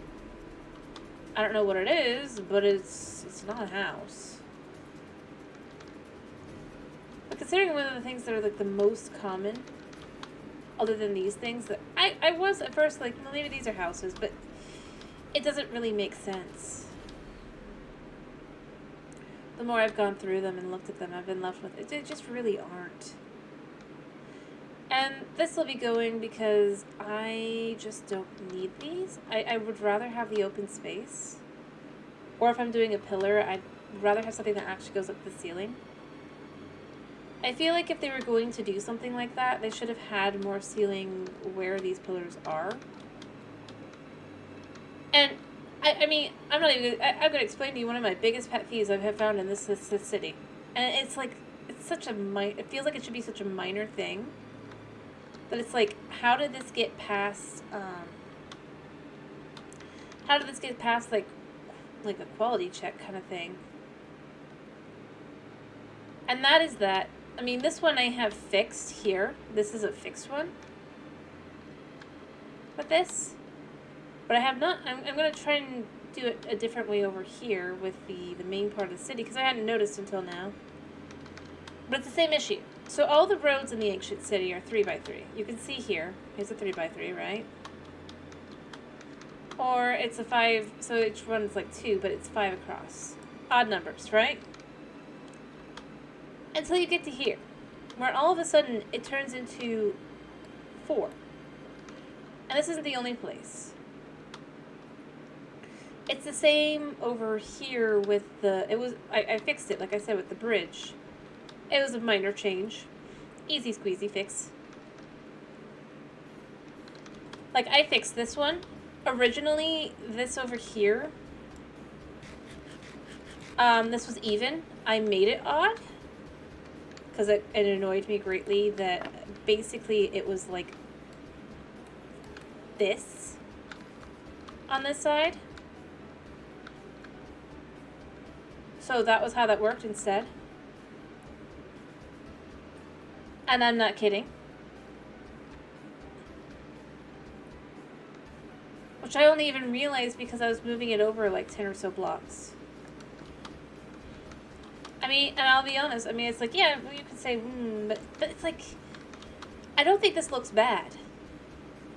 S1: I don't know what it is, but it's not a house. But considering one of the things that are, like, the most common, other than these things, that I was at first like, well, maybe these are houses, but it doesn't really make sense. The more I've gone through them and looked at them, I've been left with it. They just really aren't. And this will be going because I just don't need these. I would rather have the open space. Or if I'm doing a pillar, I'd rather have something that actually goes up the ceiling. I feel like if they were going to do something like that, they should have had more ceiling where these pillars are. And, I mean, I'm not even gonna, I'm going to explain to you one of my biggest pet peeves I have found in this city. And it's like, it's such a, it feels like it should be such a minor thing. But it's like, how did this get past, like a quality check kind of thing? And that is that, I mean, this one I have fixed here. This is a fixed one. But I have not, I'm going to try and do it a different way over here with the main part of the city, because I hadn't noticed until now. But it's the same issue. So all the roads in the ancient city are 3x3. You can see here, here's a 3x3, right? Or it's a 5, so each one is like 2, but it's 5 across. Odd numbers, right? Until you get to here, where all of a sudden it turns into 4. And this isn't the only place. It's the same over here with the, I fixed it, like I said, with the bridge. It was a minor change. Easy squeezy fix. Like, I fixed this one. Originally, this over here, this was even. I made it odd, because it annoyed me greatly that basically it was like this on this side. So that was how that worked instead. And I'm not kidding. Which I only even realized because I was moving it over like 10 or so blocks. I mean, and I'll be honest, I mean, it's like, yeah, you could say, but it's like, I don't think this looks bad.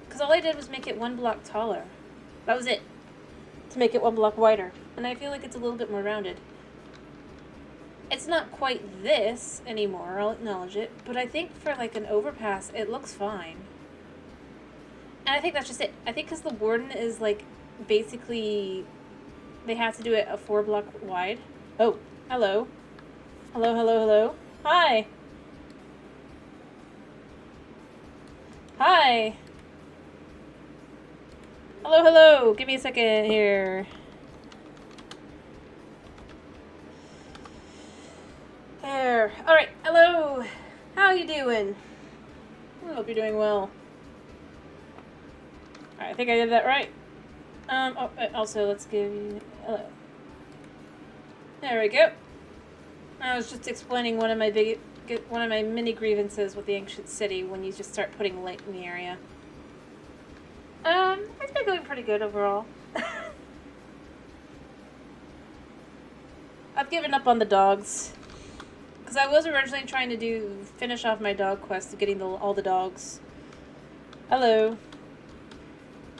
S1: Because all I did was make it 1 block taller. That was it. To make it 1 block wider. And I feel like it's a little bit more rounded. It's not quite this anymore, I'll acknowledge it, but I think for like an overpass, it looks fine. And I think that's just it. I think because the warden is like, basically, they have to do it a 4 block wide. Oh, hello. Hello, hello, hello. Hi. Hi. Hello, hello. Give me a second here. There. Alright, hello. How are you doing? I hope you're doing well. Alright, I think I did that right. Also, let's give you... Hello. There we go. I was just explaining one of my mini grievances with the ancient city when you just start putting light in the area. It's been going pretty good overall. I've given up on the dogs. Because I was originally trying to finish off my dog quest of getting all the dogs. Hello.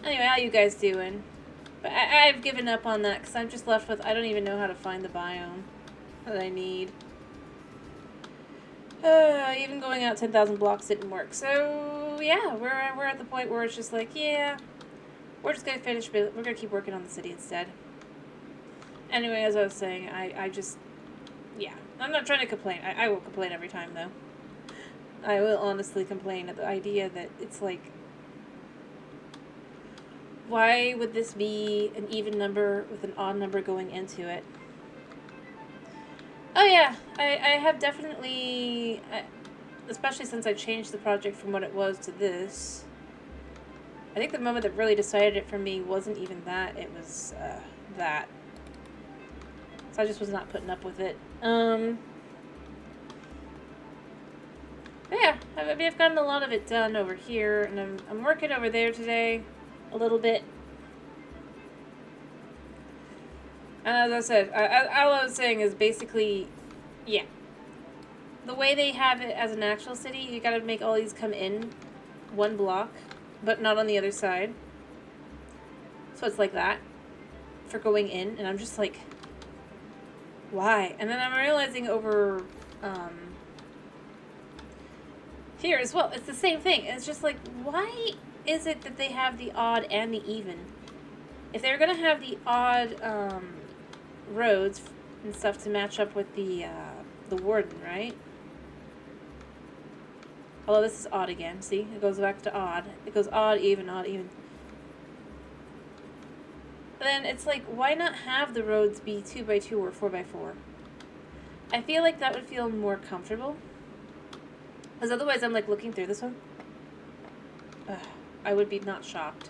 S1: Anyway, how you guys doing? But I've given up on that because I'm just left with, I don't even know how to find the biome that I need. Even going out 10,000 blocks didn't work. So, yeah, we're at the point where it's just like, yeah, we're just going to finish, we're going to keep working on the city instead. Anyway, as I was saying, I just, yeah. I'm not trying to complain. I will complain every time, though. I will honestly complain at the idea that it's like, why would this be an even number with an odd number going into it? Oh yeah, I have definitely, especially since I changed the project from what it was to this. I think the moment that really decided it for me wasn't even that, it was that. So I just was not putting up with it. Yeah, I mean, I've gotten a lot of it done over here, and I'm working over there today a little bit. And as I said, all I was saying is basically, yeah. The way they have it as an actual city, you gotta make all these come in one block, but not on the other side. So it's like that for going in, and I'm just like, why? And then I'm realizing over here as well, it's the same thing. It's just like, why is it that they have the odd and the even? If they're gonna have the odd roads and stuff to match up with the warden, right? Although this is odd again. See, it goes back to odd. It goes odd, even, odd, even. Then it's like, why not have the roads be 2x2 or 4x4? I feel like that would feel more comfortable. Because otherwise I'm like looking through this one. I would be not shocked.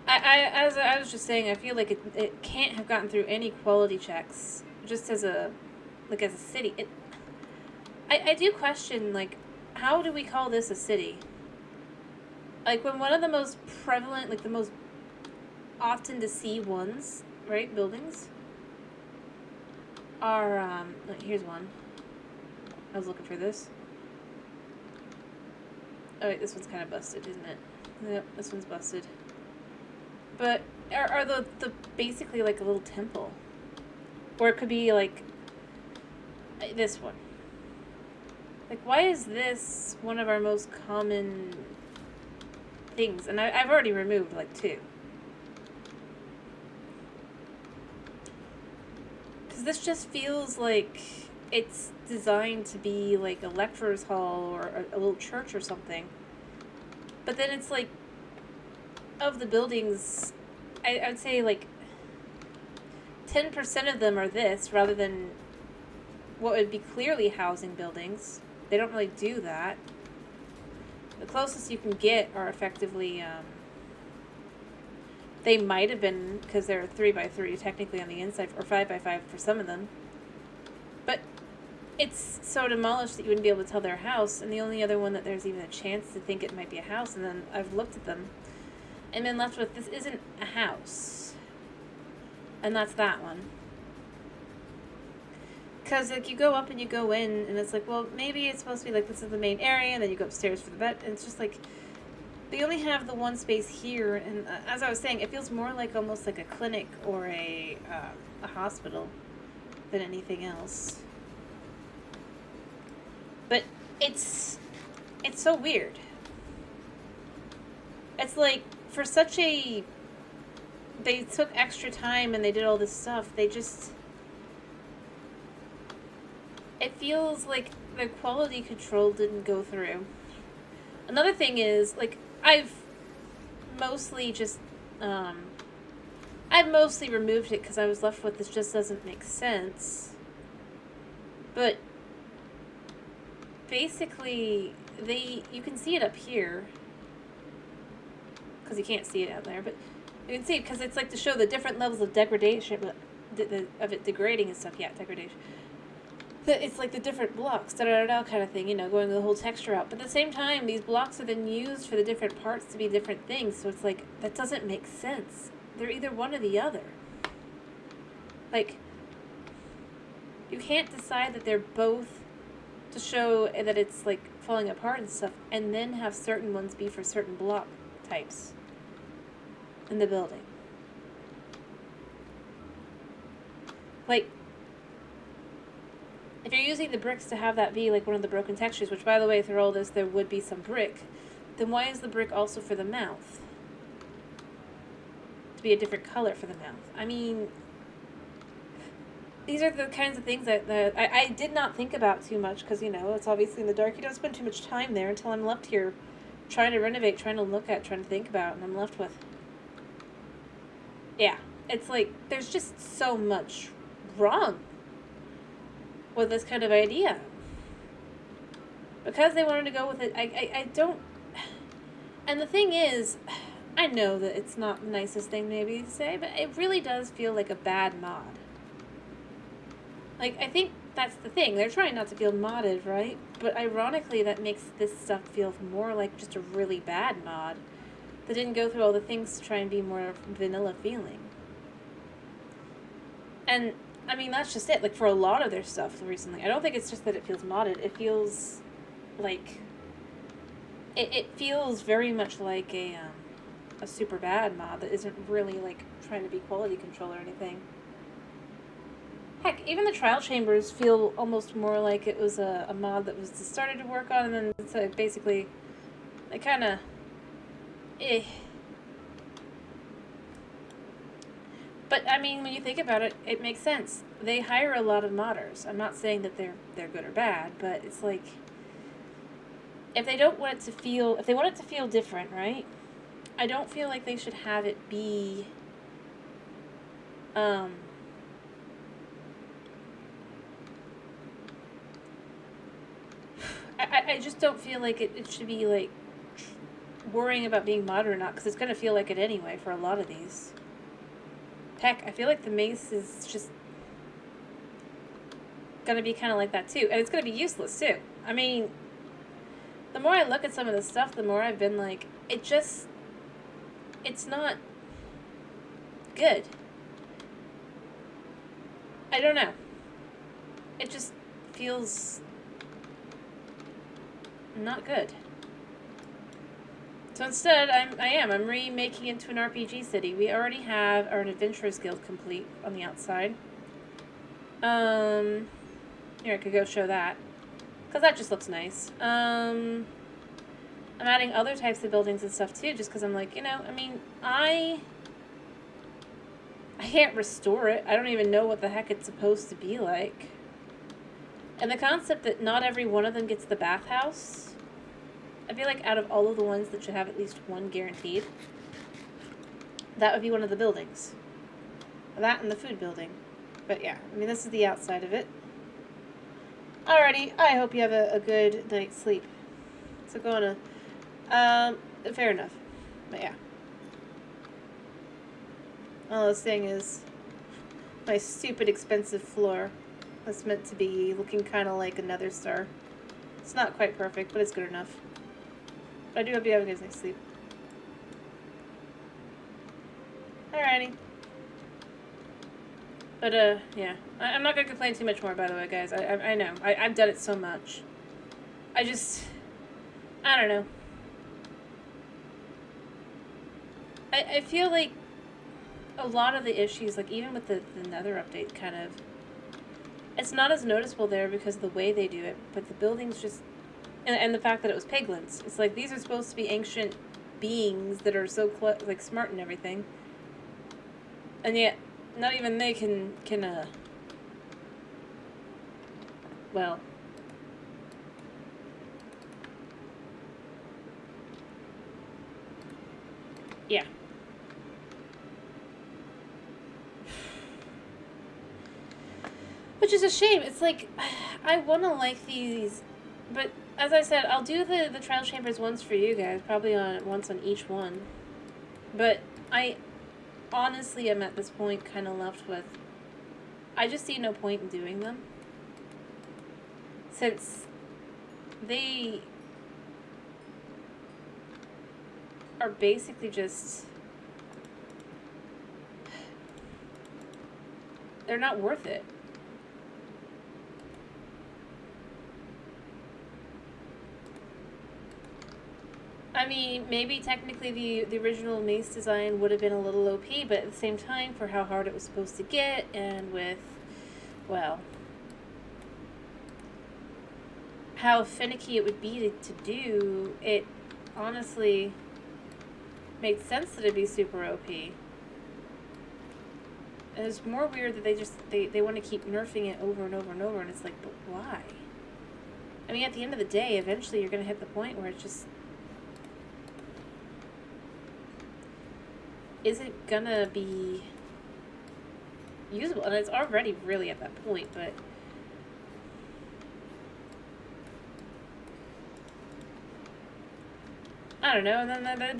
S1: As I was just saying, I feel like it can't have gotten through any quality checks. Just as a city. I do question, like, how do we call this a city? Like, when one of the most prevalent, like the most often to see ones, right, buildings, are, like, here's one. I was looking for this. Oh wait, this one's kind of busted, isn't it? Yep, this one's busted. But are the basically like a little temple, or it could be like this one. Like, why is this one of our most common things? And I've already removed like 2. Because this just feels like it's designed to be like a lecturer's hall or a little church or something. But then it's like, of the buildings, I would say like 10% of them are this rather than what would be clearly housing buildings. They don't really do that. The closest you can get are effectively, they might have been, because they're 3x3 technically on the inside, or 5x5 for some of them. But it's so demolished that you wouldn't be able to tell their house, and the only other one that there's even a chance to think it might be a house, and then I've looked at them and been left with, this isn't a house. And that's that one. Because, like, you go up and you go in, and it's like, well, maybe it's supposed to be like, this is the main area, and then you go upstairs for the bed, and it's just like, they only have the one space here, and as I was saying, it feels more like almost like a clinic or a hospital than anything else. But it's so weird. It's like, for such a, they took extra time and they did all this stuff, they just, it feels like the quality control didn't go through. Another thing is, like, I've mostly just, I've mostly removed it because I was left with, this just doesn't make sense. But basically, you can see it up here, because you can't see it out there, but you can see it because it's like to show the different levels of degradation, of it degrading and stuff. Yeah, degradation. It's like the different blocks, da-da-da-da kind of thing, you know, going the whole texture out. But at the same time, these blocks are then used for the different parts to be different things, so it's like, that doesn't make sense. They're either one or the other. Like, you can't decide that they're both to show that it's, like, falling apart and stuff, and then have certain ones be for certain block types in the building. Like, if you're using the bricks to have that be like one of the broken textures, which, by the way, through all this there would be some brick, then why is the brick also for the mouth? To be a different color for the mouth. I mean, these are the kinds of things that I did not think about too much, because, you know, it's obviously in the dark. You don't spend too much time there until I'm left here trying to renovate, trying to look at, trying to think about, and I'm left with, Yeah, it's like, there's just so much wrong with this kind of idea. Because they wanted to go with it, I don't... And the thing is, I know that it's not the nicest thing maybe to say, but it really does feel like a bad mod. Like, I think that's the thing. They're trying not to feel modded, right? But ironically, that makes this stuff feel more like just a really bad mod that didn't go through all the things to try and be more vanilla feeling. And, I mean, that's just it. Like, for a lot of their stuff recently, I don't think it's just that it feels modded. It feels like... It feels very much like a super bad mod that isn't really, like, trying to be quality control or anything. Heck, even the trial chambers feel almost more like it was a mod that was started to work on, and then it's like basically, they kind of, But, I mean, when you think about it, it makes sense. They hire a lot of modders. I'm not saying that they're good or bad, but it's like, if they don't want it to feel, if they want it to feel different, right? I don't feel like they should have it be, I just don't feel like it should be, like, worrying about being modded or not, because it's going to feel like it anyway for a lot of these. Heck, I feel like the mace is just going to be kind of like that too, and it's going to be useless too. I mean, the more I look at some of this stuff, the more I've been like, it's not good. I don't know. It just feels not good. So instead, I'm remaking it into an RPG city. We already have our Adventurers Guild complete on the outside. Here, I could go show that. Because that just looks nice. I'm adding other types of buildings and stuff too, just because I'm like, I mean, I can't restore it. I don't even know what the heck it's supposed to be like. And the concept that not every one of them gets the bathhouse, I feel like out of all of the ones that should have at least one guaranteed, that would be one of the buildings. That and the food building. But yeah, I mean, this is the outside of it. Alrighty, I hope you have a good night's sleep. So go on fair enough. But yeah. All I was saying is my stupid expensive floor that's meant to be looking kind of like another star. It's not quite perfect, but it's good enough. But I do hope you have a good night's sleep. Alrighty. But, yeah. I'm not gonna complain too much more, by the way, guys. I know. I've done it so much. I don't know. I feel like a lot of the issues, like even with the Nether update, kind of, it's not as noticeable there because of the way they do it, but the buildings just, and the fact that it was piglins. It's like, these are supposed to be ancient beings that are so, like, smart and everything. And yet, not even they can well, yeah. Which is a shame. It's like, I want to like these, but as I said, I'll do the trial chambers once for you guys, probably once on each one. But I honestly am at this point kind of left with, I just see no point in doing them, since they are basically just, they're not worth it. I mean, maybe technically the original mace design would have been a little OP, but at the same time, for how hard it was supposed to get, and with, well, how finicky it would be to do, it honestly made sense that it'd be super OP. And it's more weird that they want to keep nerfing it over and over and over, and it's like, but why? I mean, at the end of the day, eventually you're going to hit the point where it's just, isn't gonna be usable. And it's already really at that point, but... I don't know, and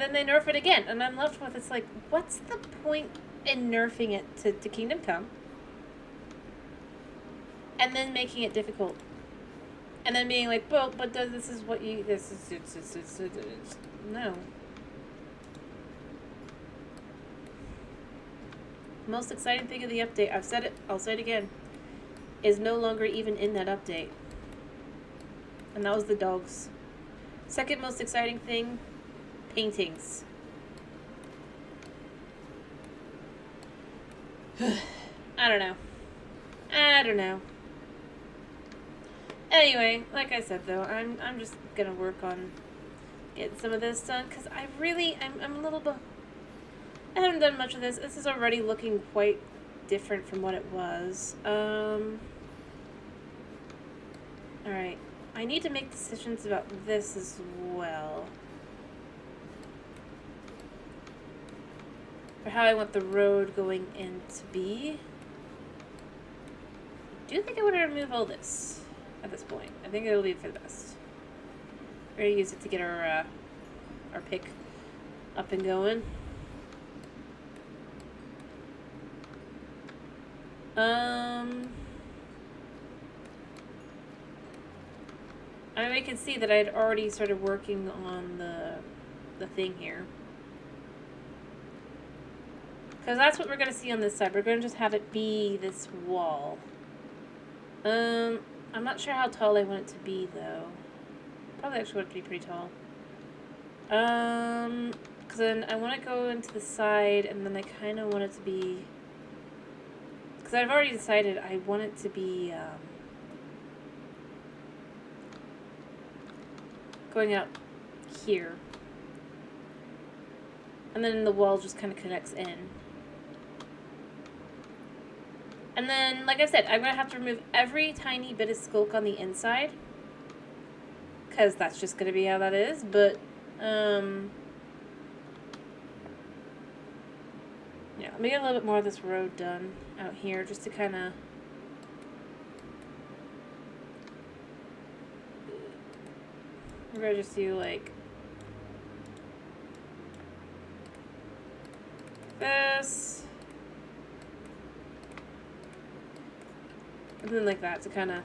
S1: then they nerf it again, and I'm left with, it's like, what's the point in nerfing it to Kingdom Come? And then making it difficult. And then being like, well, but this is what you, this is, it's no. Most exciting thing of the update, I've said it, I'll say it again, is no longer even in that update. And that was the dogs. Second most exciting thing, paintings. I don't know. Anyway, like I said though, I'm just gonna work on getting some of this done, because I'm a little bit... I haven't done much of this. This is already looking quite different from what it was. Alright. I need to make decisions about this as well. For how I want the road going in to be. I do think I want to remove all this at this point. I think it'll be for the best. We're going to use it to get our pick up and going. I mean, we can see that I had already started working on the thing here. Because that's what we're going to see on this side. We're going to just have it be this wall. I'm not sure how tall I want it to be, though. Probably actually want it to be pretty tall. Because then I want to go into the side, and then I kind of want it to be... Because I've already decided I want it to be, going out here. And then the wall just kind of connects in. And then, like I said, I'm going to have to remove every tiny bit of skulk on the inside. Because that's just going to be how that is. But, yeah, let me get a little bit more of this road done out here. Just to kind of... We're going to just do, like... this. And then like that to kind of...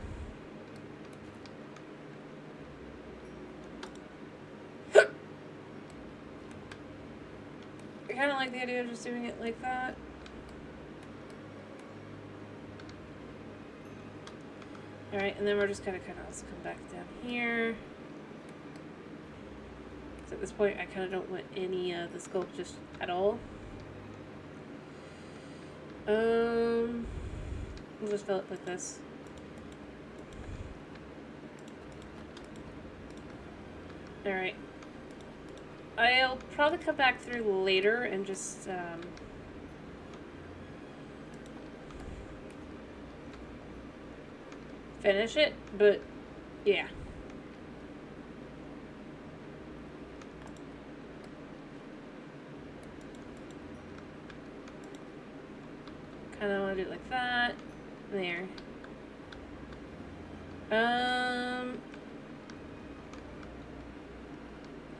S1: I kind of like the idea of just doing it like that. Alright, and then we're just going to also come back down here. So at this point, I kind of don't want any of the sculpt just at all. We'll just fill it like this. Alright. I'll probably come back through later and just, finish it, but, yeah. Kind of want to do it like that. There.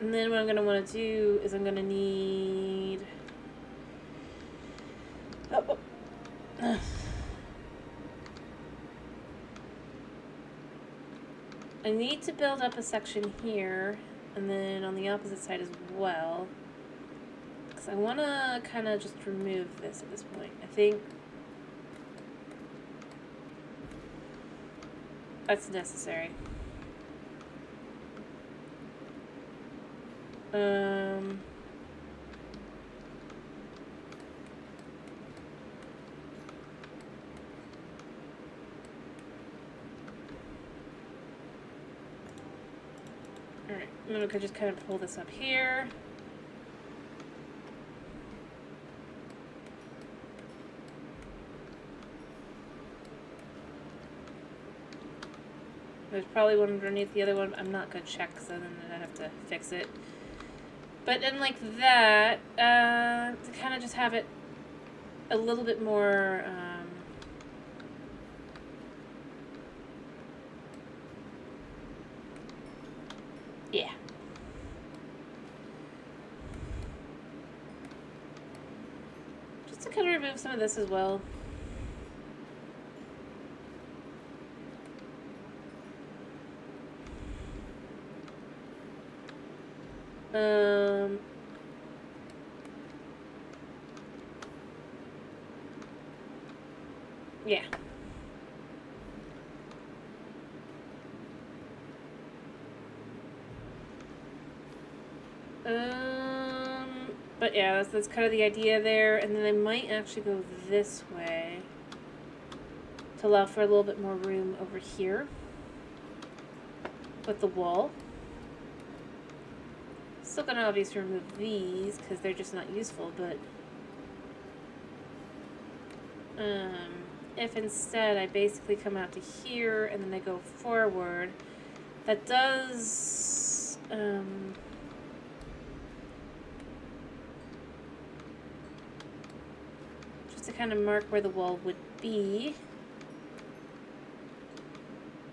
S1: And then what I'm going to want to do is I'm going to need... I need to build up a section here, and then on the opposite side as well. Because I want to kind of just remove this at this point. I think that's necessary. Alright, I'm going to just kind of pull this up here. There's probably one underneath the other one. I'm not going to check, so then I have to fix it. But then like that, to kind of just have it a little bit more, yeah. Just to kind of remove some of this as well. Yeah. But yeah, that's kind of the idea there. And then I might actually go this way to allow for a little bit more room over here with the wall. Still gonna obviously remove these because they're just not useful, but if instead I basically come out to here and then I go forward, that does just to kind of mark where the wall would be.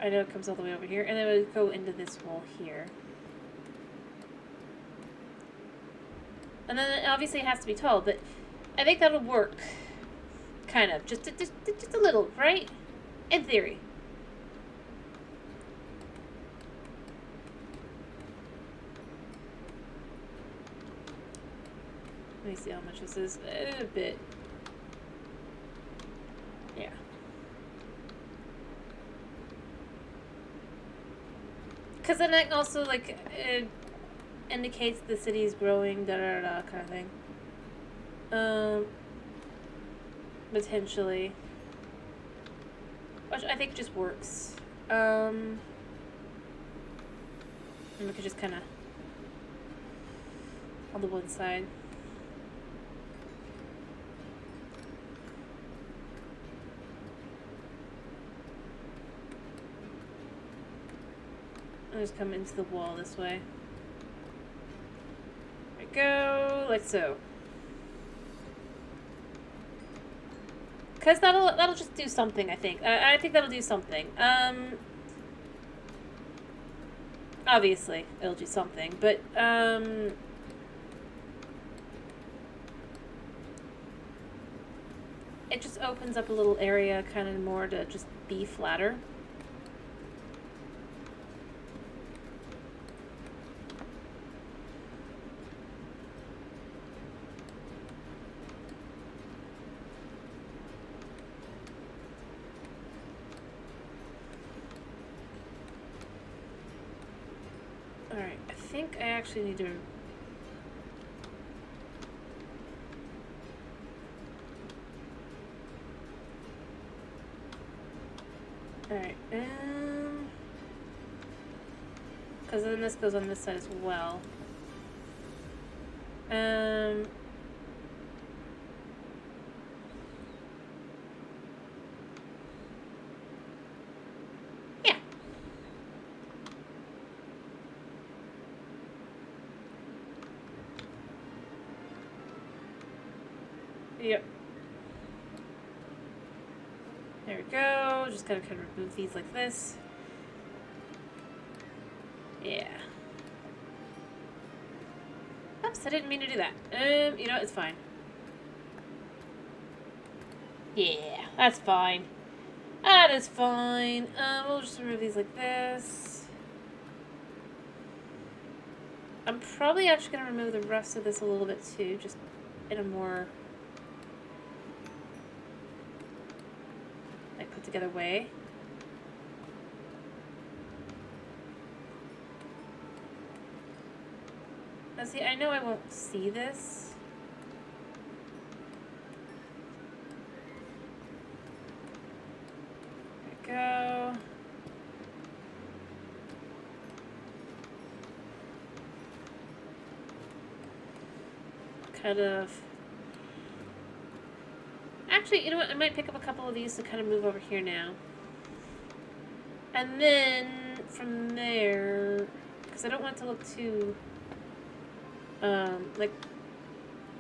S1: I know it comes all the way over here, and then it would go into this wall here. And then obviously it has to be tall, but I think that'll work. Kind of. Just a little, right? In theory. Let me see how much this is. A bit. Yeah. Because then it also, like, it indicates the city is growing, da-da-da-da kind of thing. Potentially. Which I think just works. And we could just kind of on the one side. I'll just come into the wall this way. There we go, like so. Because that'll just do something, I think. I think that'll do something. Obviously, it'll do something, but, it just opens up a little area kind of more to just be flatter. Alright, I think I actually need to... Alright, because then this goes on this side as well. Yeah. Yep. There we go. Just gotta kind of remove these like this. Yeah. Oops, I didn't mean to do that. You know what? It's fine. Yeah, that's fine. That is fine. We'll just remove these like this. I'm probably actually gonna remove the rest of this a little bit too, just in a more like put together way. Now see, I know I won't see this. There we go. Kind of. Actually, you know what? I might pick up a couple of these to kind of move over here now. And then from there, because I don't want it to look too Like,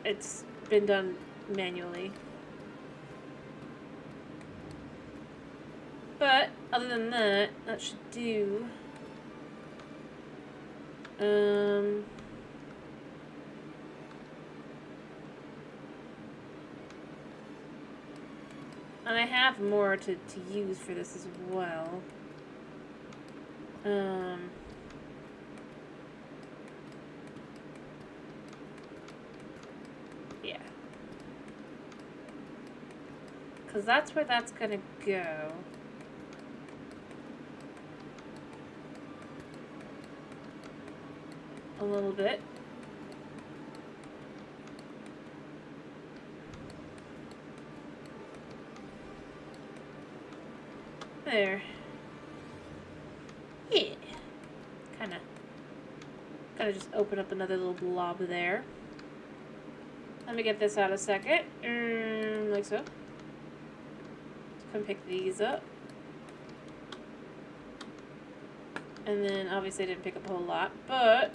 S1: it's been done manually. But, other than that, that should do. And I have more to use for this as well. Yeah. Because that's where that's going to go. A little bit. There. Yeah. Kind of just open up another little blob there. Let me get this out a second. Like so. Come pick these up. And then obviously I didn't pick up a whole lot, but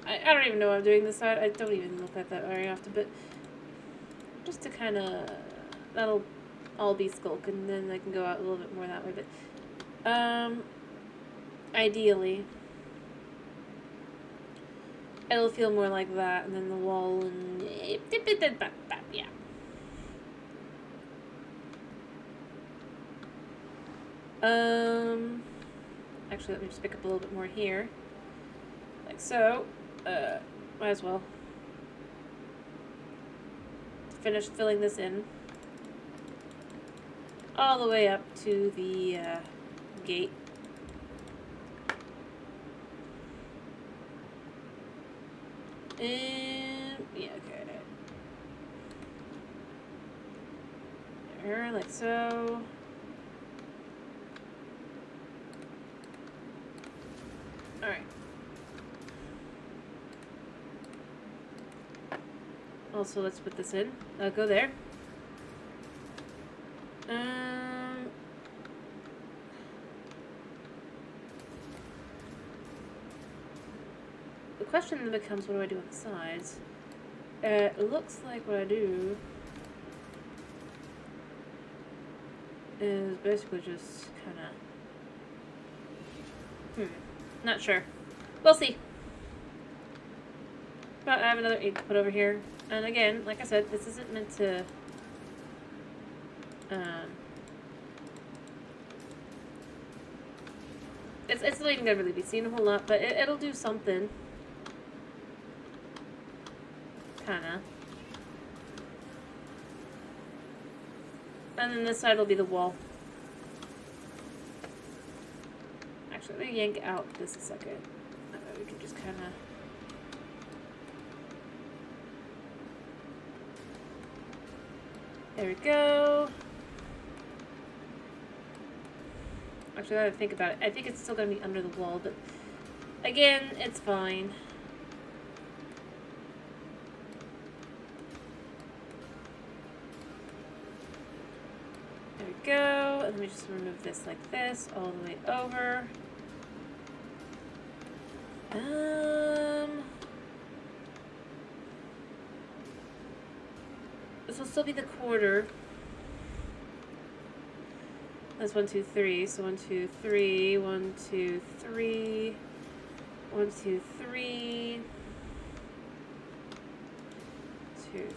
S1: I don't even know what I'm doing this side. I don't even look at that very often, but just to kind of, that'll all be skulk, and then I can go out a little bit more that way, but ideally it'll feel more like that, and then the wall, and yeah. Actually, let me just pick up a little bit more here, like so. Might as well finish filling this in all the way up to the gate. And yeah, okay. There, like so. Alright. Also, let's put this in. Go there. The question then becomes, what do I do on the sides? It looks like what I do is basically just kind of... Not sure. We'll see. But I have another 8 to put over here. And again, like I said, this isn't meant to... It's not even going to really be seen a whole lot, but it'll do something. Kinda. And then this side will be the wall. Actually, let me yank out this a second. We can just kind of... There we go. Actually, I gotta think about it. I think it's still gonna be under the wall, but again, it's fine. There we go. And let me just remove this like this, all the way over. This will still be the quarter. That's 1, 2, 3. So 1, 2, 3, 1, 2, 3, 1, 2, 3, 2.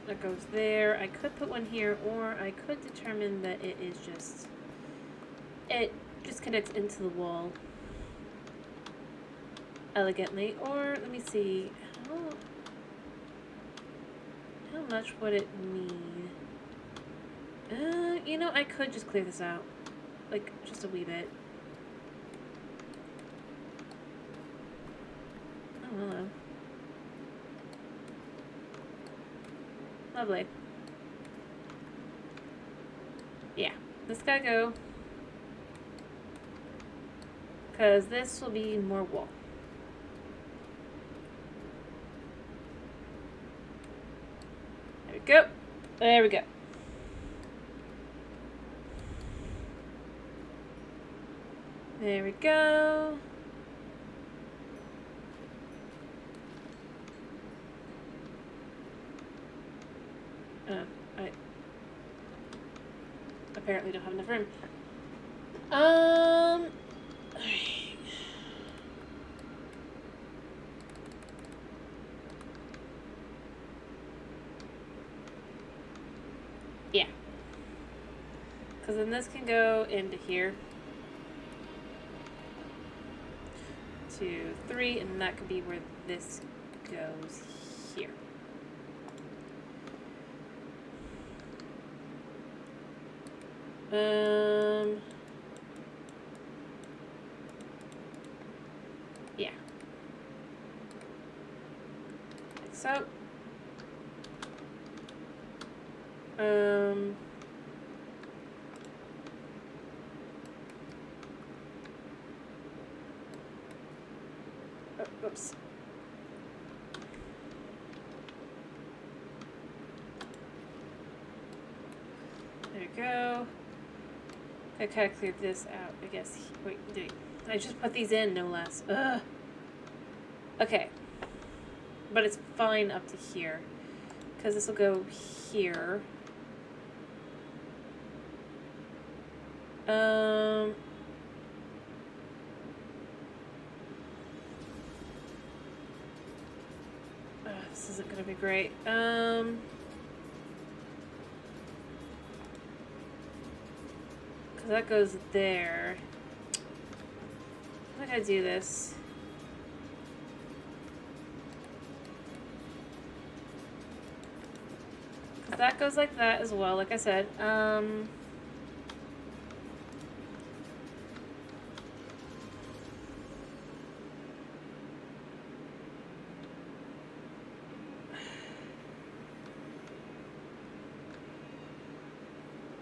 S1: That goes there. I could put one here, or I could determine that it is just, it just connects into the wall elegantly. Or let me see, how much would it mean? You know, I could just clear this out, like just a wee bit. Oh, hello. Lovely. Yeah, this gotta go, because this will be more wall. There we go. There we go. There we go. I apparently don't have enough room. Alright. Yeah. Because then this can go into here. 2, 3, and that could be where this goes here. Yeah. Like so. Oh, oops. There we go. I kind of cleared this out, I guess. Wait, I just put these in, no less. Ugh. Okay. But it's fine up to here. Because this will go here. This isn't going to be great. Because that goes there. I'm not going to do this. Because that goes like that as well, like I said.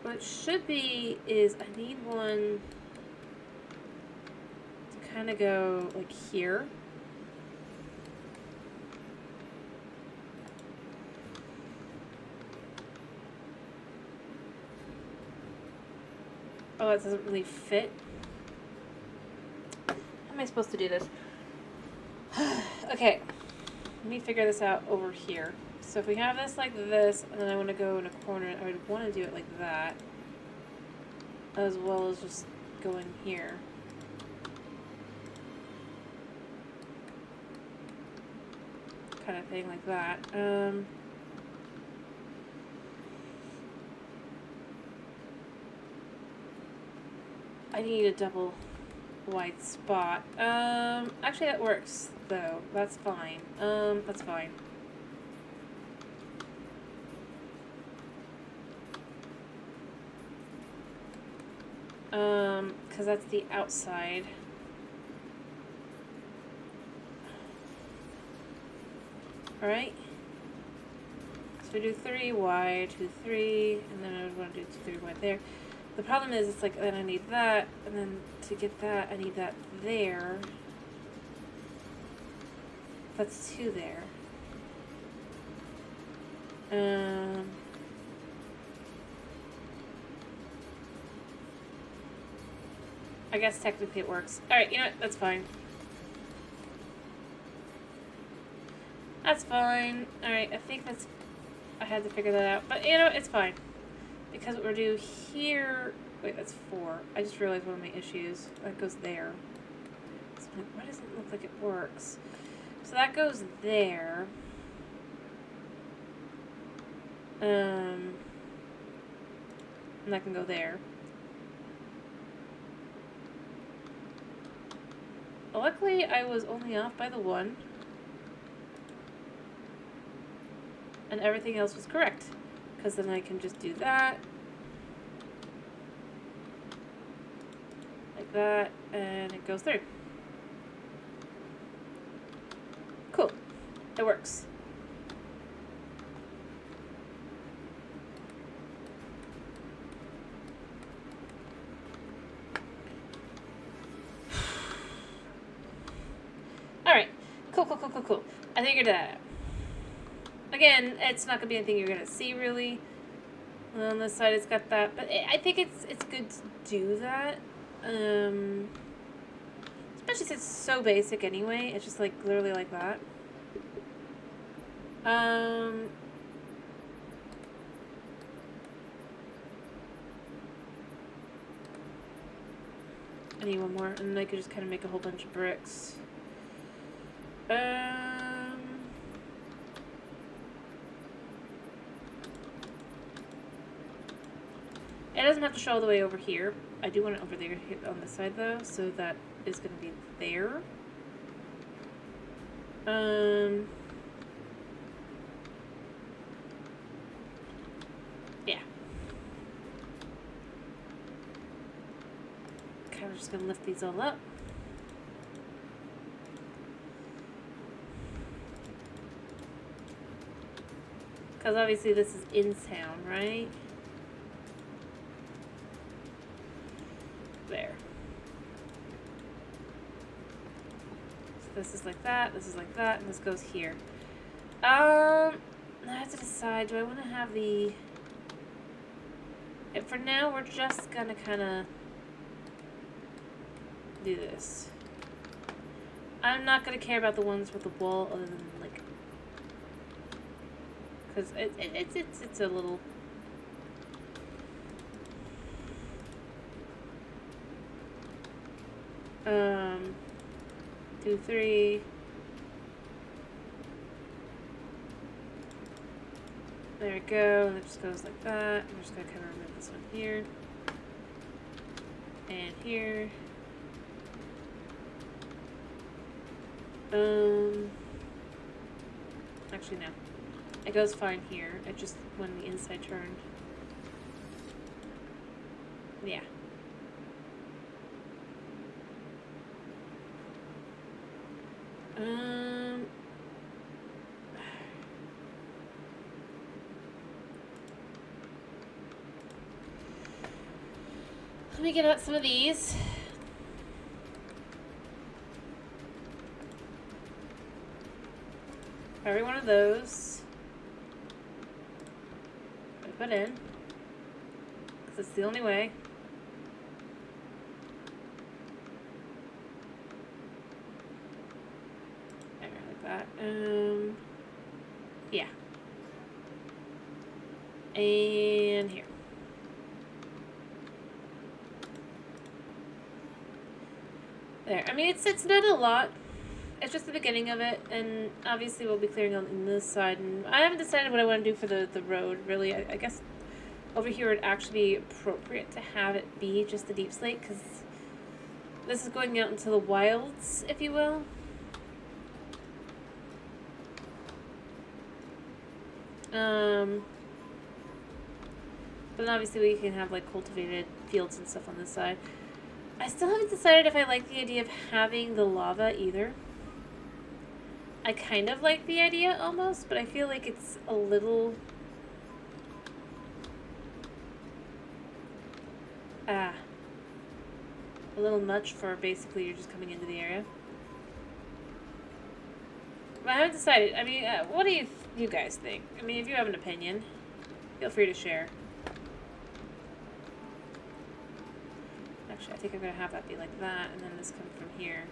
S1: What it should be is I need one to kind of go like here. Oh, it doesn't really fit. How am I supposed to do this? Okay, let me figure this out over here. So if we have this like this, and then I want to go in a corner, I would want to do it like that, as well as just going here. Kind of thing like that. I need a double wide spot. Actually that works though. That's fine. That's fine. Because that's the outside. Alright. So we do 3 wide, 2, 3, and then I would want to do 2, 3 wide there. The problem is, it's like, then I need that, and then to get that, I need that there. That's 2 there. I guess technically it works. Alright, you know what? That's fine. That's fine. Alright, I think that's... I had to figure that out. But, you know, it's fine. Because what we're doing here... Wait, that's 4. I just realized one of my issues. That goes there. So, why does it look like it works? So that goes there. And that can go there. Luckily, I was only off by the 1. And everything else was correct. Because then I can just do that. Like that. And it goes through. Cool. It works. Alright. Cool. I figured that out. Again, it's not going to be anything you're going to see, really. On this side, it's got that. But I think it's good to do that. Actually, it's so basic anyway. It's just like literally like that. I need one more, and then I could just kind of make a whole bunch of bricks. It doesn't have to show all the way over here. I do want it over there on this side though, so that is going to be there. Yeah. Okay, we're just going to lift these all up. Because obviously this is in town, right? There. So this is like that, this is like that, and this goes here. I have to decide, do I want to have the... For now, we're just gonna kind of do this. I'm not gonna care about the ones with the wall other than, like... Because it's a little... 2, 3. There we go, and it just goes like that. I'm just gonna kind of remove this one here. And here. Actually no. It goes fine here. It just when the inside turned. Yeah. Let me get out some of these. Every one of those I put in, because it's the only way. There, like that. Yeah. And here. There. I mean, it's not a lot. It's just the beginning of it, and obviously we'll be clearing on this side. And I haven't decided what I want to do for the road, really. I guess over here would actually be appropriate to have it be just the deep slate, because this is going out into the wilds, if you will. But obviously we can have like cultivated fields and stuff on this side. I still haven't decided if I like the idea of having the lava either. I kind of like the idea almost, but I feel like it's a little... a little much for basically you're just coming into the area. But I haven't decided. I mean, what do you guys think? I mean, if you have an opinion, feel free to share. Actually, I think I'm going to have that be like that, and then this come from here.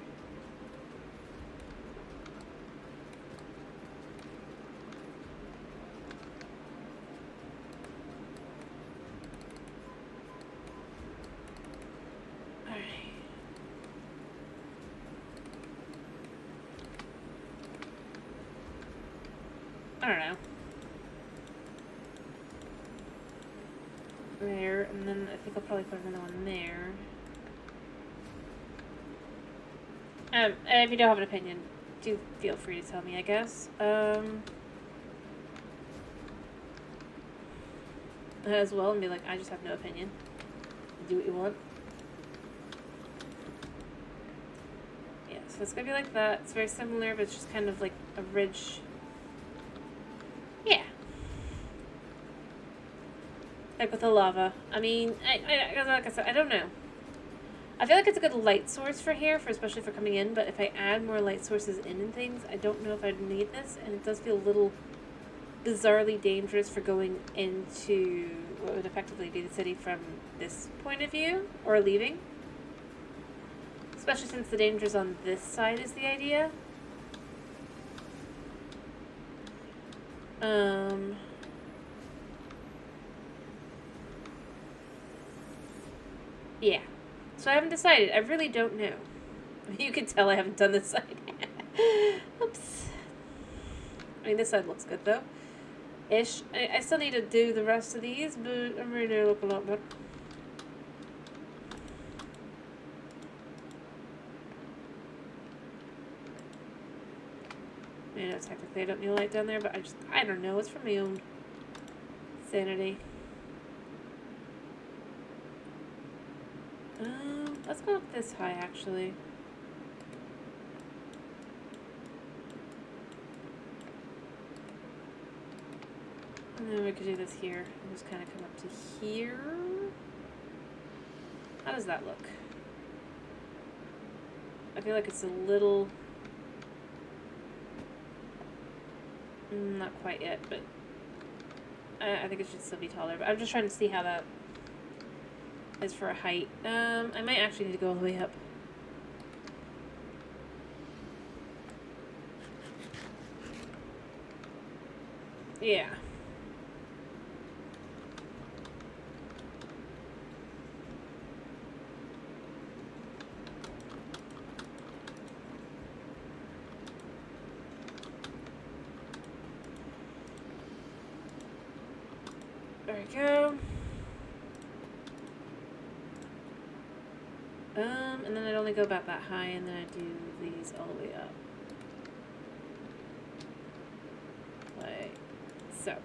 S1: I don't know. There, and then I think I'll probably put another one there. And if you don't have an opinion, do feel free to tell me, I guess. As well, and be like, I just have no opinion. Do what you want. Yeah, so it's gonna be like that. It's very similar, but it's just kind of like a ridge. Yeah. Like with the lava. I mean, like I said, I don't know. I feel like it's a good light source for here, especially for coming in, but if I add more light sources in and things, I don't know if I'd need this, and it does feel a little bizarrely dangerous for going into what would effectively be the city from this point of view, or leaving. Especially since the danger's on this side is the idea. Yeah. So I haven't decided. I really don't know. You can tell I haven't done this side. Oops. I mean, this side looks good, though. Ish. I still need to do the rest of these, but I'm ready to look a lot better. You know, technically I don't need a light down there, but I don't know. It's for my own sanity. Let's go up this high, actually. And then we could do this here. And just kind of come up to here. How does that look? I feel like it's a little... not quite yet, but I think it should still be taller. But I'm just trying to see how that is for a height. I might actually need to go all the way up. Yeah. There we go. And then I'd only go about that high, and then I do these all the way up. Like so.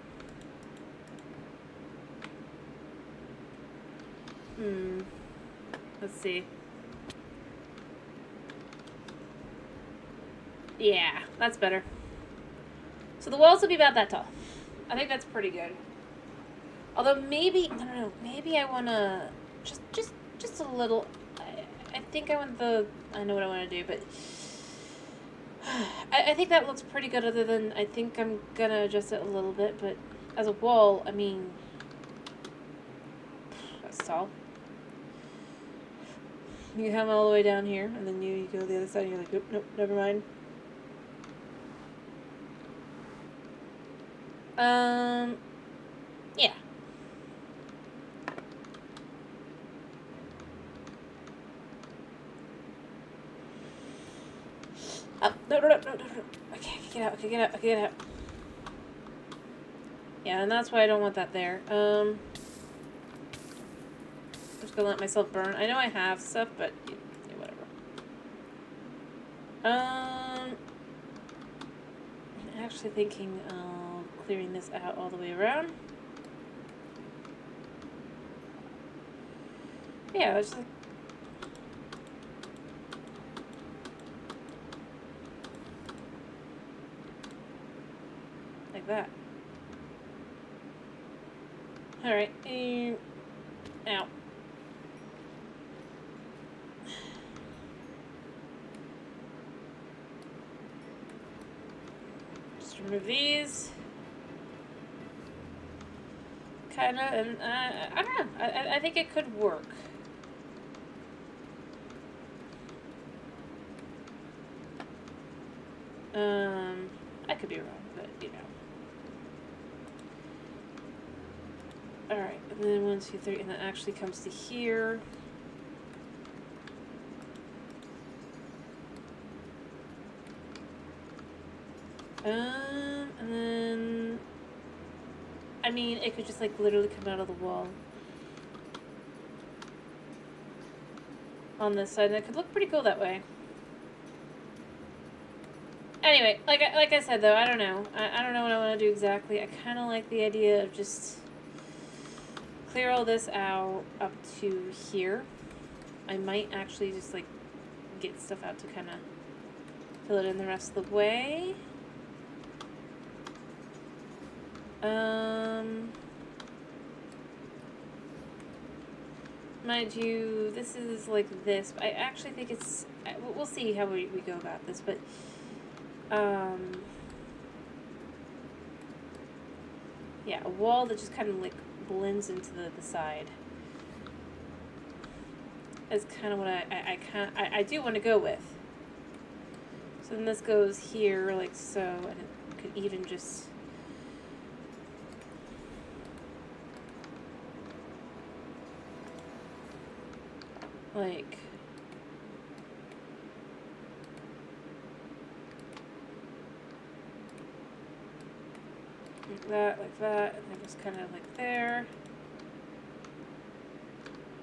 S1: Let's see. Yeah, that's better. So the walls will be about that tall. I think that's pretty good. Although maybe, I don't know, maybe I want to just a little, I think I want the, I know what I want to do, but I think that looks pretty good, other than I think I'm going to adjust it a little bit, but as a wall, I mean, that's tall. You have it all the way down here, and then you go to the other side, and you're like, nope, nope, never mind. Yeah. No. Okay, get out. Yeah, and that's why I don't want that there. I'm just gonna let myself burn. I know I have stuff, but yeah, whatever. I'm actually thinking of clearing this out all the way around. Yeah, it's just like that. Alright, out. Just remove these. Kinda, and I don't know. I think it could work. I could be wrong, but you know. Alright, and then 1, 2, 3, and that actually comes to here. And then, I mean, it could just like literally come out of the wall on this side, and it could look pretty cool that way. Anyway, like I said though, I don't know. I don't know what I want to do exactly. I kind of like the idea of just clear all this out up to here. I might actually just like get stuff out to kind of fill it in the rest of the way. Mind you, this is like this, but I actually think it's, we'll see how we go about this, but yeah, a wall that just kind of like blends into the side. is kind of what I do want to go with. So then this goes here like so, and it could even just like like that, and then just kind of like there.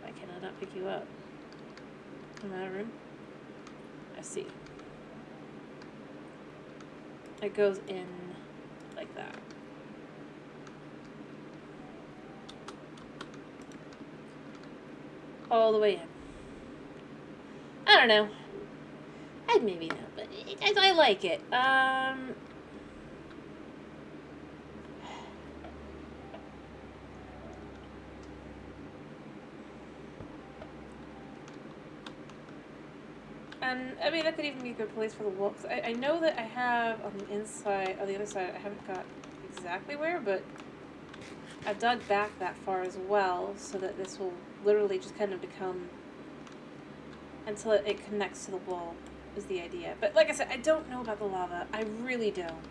S1: Why can I not pick you up? Am I out of room? I see. It goes in like that. All the way in. I don't know. I'd maybe not, but I like it. And I mean, that could even be a good place for the wall. Cause I know that I have on the inside, on the other side, I haven't got exactly where, but I've dug back that far as well, so that this will literally just kind of become, until it connects to the wall, is the idea. But like I said, I don't know about the lava. I really don't.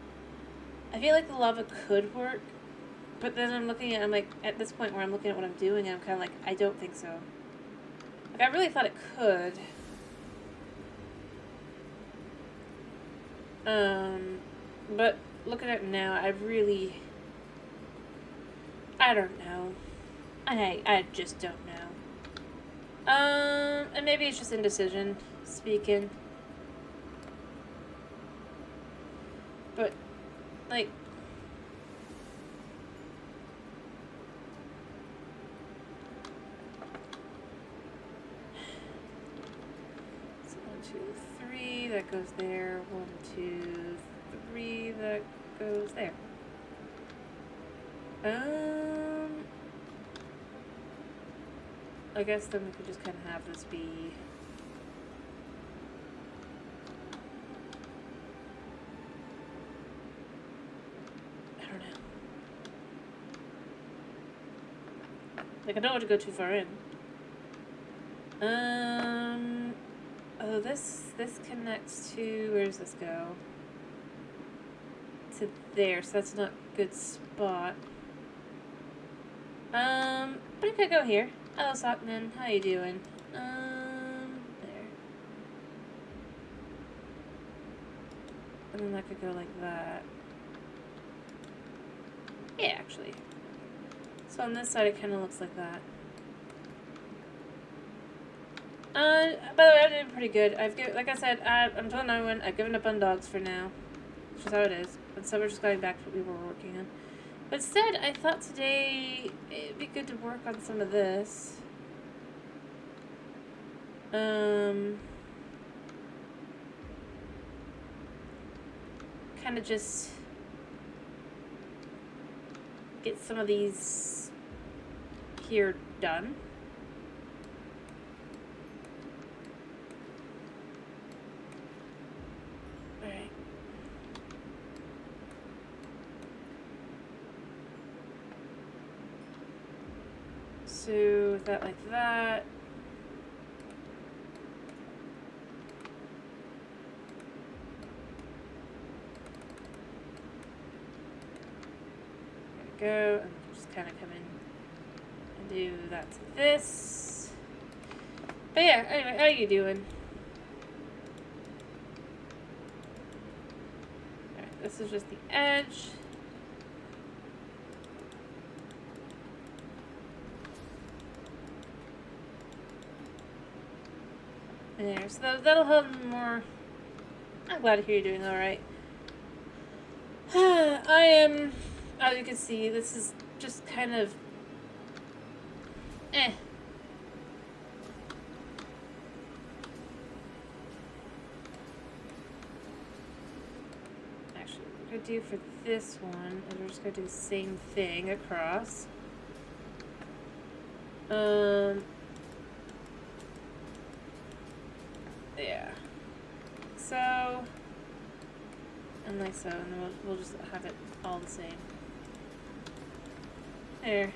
S1: I feel like the lava could work, but then I'm looking at, I'm like, at this point where I'm looking at what I'm doing, and I'm kind of like, I don't think so. Like, I really thought it could. But looking at it now, I don't know. I just don't know. And maybe it's just indecision speaking. But, like, so 1, 2, 3, that goes there. 1, 2, 3, that goes there. I guess then we could just kind of have this be I don't know. Like, I don't want to go too far in. Oh, this connects to, where does this go? To there, so that's not a good spot. But it could go here. Hello, Sockman. How you doing? There. And then that could go like that. Yeah, actually. So on this side, it kind of looks like that. By the way, I'm doing pretty good. Like I said, I'm doing another one. I've given up on dogs for now. It's just how it is. And so we're just going back to what we were working on. But instead, I thought today it'd be good to work on some of this. Kind of just get some of these here done. Alright. So that like that. There we go, and just kind of come in and do that to this. But yeah, anyway, how are you doing? Alright, this is just the edge. There, so that'll help more. I'm glad to hear you're doing alright. I am, as you can see, this is just kind of Actually, what we're gonna do for this one is we're just gonna do the same thing across. Yeah. So, and like so, and then we'll just have it all the same. There.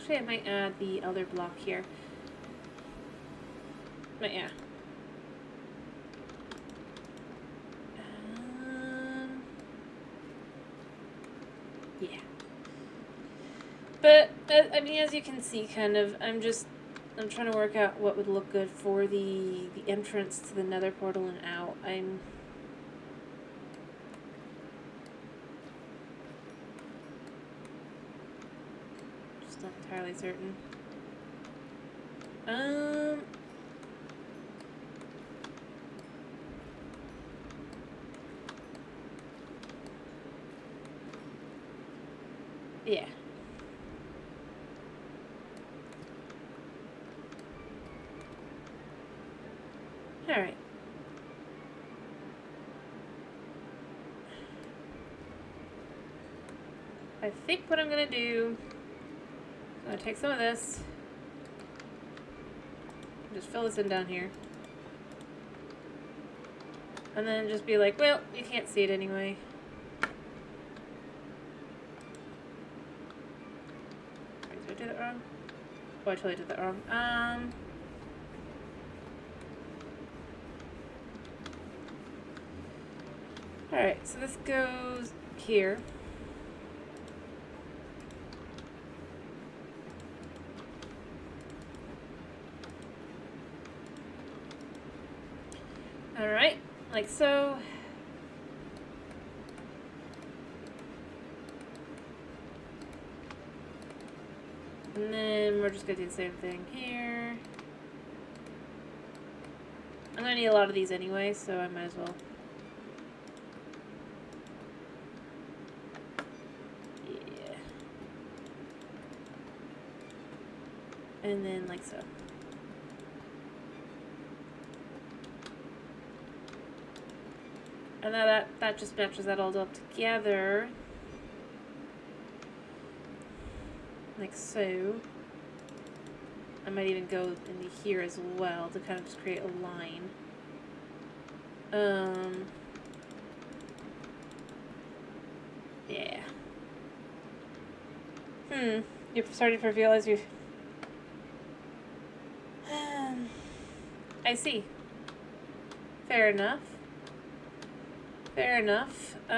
S1: Actually, I might add the other block here. But yeah. Yeah. But, I mean, as you can see, kind of, I'm trying to work out what would look good for the entrance to the nether portal and out. I'm just not entirely certain. Yeah. Alright. I think what I'm gonna do, I'm gonna take some of this, just fill this in down here, and then just be like, well, you can't see it anyway. Wait, did I do that wrong? Oh, I totally did that wrong. Alright, so this goes here. Alright, like so. And then we're just gonna do the same thing here. I'm gonna need a lot of these anyway, so I might as well. Yeah. And then like so. And now that just matches that all up together. Like so. I might even go into here as well to kind of just create a line. Yeah. You're starting to realize you've... I see. Fair enough. Fair enough. Do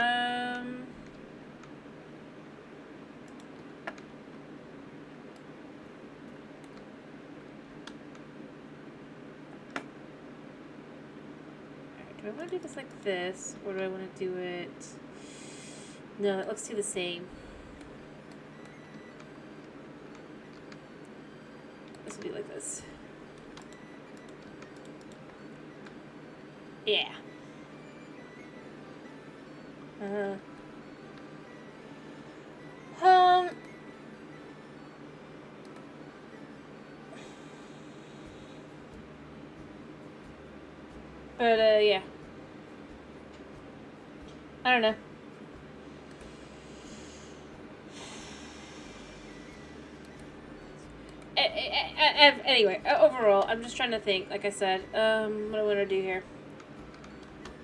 S1: I want to do this like this, or do I want to do it... No, it looks too the same. This will be like this. Yeah. But, yeah. I don't know. Anyway, overall, I'm just trying to think, like I said, what I want to do here.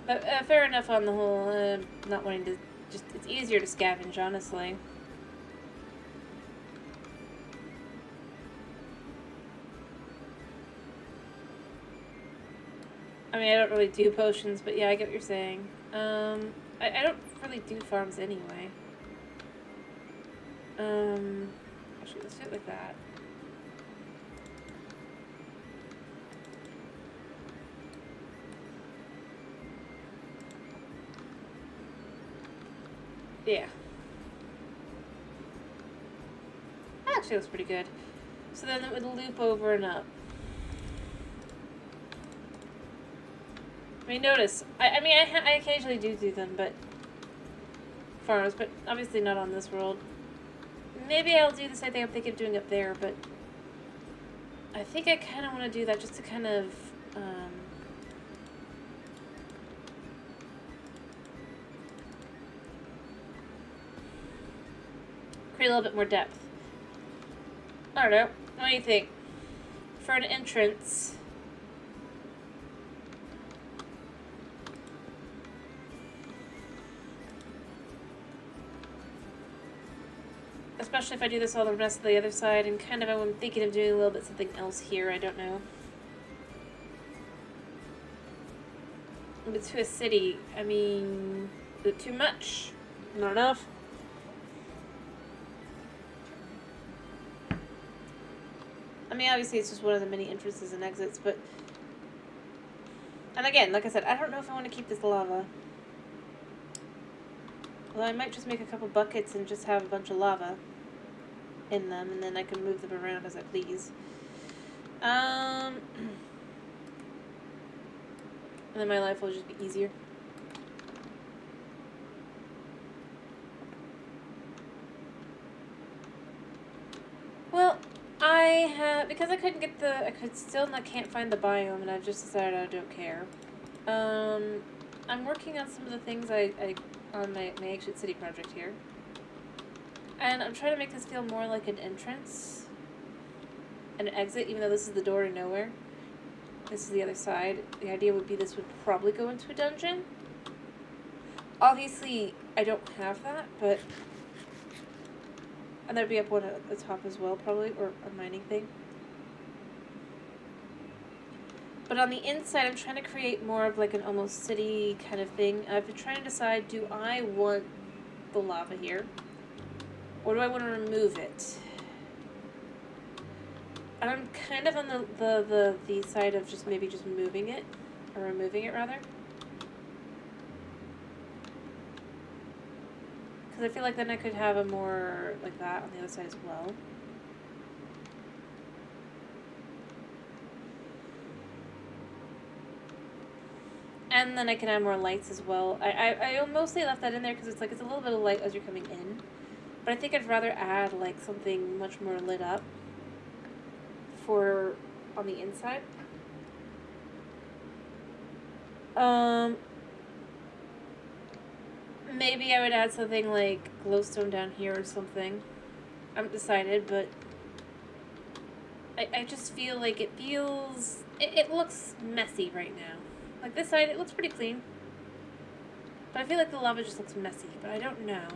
S1: But, fair enough on the whole, not wanting to, just, it's easier to scavenge, honestly. I mean, I don't really do potions, but yeah, I get what you're saying. I don't really do farms anyway. Actually, let's do it like that. Yeah. That actually looks pretty good. So then it would loop over and up. I mean, notice, I mean, I occasionally do them, but farms, but obviously not on this world. Maybe I'll do the same thing I'm thinking of doing up there, but I think I kind of want to do that just to kind of, create a little bit more depth. I don't know. What do you think? For an entrance... Especially if I do this all the rest of the other side, and kind of I'm thinking of doing a little bit something else here, I don't know. But to a city, I mean, is it too much? Not enough? I mean, obviously it's just one of the many entrances and exits, but... And again, like I said, I don't know if I want to keep this lava. Well, I might just make a couple buckets and just have a bunch of lava in them, and then I can move them around as I please. And then my life will just be easier. Well, because I couldn't get I can't find the biome, and I've just decided I don't care. I'm working on some of the things on my Ancient City project here. And I'm trying to make this feel more like an entrance. An exit, even though this is the door to nowhere. This is the other side. The idea would be this would probably go into a dungeon. Obviously, I don't have that, but... And there'd be up one at the top as well, probably, or a mining thing. But on the inside, I'm trying to create more of like an almost city kind of thing. I've been trying to decide, do I want the lava here? Or do I want to remove it? And I'm kind of on the side of just maybe just moving it, or removing it rather. Because I feel like then I could have a more like that on the other side as well. And then I can add more lights as well. I mostly left that in there because it's like it's a little bit of light as you're coming in. But I think I'd rather add like something much more lit up for on the inside. Maybe I would add something like glowstone down here or something. I haven't decided, but I just feel like it looks messy right now. Like this side, it looks pretty clean. But I feel like the lava just looks messy, but I don't know.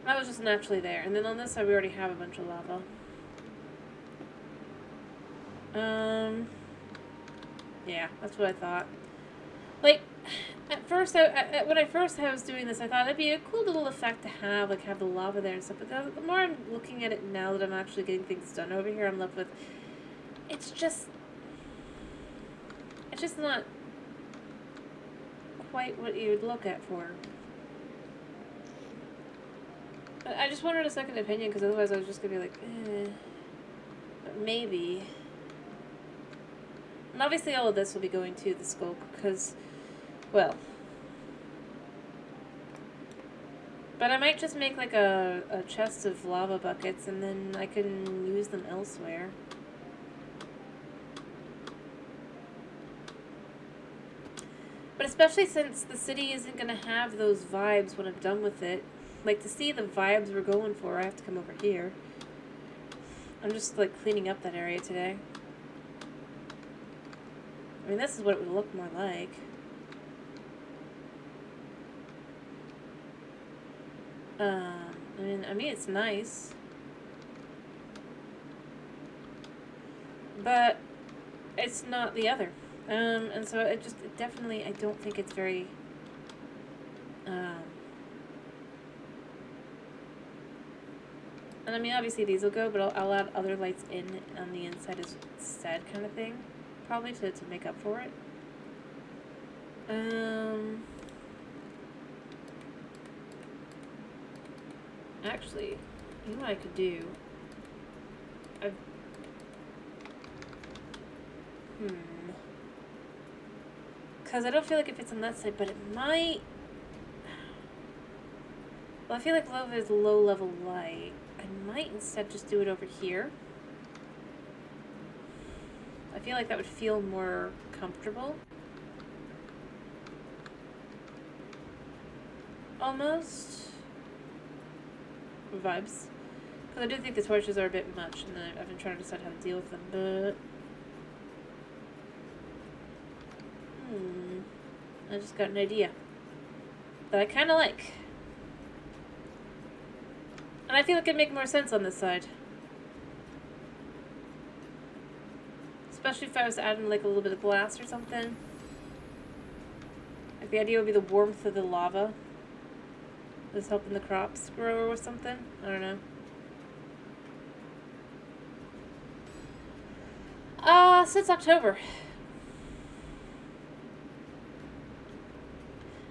S1: That was just naturally there. And then on this side, we already have a bunch of lava. Yeah, that's what I thought. Like, at first, when I first was doing this, I thought it'd be a cool little effect to have the lava there and stuff. But the more I'm looking at it now that I'm actually getting things done over here, I'm left with, it's just not quite what you would look at for. I just wanted a second opinion, because otherwise I was just going to be like, eh. But maybe. And obviously all of this will be going to the skulk, because, well. But I might just make like a chest of lava buckets, and then I can use them elsewhere. But especially since the city isn't going to have those vibes when I'm done with it. Like, to see the vibes we're going for, I have to come over here. I'm just, like, cleaning up that area today. I mean, this is what it would look more like. I mean, it's nice. But it's not the other. And so it definitely, I don't think it's very, and I mean, obviously these will go, but I'll add other lights in on the inside instead, kind of thing. Probably to make up for it. Actually, you know what I could do? Because I don't feel like it fits on that side, but it might. Well, I feel like lava is low level light. I might instead just do it over here. I feel like that would feel more comfortable. Almost. Vibes. Because I do think the torches are a bit much, and I've been trying to decide how to deal with them, but... I just got an idea that I kind of like. And I feel like it'd make more sense on this side. Especially if I was adding like a little bit of glass or something. Like the idea would be the warmth of the lava is helping the crops grow or something. I don't know. Since October.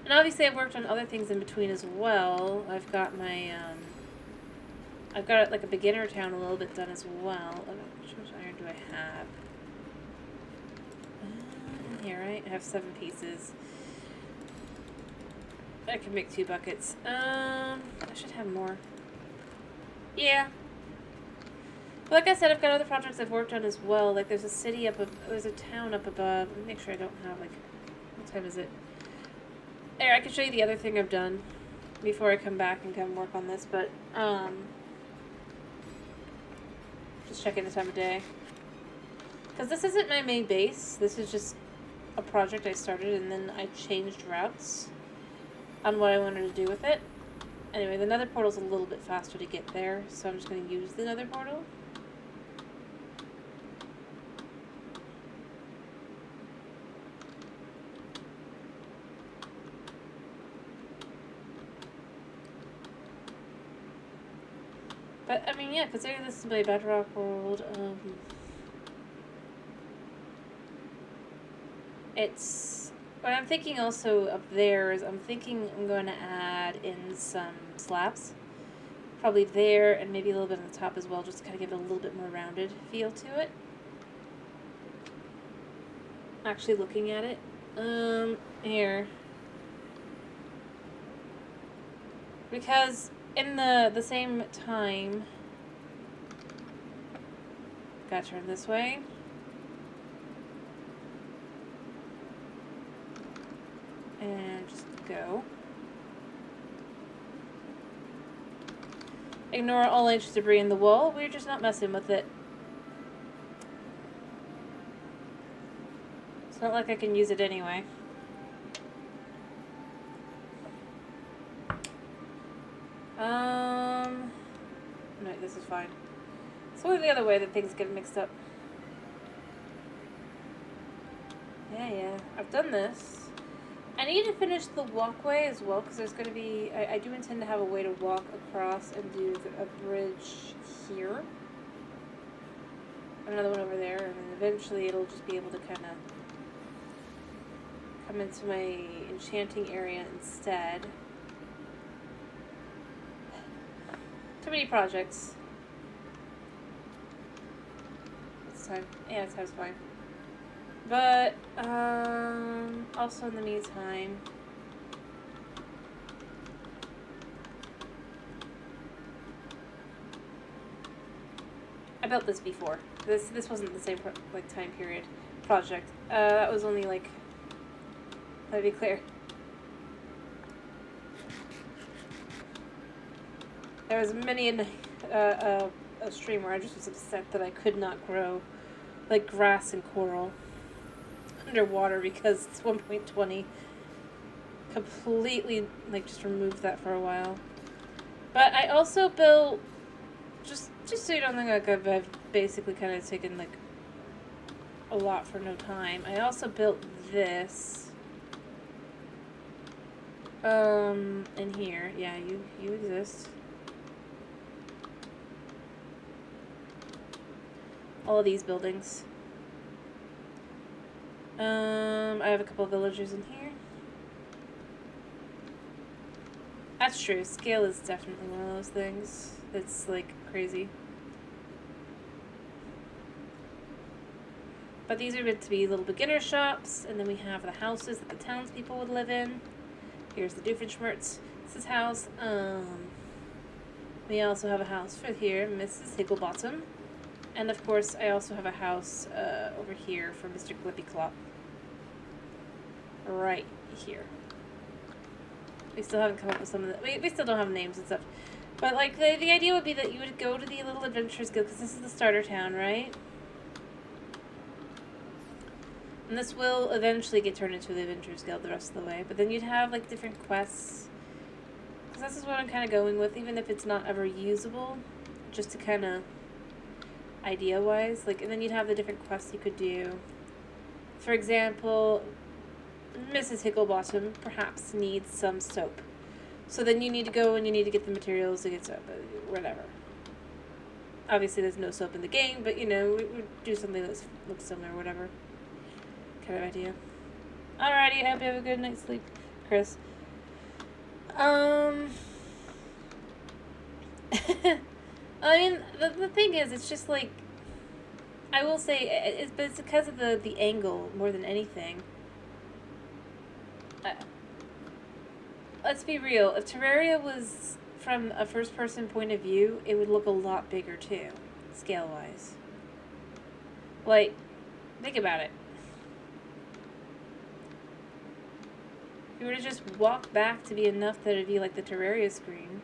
S1: And obviously I've worked on other things in between as well. I've got my, I've got like a beginner town a little bit done as well. How much iron do I have? In here, right? I have 7 pieces. I can make 2 buckets. I should have more. Yeah. But like I said, I've got other projects I've worked on as well. Like there's a city there's a town up above. Let me make sure I don't have like, what time is it? There, I can show you the other thing I've done before I come back and come work on this, but, just checking the time of day. Because this isn't my main base. This is just a project I started and then I changed routes on what I wanted to do with it. Anyway, the nether portal's a little bit faster to get there, so I'm just going to use the nether portal. But, I mean, yeah, considering this is my Bedrock world, it's... What I'm thinking also up there is I'm thinking I'm going to add in some slabs. Probably there and maybe a little bit on the top as well, just to kind of give it a little bit more rounded feel to it. Actually looking at it. Here. Because in the same time... Gotta turn this way. And just go. Ignore all inch debris in the wall. We're just not messing with it. It's not like I can use it anyway. No, this is fine. It's only the other way that things get mixed up. Yeah. I've done this. I need to finish the walkway as well, because there's going to be... I do intend to have a way to walk across and do a bridge here. Another one over there, and then eventually it'll just be able to kind of come into my enchanting area instead. Too many projects. It's time. Yeah, time's fine. But, also in the meantime, I built this before. This wasn't the same time period project. That was only like, let me be clear. There was many a stream where I just was upset that I could not grow like grass and coral underwater because it's 1.20. Completely like just removed that for a while. But I also built, just so you don't think like I've basically kind of taken like a lot for no time. I also built this in here. Yeah, you exist. All of these buildings. I have a couple of villagers in here. That's true. Scale is definitely one of those things that's like crazy. But these are meant to be little beginner shops, and then we have the houses that the townspeople would live in. Here's the Doofenshmirtz. This is house. We also have a house for here, Mrs. Higglebottom. And of course, I also have a house over here for Mr. Glippyclop. Right here. We still haven't come up with some of the... We still don't have names and stuff. But, like, the idea would be that you would go to the Little Adventurers Guild, because this is the starter town, right? And this will eventually get turned into the Adventurers Guild the rest of the way. But then you'd have, like, different quests. Because this is what I'm kind of going with, even if it's not ever usable. Just to kind of, idea-wise. Like, and then you'd have the different quests you could do. For example, Mrs. Higglebottom perhaps needs some soap. So then you need to go and you need to get the materials to get soap. Whatever. Obviously, there's no soap in the game, but, you know, we would do something that looks similar or whatever. Kind of idea. Alrighty, I hope you have a good night's sleep, Chris. I mean, the thing is, it's just like, I will say, but it's because of the angle more than anything. Let's be real. If Terraria was from a first-person point of view, it would look a lot bigger too, scale-wise. Like, think about it. If you were to just walk back to be enough that it'd be like the Terraria screen.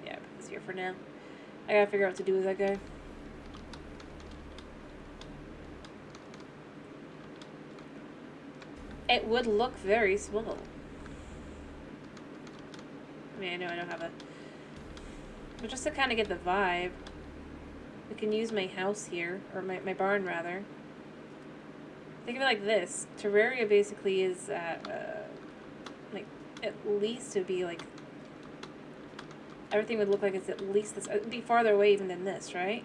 S1: Yeah, put this here for now. I gotta figure out what to do with that guy. It would look very small. I mean, I know I don't have a... But just to kind of get the vibe, we can use my house here, or my barn rather. Think of it like this. Terraria basically is at, like, at least it would be like... Everything would look like it's at least this... It would be farther away even than this, right?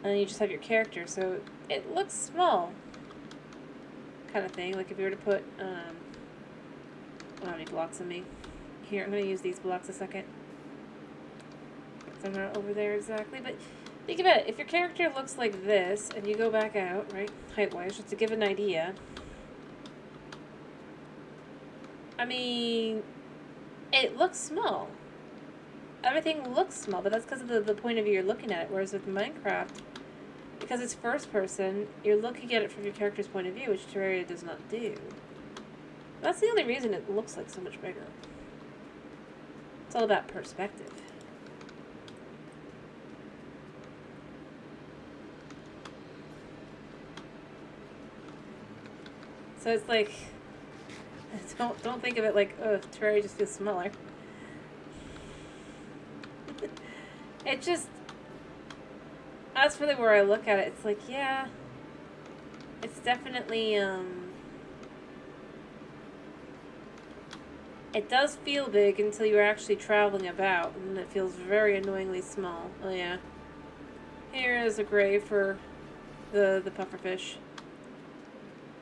S1: And then you just have your character, so it looks small. Kind of thing. Like if you were to put, I don't have any blocks on me. Here, I'm going to use these blocks a second. So I'm not over there exactly, but think about it. If your character looks like this, and you go back out, right, height-wise, just to give an idea. I mean, it looks small. Everything looks small, but that's because of the point of view you're looking at it. Whereas with Minecraft, because it's first person, you're looking at it from your character's point of view, which Terraria does not do. That's the only reason it looks like so much bigger. It's all about perspective. So it's like, don't think of it like, oh, Terraria just feels smaller. It just, that's really where I look at it. It's like, yeah, it's definitely, it does feel big until you're actually traveling about, and it feels very annoyingly small. Oh yeah. Here is a grave for the pufferfish.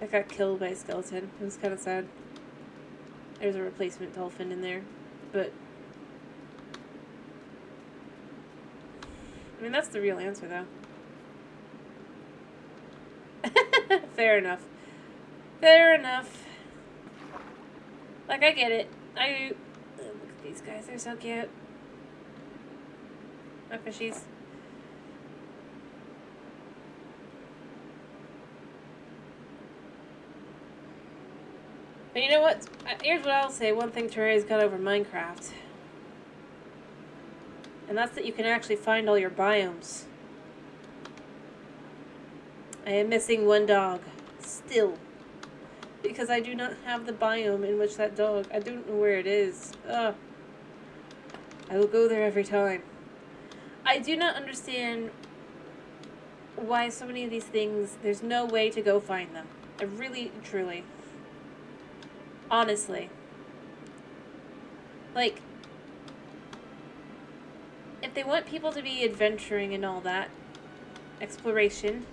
S1: That got killed by a skeleton. It was kind of sad. There's a replacement dolphin in there, but I mean that's the real answer though. Fair enough. Fair enough. Like, I get it. Look at these guys. They're so cute. My fishies. But you know what? Here's what I'll say. One thing Terraria's got over Minecraft. And that's that you can actually find all your biomes. I am missing one dog. Still. Because I do not have the biome in which that dog... I don't know where it is. Ugh. I will go there every time. I do not understand why so many of these things... There's no way to go find them. I really, truly... Honestly. Like... If they want people to be adventuring and all that... Exploration...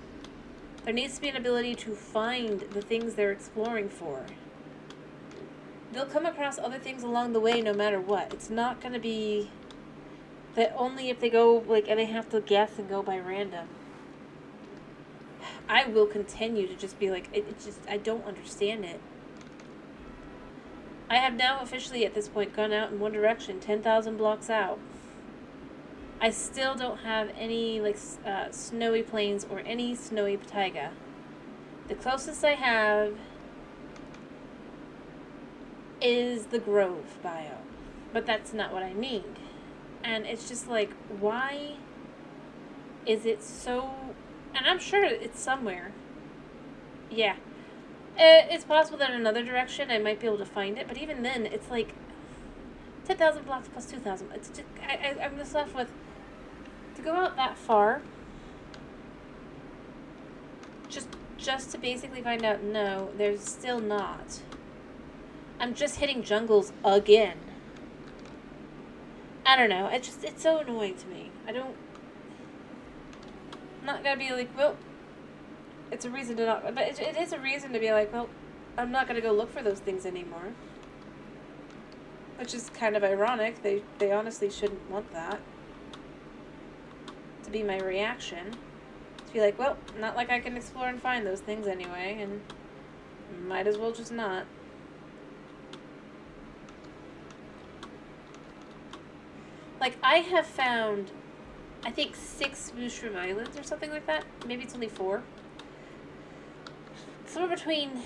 S1: There needs to be an ability to find the things they're exploring for. They'll come across other things along the way no matter what. It's not going to be that only if they go, like, and they have to guess and go by random. I will continue to just be like, it's just, I don't understand it. I have now officially at this point gone out in one direction, 10,000 blocks out. I still don't have any, like, snowy plains or any snowy taiga. The closest I have is the Grove biome. But that's not what I need. And it's just like, why is it so... And I'm sure it's somewhere. Yeah. It's possible that in another direction I might be able to find it, but even then, it's like 10,000 blocks plus 2,000. It's just, I'm just left with, to go out that far, just to basically find out, no, there's still not. I'm just hitting jungles again. I don't know. It's so annoying to me. I'm not gonna be like, well, it's a reason to not, but it is a reason to be like, well, I'm not gonna go look for those things anymore. Which is kind of ironic. They honestly shouldn't want that to be my reaction. To be like, well, not like I can explore and find those things anyway, and might as well just not. Like, I have found, I think, 6 mushroom islands or something like that. Maybe it's only 4. Somewhere between,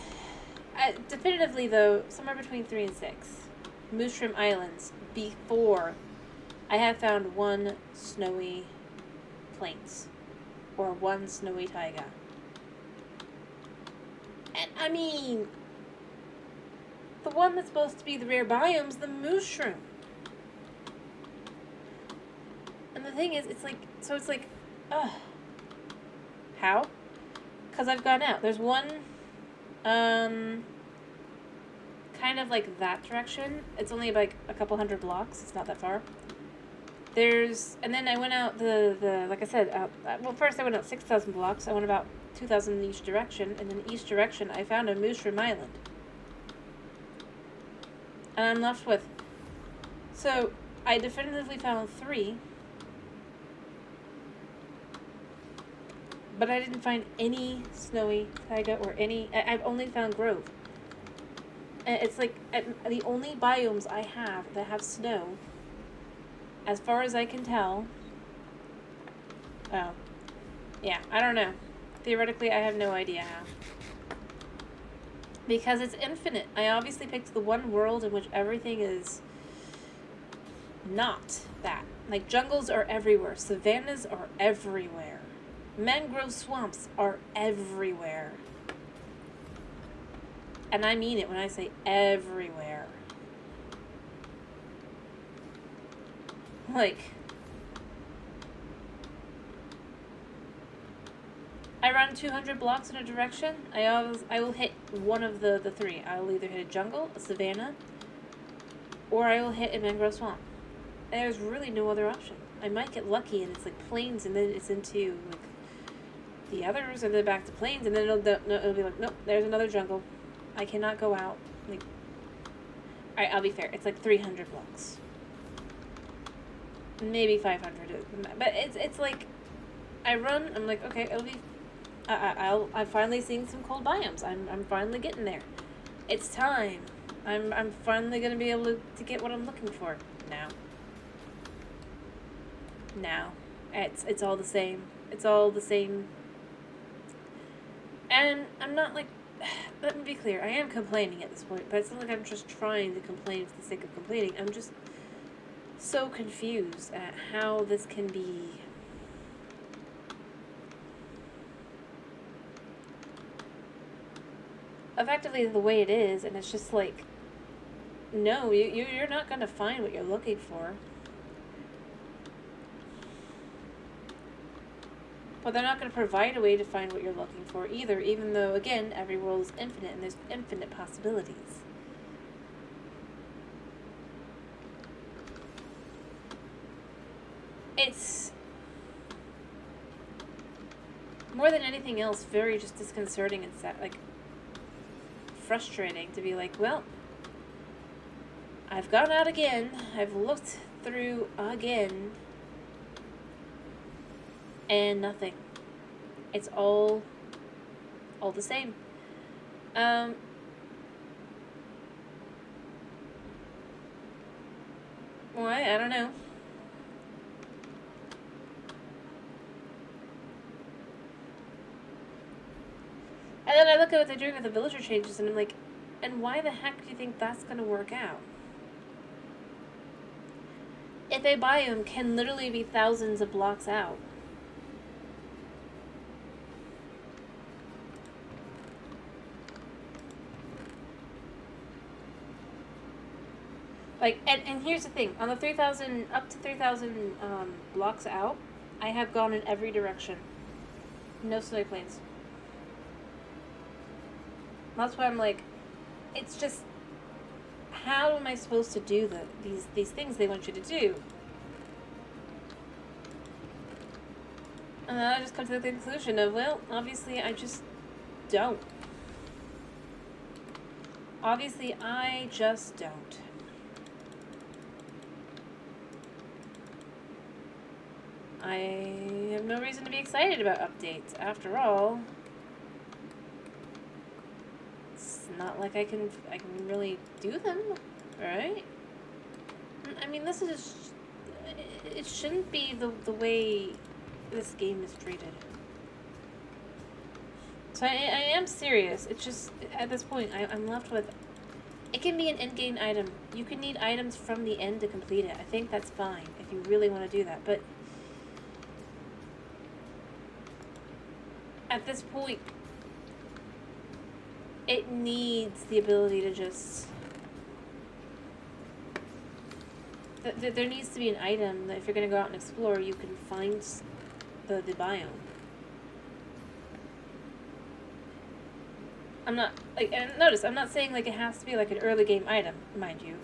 S1: definitively though, somewhere between 3 and 6 mushroom islands before I have found 1 snowy plains or 1 snowy taiga. And I mean, the one that's supposed to be the rare biome's the mushroom. And the thing is, it's like, ugh. How? Because I've gone out. There's one, kind of like that direction. It's only like a couple hundred blocks. It's not that far. And then I went out like I said, well, first I went out 6,000 blocks. I went about 2,000 in each direction. And in each direction, I found a mushroom island. And I'm left with, so I definitively found 3. But I didn't find any snowy taiga or any, I've only found grove. And it's like, the only biomes I have that have snow, as far as I can tell, oh, yeah, I don't know. Theoretically, I have no idea how. Because it's infinite. I obviously picked the one world in which everything is not that. Like, jungles are everywhere. Savannas are everywhere. Mangrove swamps are everywhere. And I mean it when I say everywhere. Like, I run 200 blocks in a direction. I will hit one of the 3. I will either hit a jungle, a savanna, or I will hit a mangrove swamp. And there's really no other option. I might get lucky and it's like plains and then it's into like the others and then back to plains and then it'll be like, nope, there's another jungle. I cannot go out. Like, alright, I'll be fair. It's like 300 blocks. Maybe 500. But it's like, I run, I'm like, okay, it'll be, I'm finally seeing some cold biomes. I'm finally getting there. It's time. I'm finally gonna be able to get what I'm looking for now. Now. It's all the same. It's all the same. And I'm not like, let me be clear, I am complaining at this point, but it's not like I'm just trying to complain for the sake of complaining. I'm just so confused at how this can be effectively the way it is, and it's just like, no, you're not going to find what you're looking for. But they're not going to provide a way to find what you're looking for either, even though, again, every world is infinite and there's infinite possibilities. It's, more than anything else, very just disconcerting and like frustrating to be like, well, I've gone out again, I've looked through again, and nothing. It's all the same. Why? I don't know. And then I look at what they're doing with the villager changes, and I'm like, and why the heck do you think that's going to work out? If a biome can literally be thousands of blocks out. Like, and here's the thing. On the 3,000, up to 3,000 blocks out, I have gone in every direction. No snowy plains. That's why I'm like, it's just, how am I supposed to do these things they want you to do? And then I just come to the conclusion of, well, obviously I just don't. Obviously I just don't. I have no reason to be excited about updates. After all, it's not like I can really do them, right? I mean, this is just, it shouldn't be the way this game is treated. So I am serious. It's just, at this point, I'm left with, it can be an end-game item. You can need items from the end to complete it. I think that's fine if you really want to do that. But at this point, it needs the ability to just... There needs to be an item that if you're going to go out and explore, you can find the biome. I'm not, like, and notice, I'm not saying, like, it has to be, like, an early game item, mind you.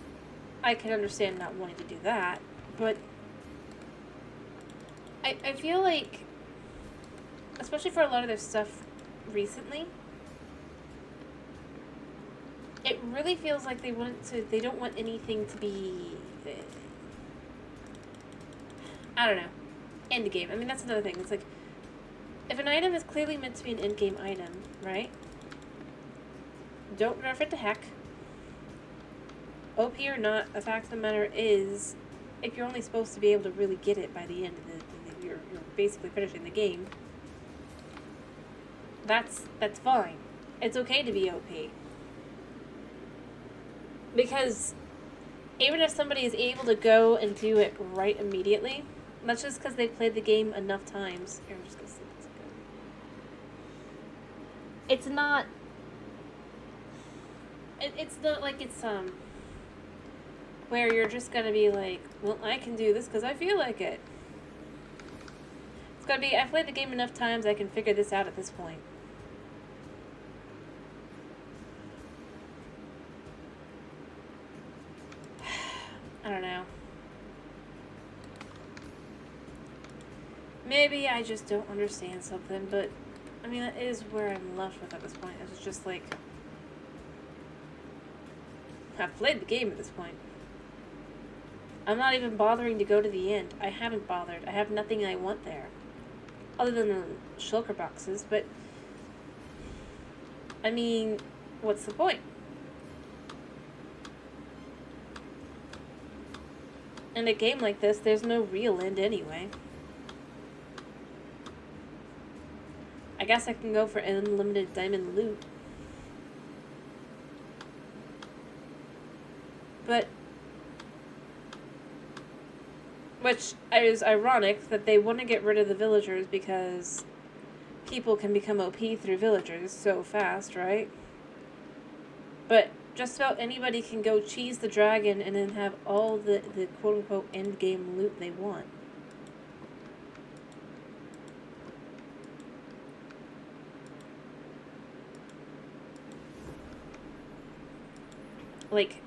S1: I can understand not wanting to do that, but I feel like, especially for a lot of their stuff recently, it really feels like they don't want anything to be, I don't know, end game. I mean, that's another thing. It's like, if an item is clearly meant to be an end game item, right? Don't nerf it to heck. OP or not, the fact of the matter is, if you're only supposed to be able to really get it by the end of you're basically finishing the game, that's fine. It's okay to be OP. Because even if somebody is able to go and do it right immediately, that's just because they've played the game enough times. Here, I'm just gonna see what's good. It's not... It's not like it's, where you're just gonna be like, well, I can do this because I feel like it. It's gotta be, I've played the game enough times, I can figure this out at this point. I don't know. Maybe I just don't understand something, but, I mean, that is where I'm left with at this point. It's just like... I've played the game at this point. I'm not even bothering to go to the end. I haven't bothered. I have nothing I want there. Other than the shulker boxes, but... I mean, what's the point? In a game like this, there's no real end anyway. I guess I can go for unlimited diamond loot. But, which is ironic that they want to get rid of the villagers because people can become OP through villagers so fast, right? But just about anybody can go cheese the dragon and then have all the quote-unquote end-game loot they want. Like...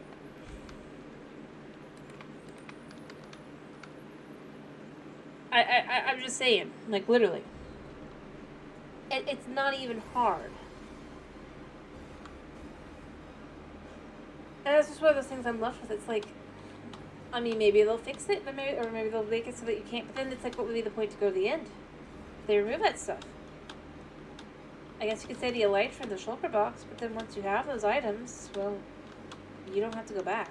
S1: I'm just saying, like, literally. It's not even hard. And that's just one of those things I'm left with. It's like, I mean, maybe they'll fix it, or maybe they'll make it so that you can't. But then it's like, what would be the point to go to the end? If they remove that stuff. I guess you could say the elytra, the shulker box, but then once you have those items, well, you don't have to go back.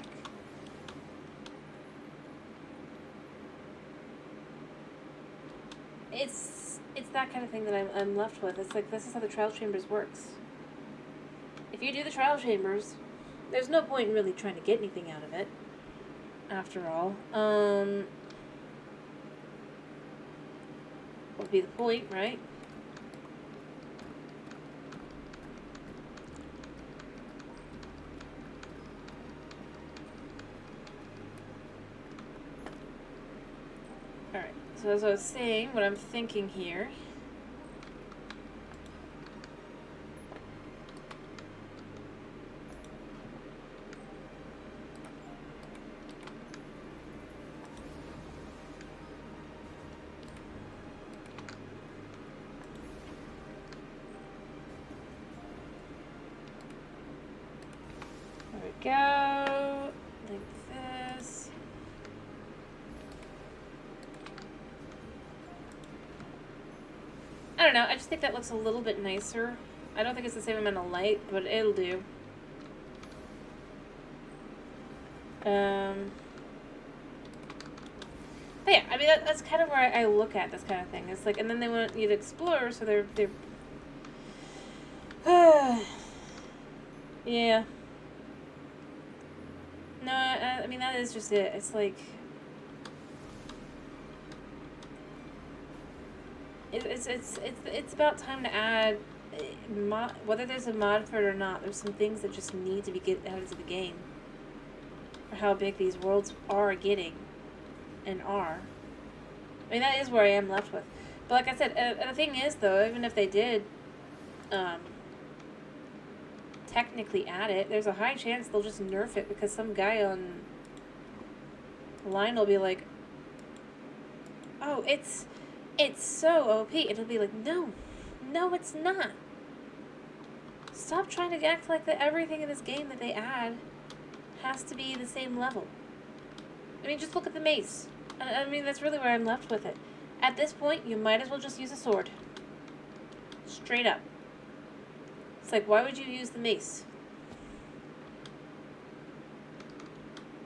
S1: It's that kind of thing that I'm left with. It's like, this is how the trial chambers works. If you do the trial chambers, there's no point in really trying to get anything out of it. After all, what would be the point, right? Alright, so as I was saying, what I'm thinking here. There we go. Like this. I don't know, I just think that looks a little bit nicer. I don't think it's the same amount of light, but it'll do. But yeah, I mean, that's kind of where I look at this kind of thing. It's like, and then they want you to explore, so they're yeah. No, I mean, that is just it. It's like, it's about time to add whether there's a mod for it or not. There's some things that just need to be added to the game, for how big these worlds are getting, and are. I mean, that is where I am left with. But like I said, the thing is, though, even if they did technically add it, there's a high chance they'll just nerf it because some guy on line will be like, oh, it's so OP. And it'll be like, no, it's not. Stop trying to act like that everything in this game that they add has to be the same level. I mean, just look at the mace. I mean, that's really where I'm left with it. At this point, you might as well just use a sword. Straight up. It's like, why would you use the mace?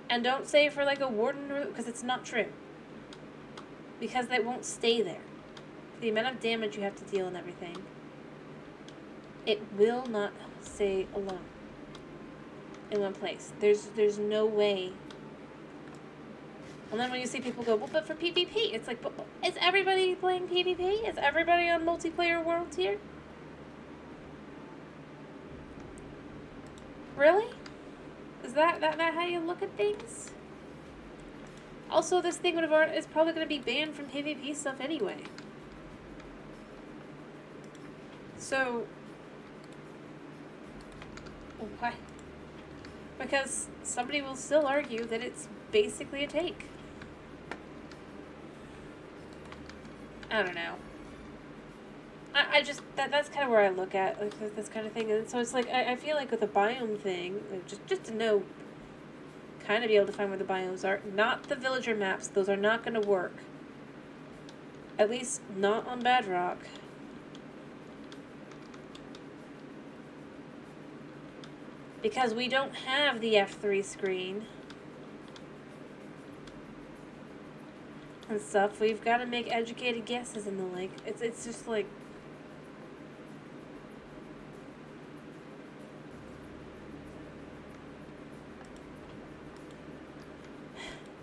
S1: And don't say for like a warden, because it's not true. Because they won't stay there. For the amount of damage you have to deal and everything, it will not stay alone in one place. There's no way. And then when you see people go, well, but for PvP, it's like, but is everybody playing PvP? Is everybody on multiplayer worlds here? Really? Is that how you look at things? Also, this thing is probably going to be banned from PvP stuff anyway. So, why? Because somebody will still argue that it's basically a take. I don't know. I just, that's kind of where I look at like, this kind of thing. And so it's like, I feel like with the biome thing, just to know, kind of be able to find where the biomes are. Not the villager maps. Those are not going to work. At least not on Bedrock. Because we don't have the F3 screen. And stuff. We've got to make educated guesses in the like. It's just like...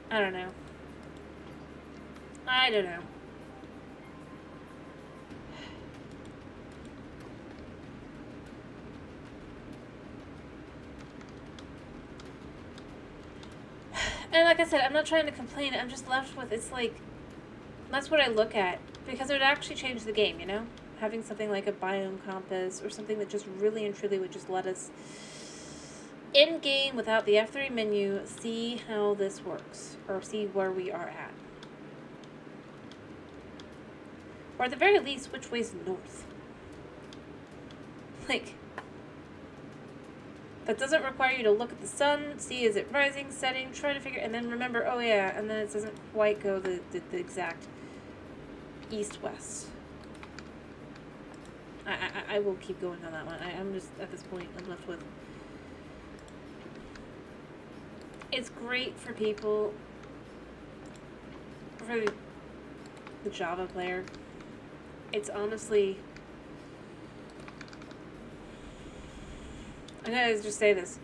S1: I don't know. I don't know. And like I said, I'm not trying to complain. I'm just left with, it's like, that's what I look at. Because it would actually change the game, you know? Having something like a biome compass or something that just really and truly would just let us, in-game, without the F3 menu, see how this works. Or see where we are at. Or at the very least, which way's north. Like... That doesn't require you to look at the sun, see is it rising, setting, try to figure, and then remember, oh yeah, and then it doesn't quite go the exact east-west. I will keep going on that one. I'm just, at this point, I'm left with... It's great for people, for the Java player. It's honestly... I'm gonna just say this.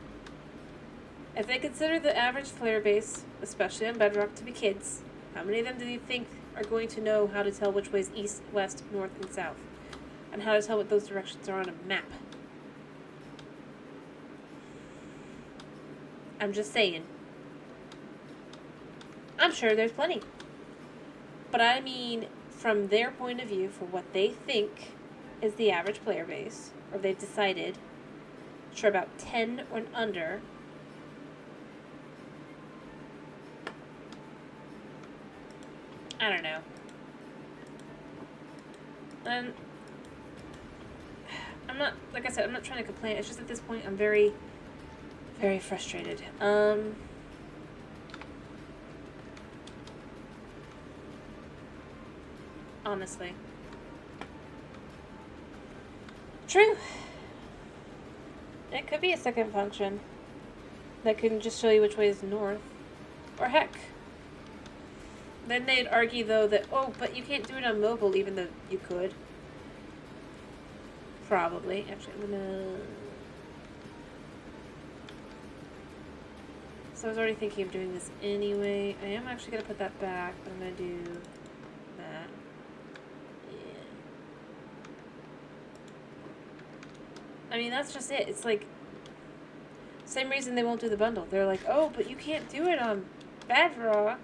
S1: If they consider the average player base, especially on Bedrock, to be kids, how many of them do you think are going to know how to tell which way is east, west, north, and south? And how to tell what those directions are on a map? I'm just saying. I'm sure there's plenty. But I mean from their point of view, for what they think is the average player base, or they've decided, for about 10 or under. I don't know. And I'm not, like I said, I'm not trying to complain. It's just at this point I'm very, very frustrated. Honestly. True. It could be a second function that can just show you which way is north. Or heck. Then they'd argue, though, that, oh, but you can't do it on mobile, even though you could. Probably. Actually, I'm gonna... So I was already thinking of doing this anyway. I am actually gonna put that back, but I'm gonna do that. Yeah. I mean, that's just it. It's like... Same reason they won't do the bundle. They're like, oh, but you can't do it on Bedrock.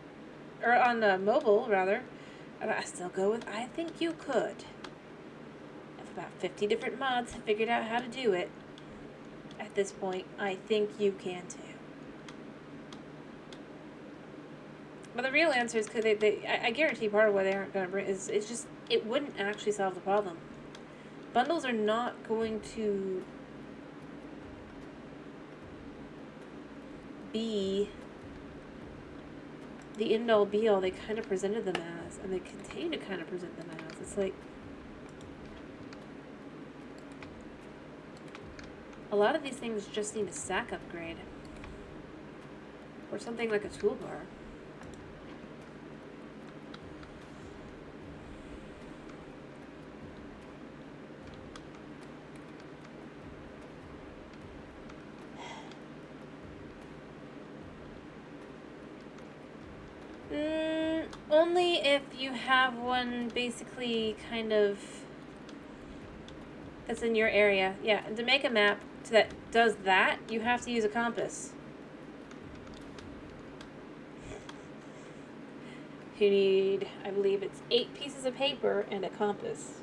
S1: Or on mobile, rather. And I still go with, I think you could. If about 50 different mods have figured out how to do it, at this point, I think you can too. But the real answer is, I guarantee part of why they aren't going to bring is, it's just, it wouldn't actually solve the problem. Bundles are not going to be the end-all be-all they kind of presented them as, and they continue to kind of present them as. It's like, a lot of these things just need a stack upgrade. Or something like a toolbar. Only if you have one basically kind of that's in your area. Yeah, and to make a map that does that, you have to use a compass. You need, I believe it's 8 pieces of paper and a compass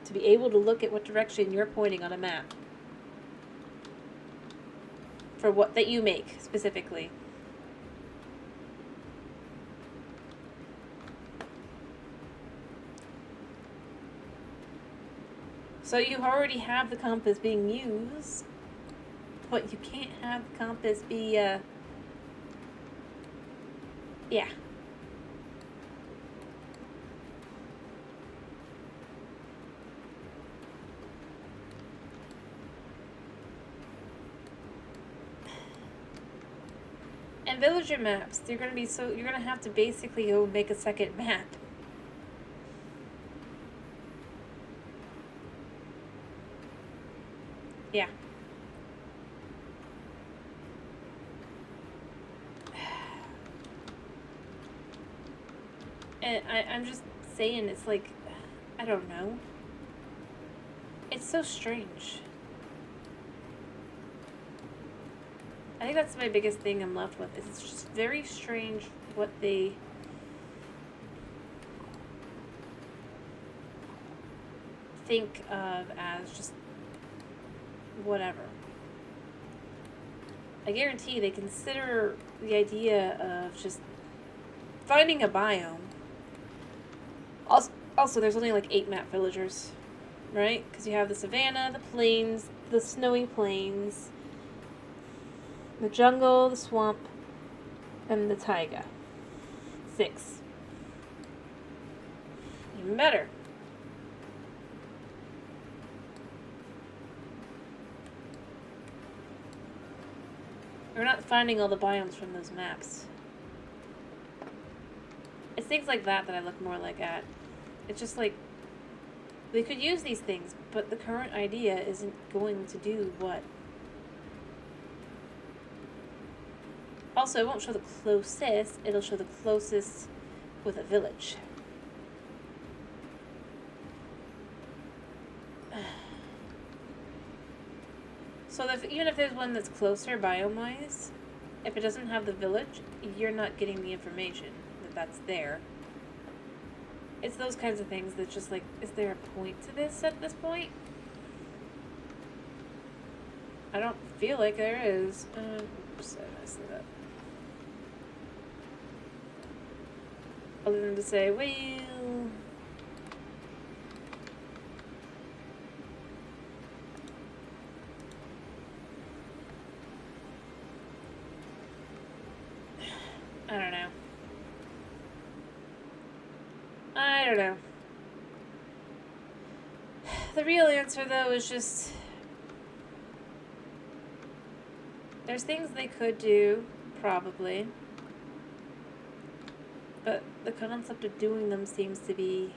S1: to be able to look at what direction you're pointing on a map. For what that you make, specifically. So you already have the compass being used, but you can't have the compass be, yeah. And villager maps, they're gonna be so, you're gonna have to basically go make a second map. Yeah. And I'm just saying, it's like, I don't know. It's so strange. I think that's my biggest thing I'm left with, is it's just very strange what they think of as just whatever. I guarantee they consider the idea of just finding a biome. Also, there's only like 8 map villagers, right? Because you have the savanna, the plains, the snowy plains, the jungle, the swamp, and the taiga. 6. Even better. We're not finding all the biomes from those maps. It's things like that that I look more like at. It's just like, they could use these things, but the current idea isn't going to do what. Also, it won't show the closest, it'll show the closest with a village. So even if there's one that's closer biome-wise, if it doesn't have the village, you're not getting the information that that's there. It's those kinds of things that just like, is there a point to this at this point? I don't feel like there is. Oops, I say that. Other than to say, well, I don't know. I don't know. The real answer, though, is just... There's things they could do, probably. But the concept of doing them seems to be...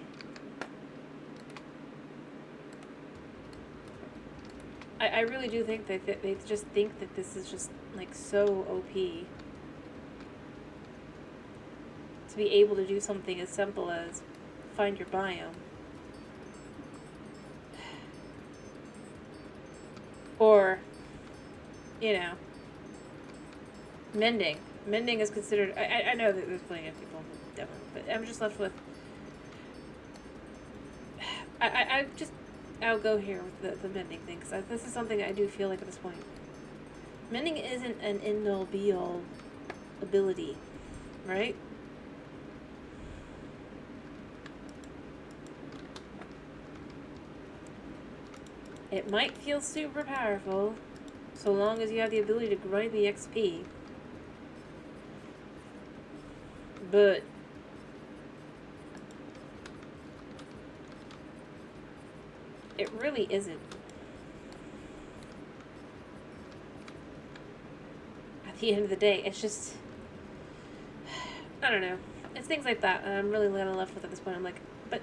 S1: I really do think that they just think that this is just, like, so OP. To be able to do something as simple as find your biome. Or, you know, mending. Mending is considered... I know that there's plenty of people who don't, but I'm just left with... I'll go here with the mending thing, because this is something I do feel like at this point. Mending isn't an end-all be-all ability, right? It might feel super powerful, so long as you have the ability to grind the XP. But it really isn't. At the end of the day, it's just... I don't know. It's things like that, and I'm really kind of left with at this point. I'm like, but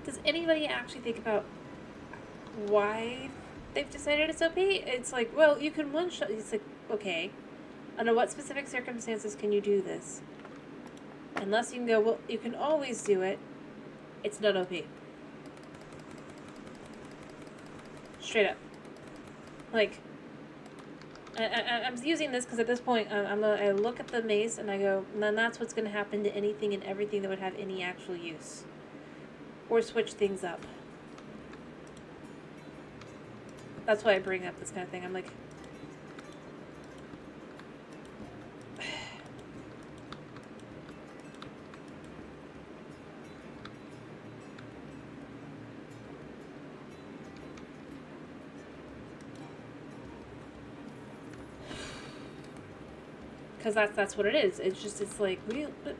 S1: does anybody actually think about why they've decided it's OP? It's like, well, you can one-shot... It's like, okay. Under what specific circumstances can you do this? Unless you can go, well, you can always do it. It's not OP. Straight up. Like, I'm using this because at this point, I look at the mace and I go, then that's what's going to happen to anything and everything that would have any actual use. Or switch things up. That's why I bring up this kind of thing. I'm like... Because that's what it is. It's just, it's like, but.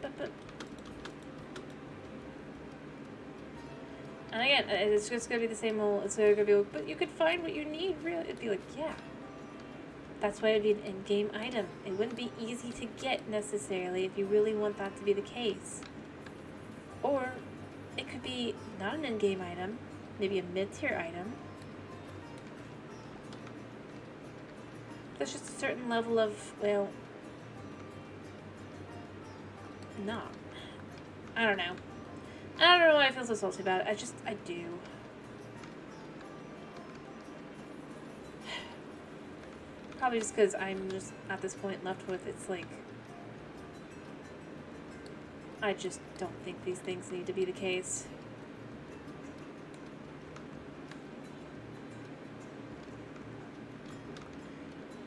S1: And again, it's just going to be the same old, it's going to be, but you could find what you need, really. It'd be like, yeah. That's why it'd be an in-game item. It wouldn't be easy to get, necessarily, if you really want that to be the case. Or, it could be not an in-game item, maybe a mid-tier item. There's just a certain level of, well... No. I don't know. I don't know why I feel so salty about it. I do. Probably just because I'm just, at this point, left with, it's like... I just don't think these things need to be the case.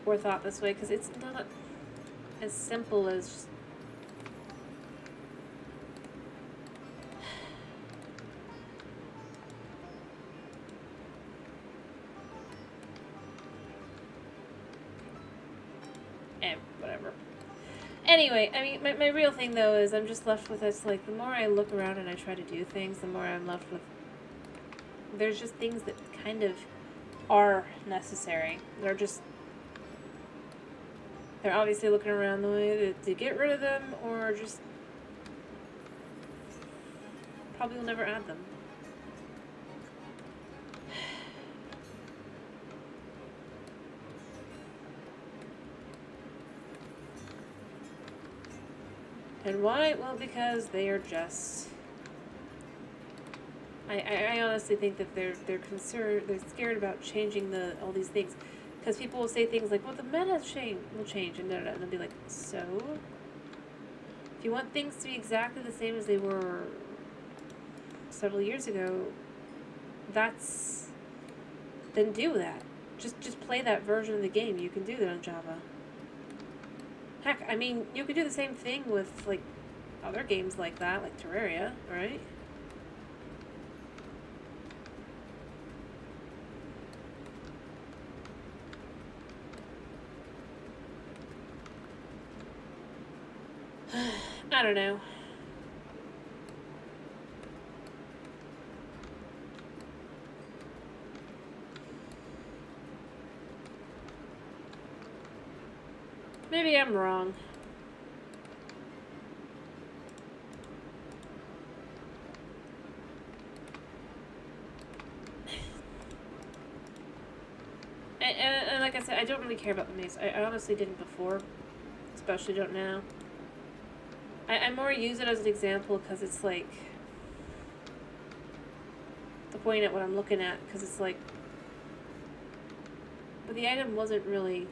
S1: Or thought this way, because it's not as simple as just... whatever. Anyway, I mean, my real thing, though, is I'm just left with this, like, the more I look around and I try to do things, the more I'm left with... There's just things that kind of are necessary. They're just... They're obviously looking around the way to get rid of them, or just... Probably will never add them. And why? Well, because they are just... I honestly think that they're concerned, they're scared about changing all these things. Because people will say things like, well, the meta will change, and they'll be like, so? If you want things to be exactly the same as they were several years ago, then do that. Just play that version of the game. You can do that on Java. Heck, I mean, you could do the same thing with, like, other games like that, like Terraria, right? I don't know. Maybe I'm wrong. And like I said, I don't really care about the maze. I honestly didn't before. Especially don't now. I more use it as an example because it's like... to point at what I'm looking at, because it's like... but the item wasn't really...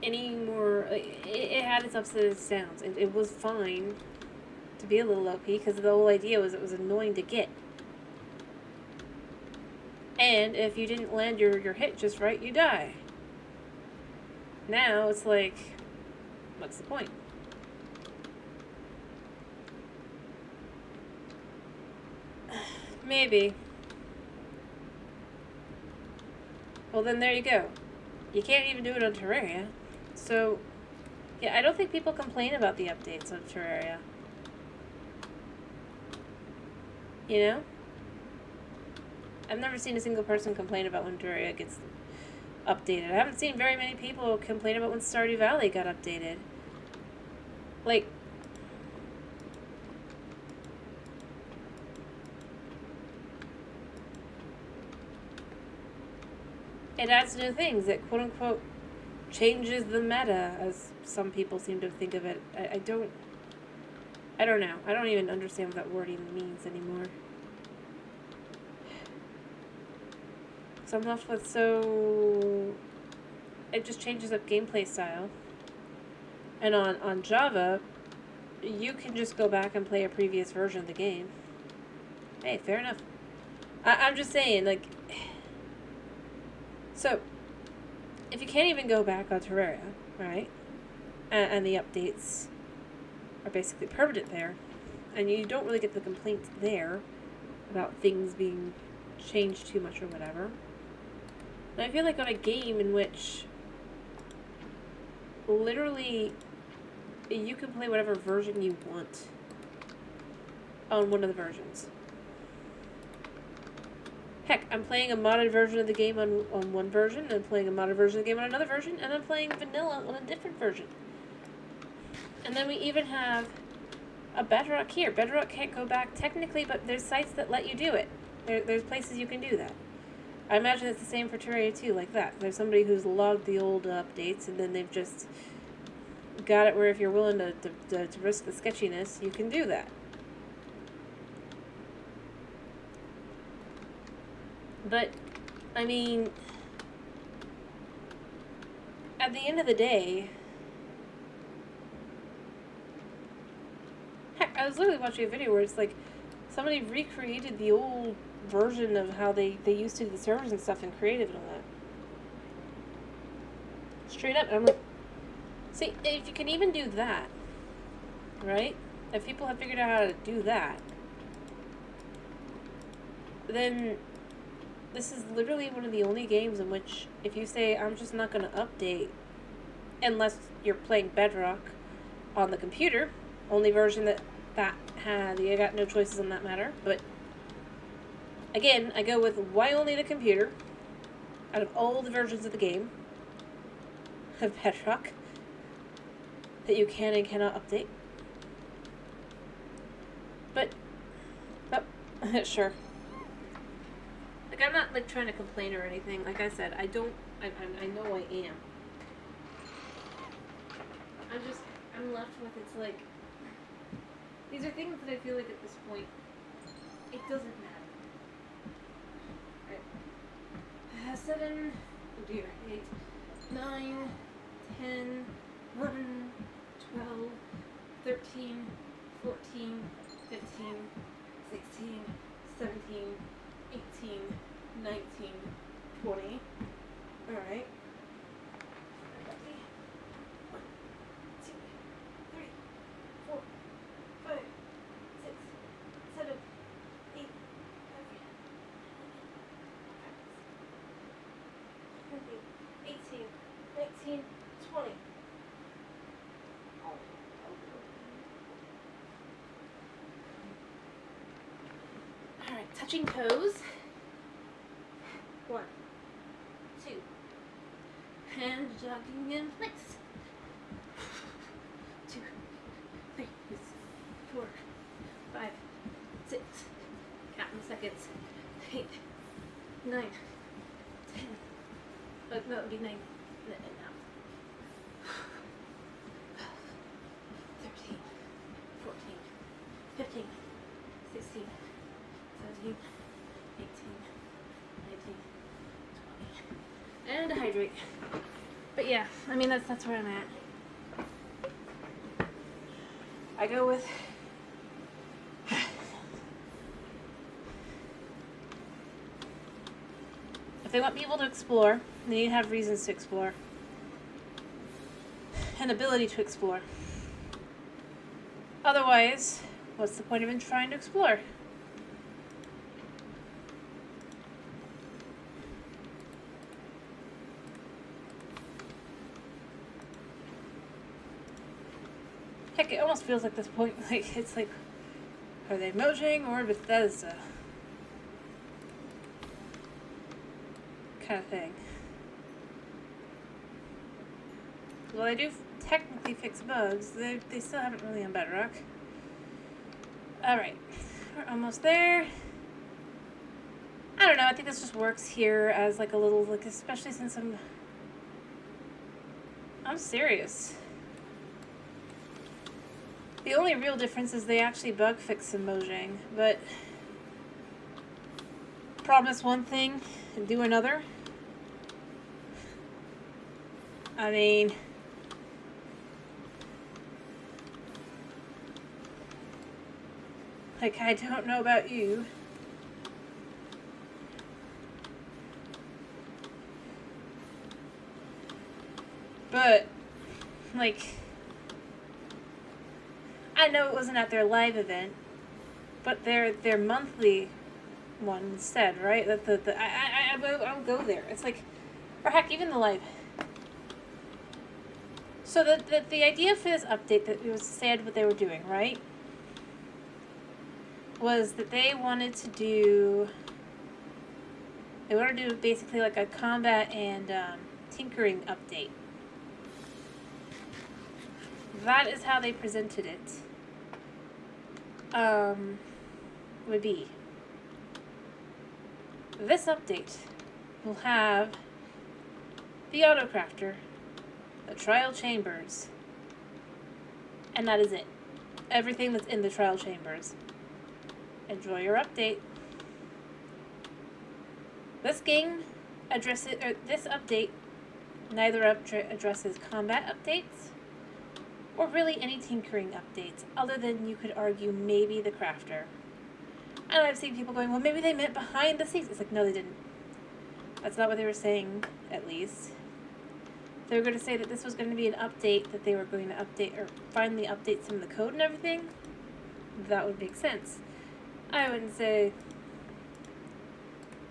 S1: any more... it had its ups and its downs. It was fine to be a little OP, because the whole idea was it was annoying to get. And if you didn't land your hit just right, you die. Now it's like, what's the point? Maybe. Well, then there you go. You can't even do it on Terraria. So, yeah, I don't think people complain about the updates on Terraria. You know? I've never seen a single person complain about when Terraria gets updated. I haven't seen very many people complain about when Stardew Valley got updated. Like, it adds new things. It quote-unquote changes the meta, as some people seem to think of it. I don't know. I don't even understand what that word even means anymore. So I'm left with it just changes up gameplay style. And on Java, you can just go back and play a previous version of the game. Hey, fair enough. I'm just saying, like... so, if you can't even go back on Terraria, right? And the updates are basically permanent there, and you don't really get the complaints there about things being changed too much or whatever. And I feel like on a game in which literally you can play whatever version you want on one of the versions. Heck, I'm playing a modded version of the game on one version, and I'm playing a modded version of the game on another version, and I'm playing vanilla on a different version. And then we even have a Bedrock here. Bedrock can't go back technically, but there's sites that let you do it. There's places you can do that. I imagine it's the same for Terraria too, like that. There's somebody who's logged the old updates, and then they've just got it where if you're willing to risk the sketchiness, you can do that. But, I mean, at the end of the day, heck, I was literally watching a video where it's like somebody recreated the old version of how they used to do the servers and stuff and creative and all that. Straight up, I'm like, see, if you can even do that, right? If people have figured out how to do that, then this is literally one of the only games in which if you say, I'm just not going to update unless you're playing Bedrock on the computer, only version that had, you got no choices on that matter, but again, I go with why only the computer out of all the versions of the game of Bedrock that you can and cannot update. But, sure. Like, I'm not, like, trying to complain or anything. Like I said, I know I am. I'm left with, it's like, these are things that I feel like at this point, it doesn't matter. Right. 7, oh dear, 8, 9, 10, 11, 12, 13, 14, 15, 16, 17, 18, 19, 20. Alright. 1, 2, 3, 4, 5, 6, 7, 8, 18, 19, 20. Alright, touching toes. 1, 2. And jogging in place. 2, 3, 4, 5, 6. Counting seconds. 8, 9, 10. Oh, no, it would be 9. No. 13, 14, 15, 16, 17, 18, 19, 20. And hydrate. But yeah, I mean that's where I'm at. I go with if they want people to explore, they need to have reasons to explore. An ability to explore. Otherwise, what's the point of even trying to explore? Heck, it almost feels like this point, like, it's like, are they Mojang or Bethesda? Kind of thing. Well, they do technically fix bugs. They still haven't really on Bedrock. Alright, we're almost there. I don't know, I think this just works here as like a little, like, especially since I'm serious. The only real difference is they actually bug fix in Mojang, but promise one thing and do another. I mean, like, I don't know about you, but like, I know it wasn't at their live event, but their monthly one instead, right? I'll go there. It's like, or heck, even the live. So the idea for this update that it was said what they were doing, right? Was that they wanted to do basically like a combat and tinkering update. That is how they presented it. Would be this update will have the autocrafter, the trial chambers, and that is it. Everything that's in the trial chambers. Enjoy your update. This update neither addresses combat updates or really any tinkering updates, other than you could argue maybe the crafter. And I've seen people going, well, maybe they meant behind the scenes. It's like, no, they didn't. That's not what they were saying, at least. They were going to say that this was going to be an update, that they were going to update, or finally update some of the code and everything. That would make sense. I wouldn't say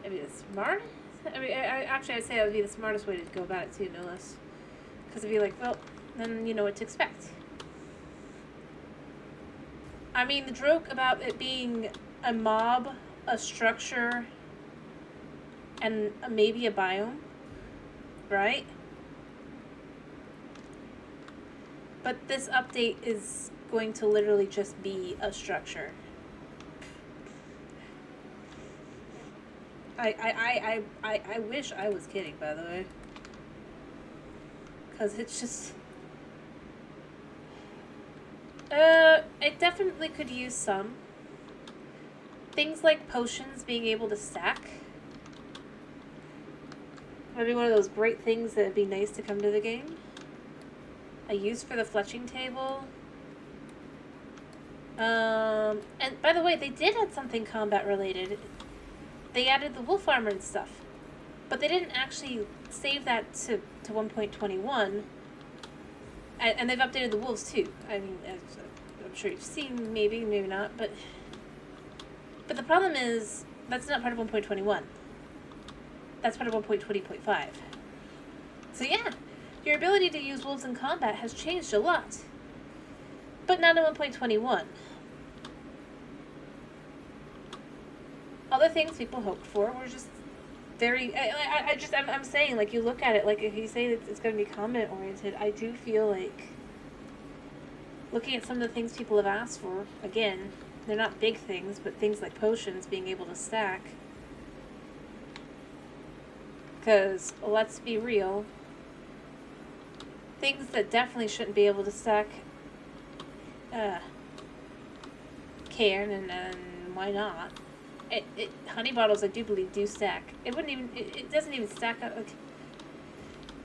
S1: it'd be the smartest. I mean, I'd say that would be the smartest way to go about it too, no less. Because it'd be like, well, then you know what to expect. I mean, the joke about it being a mob, a structure, and maybe a biome, right? But this update is going to literally just be a structure. I wish I was kidding, by the way. Because it's just... it definitely could use some. Things like potions being able to stack. That'd be one of those great things that'd be nice to come to the game. a use for the fletching table. And by the way, they did add something combat related. They added the wolf armor and stuff. But they didn't actually save that to 1.21. And they've updated the wolves too. I mean, I'm sure you've seen, maybe not. But the problem is, that's not part of 1.21. That's part of 1.20.5. So yeah, your ability to use wolves in combat has changed a lot. But not in 1.21. Other things people hoped for were just very... I'm saying, like, you look at it, like, if you say that it's going to be combat-oriented, I do feel like, looking at some of the things people have asked for, again, they're not big things, but things like potions being able to stack. Because, let's be real, things that definitely shouldn't be able to stack can, and why not? Honey bottles, I do believe, do stack. It wouldn't even, it doesn't even stack up. It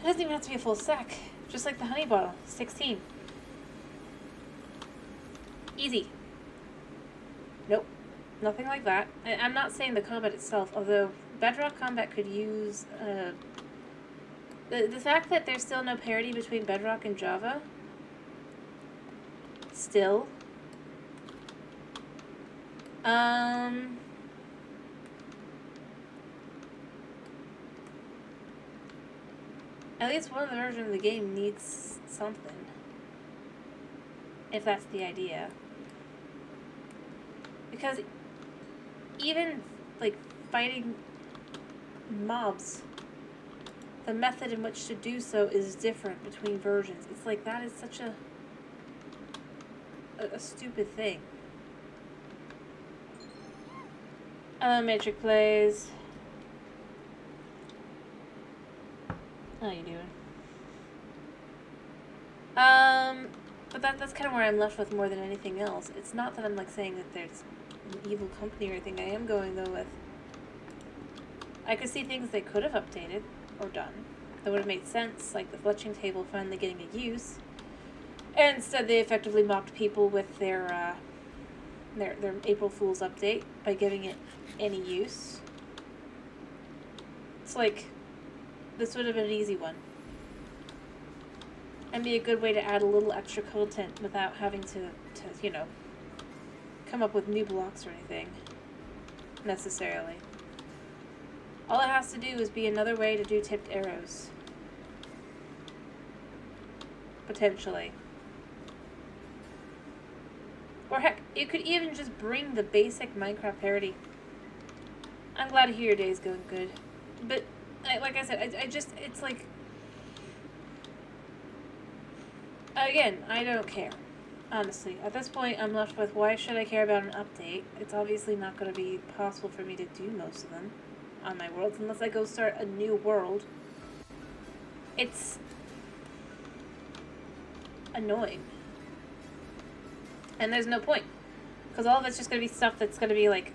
S1: doesn't even have to be a full stack. Just like the honey bottle, 16. Easy. Nope, nothing like that. I'm not saying the combat itself, although Bedrock combat could use, the fact that there's still no parity between Bedrock and Java, still, at least one of the versions of the game needs something. If that's the idea. Because even, like, fighting mobs, the method in which to do so is different between versions. It's like, that is such a stupid thing. Matrix plays. How you doing? But that's kind of where I'm left with more than anything else. It's not that I'm, like, saying that there's an evil company or anything. I am going, though, with... I could see things they could have updated or done that would have made sense, like the fletching table finally getting a use. And instead they effectively mocked people with their April Fool's update by giving it any use. It's like, this would have been an easy one. And be a good way to add a little extra content without having to you know, come up with new blocks or anything, necessarily. All it has to do is be another way to do tipped arrows. Potentially. Or heck, you could even just bring the basic Minecraft parody. I'm glad to hear your day's going good. But, like I said, I just, it's like... Again, I don't care. Honestly. At this point, I'm left with, why should I care about an update? It's obviously not going to be possible for me to do most of them on my worlds, unless I go start a new world. It's annoying. And there's no point. Because all of it's just going to be stuff that's going to be, like,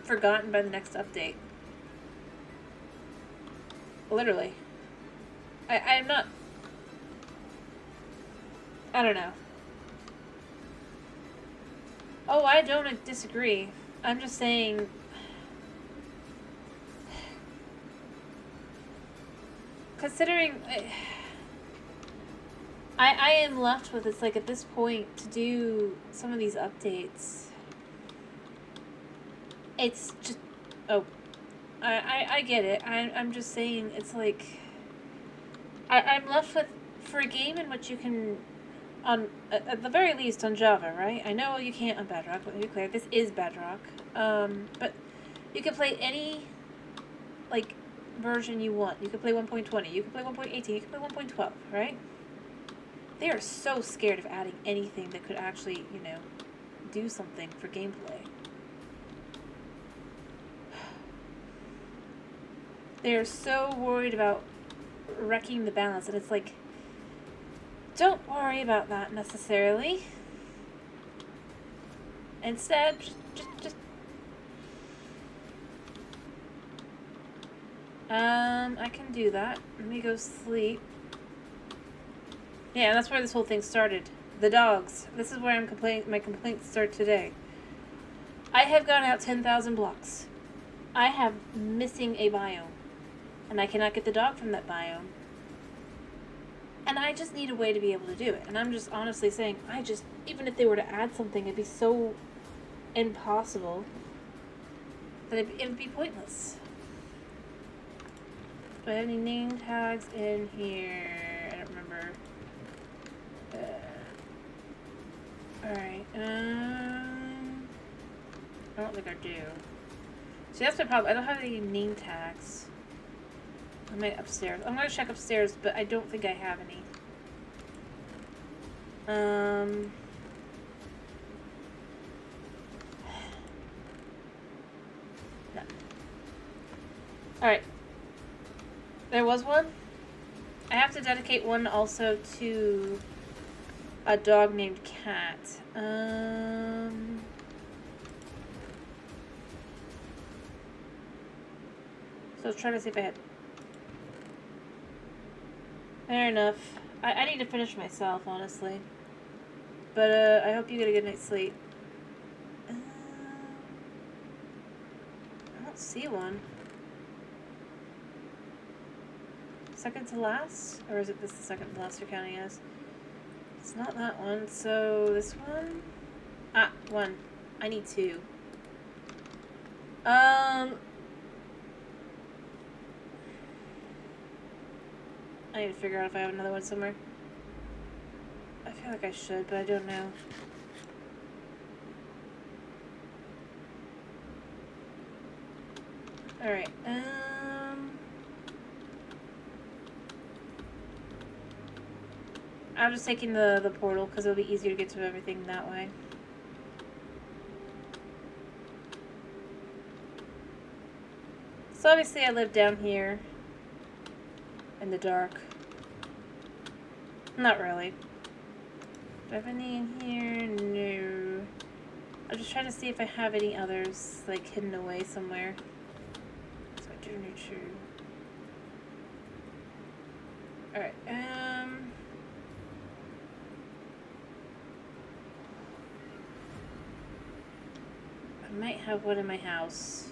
S1: forgotten by the next update. Literally. I'm not... I don't know. Oh, I don't disagree. I'm just saying... Considering... I am left with, it's like, at this point, to do some of these updates, it's just... Oh. I get it. I'm just saying, it's like... I'm left with, for a game in which you can... at the very least on Java, right? I know you can't on Bedrock, let me be clear. This is Bedrock. But you can play any, like, version you want. You can play 1.20, you can play 1.18, you can play 1.12, right? They are so scared of adding anything that could actually, you know, do something for gameplay. They are so worried about wrecking the balance, and it's like, don't worry about that necessarily. Instead, just I can do that. Let me go sleep. Yeah, and that's where this whole thing started. The dogs. This is where my complaints start today. I have gone out 10,000 blocks. I have missing a biome. And I cannot get the dog from that biome. And I just need a way to be able to do it. And I'm just honestly saying, even if they were to add something, it'd be so impossible that it would be pointless. Do I have any name tags in here? I don't remember. Alright, I don't think I do. See, that's my problem. I don't have any name tags. I might upstairs. I'm gonna check upstairs, but I don't think I have any. No. Alright. There was one. I have to dedicate one also to a dog named Cat. So I was trying to see if I had... Fair enough. I need to finish myself, honestly. But, I hope you get a good night's sleep. I don't see one. Second to last? Or is it this the second to last you're counting as? It's not that one, so this one? Ah, one. I need two. I need to figure out if I have another one somewhere. I feel like I should, but I don't know. Alright, I'm just taking the portal because it'll be easier to get to everything that way. So obviously I live down here in the dark. Not really. Do I have any in here? No. I'm just trying to see if I have any others, like, hidden away somewhere. So I do need to... Alright, I might have one in my house.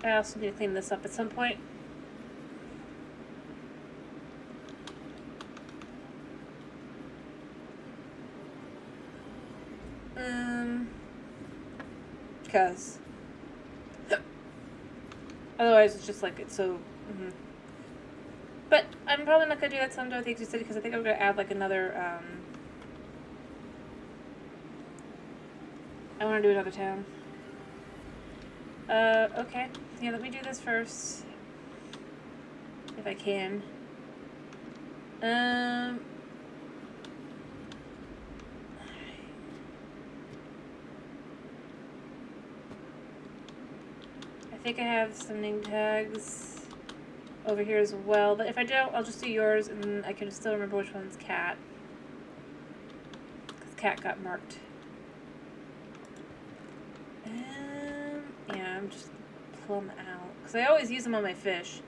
S1: I also need to clean this up at some point. Because otherwise it's just like it's so. But I'm probably not gonna do that someday with the City because I think I'm gonna add like another. I want to do another town. Okay. Yeah, let me do this first. If I can. I think I have some name tags over here as well, but if I don't, I'll just do yours and I can still remember which one's Cat. Because Cat got marked. Yeah, I'm just plumb out. Because I always use them on my fish.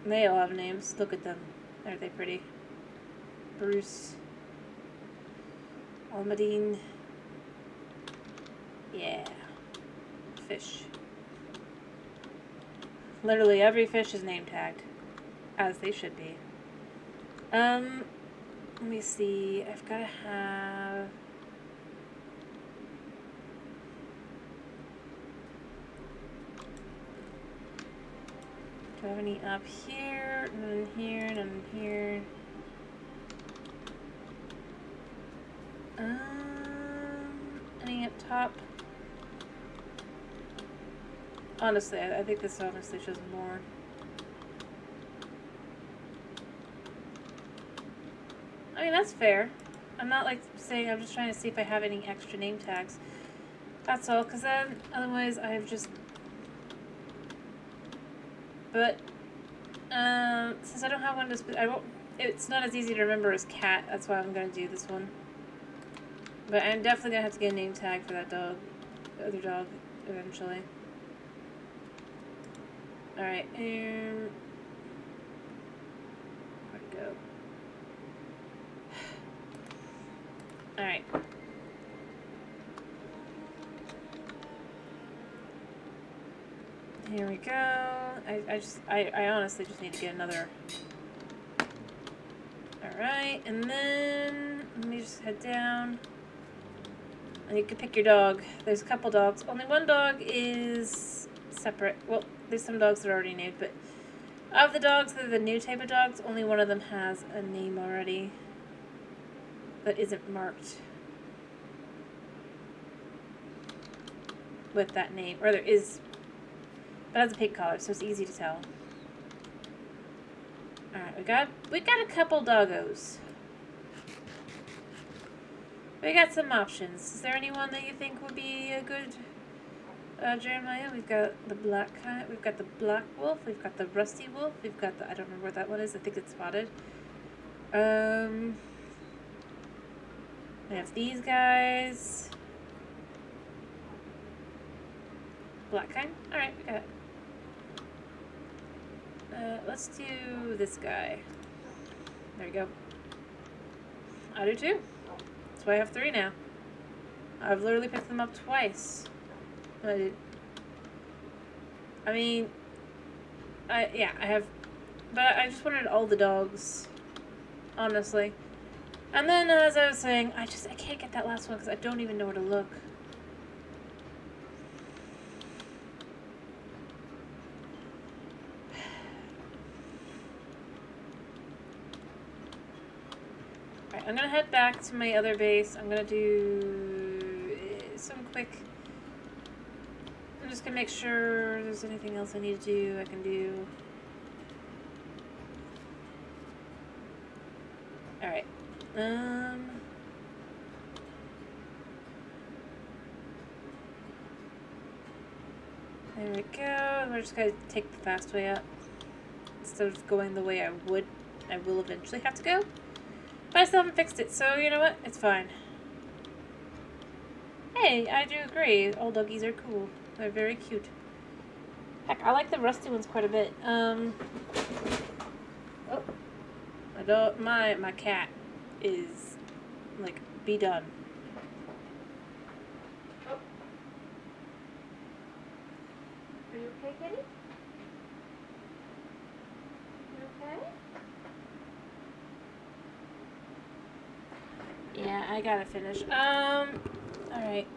S1: They all have names. Look at them. Aren't they pretty? Bruce. Almadine. Yeah. Fish. Literally every fish is name tagged. As they should be. Let me see. I've got to have... Do I have any up here? None here, none here. Any up top? Honestly, I think this honestly shows more. I mean, that's fair. I'm not like saying, I'm just trying to see if I have any extra name tags. That's all, because then otherwise I've just... But, since I don't have one to... I won't it's not as easy to remember as cat. That's why I'm going to do this one. But I'm definitely going to have to get a name tag for that dog. The other dog, eventually. Alright, where'd it go? Alright. Here we go. I honestly just need to get another. Alright, and then let me just head down. And you can pick your dog. There's a couple dogs. Only one dog is separate. Well, there's some dogs that are already named, but of the dogs that are the new type of dogs, only one of them has a name already that isn't marked with that name. Or there is, but it has a pig collar, so it's easy to tell. Alright, we got a couple doggos. We got some options. Is there anyone that you think would be a good Jeremiah? We've got the black cat, we've got the black wolf, we've got the rusty wolf, we've got the, I don't remember what that one is, I think it's spotted. We have these guys. Black kind? Alright, we got it. Let's do this guy. There we go. I do too. That's why I have 3 now. I've literally picked them up twice. I mean, yeah, I have, but I just wanted all the dogs, honestly. And then, as I was saying, I can't get that last one because I don't even know where to look. Alright, I'm gonna head back to my other base. I'm gonna do some quick. I'm just gonna make sure there's anything else I need to do. I can do. Alright. There we go. We're just gonna take the fast way up instead of going the way I will eventually have to go. But I still haven't fixed it, so you know what? It's fine. Hey, I do agree. All doggies are cool. They're very cute. Heck, I like the rusty ones quite a bit. Oh, my cat is like be done. Oh. Are you okay, kitty? You okay? Yeah, I gotta finish. Alright.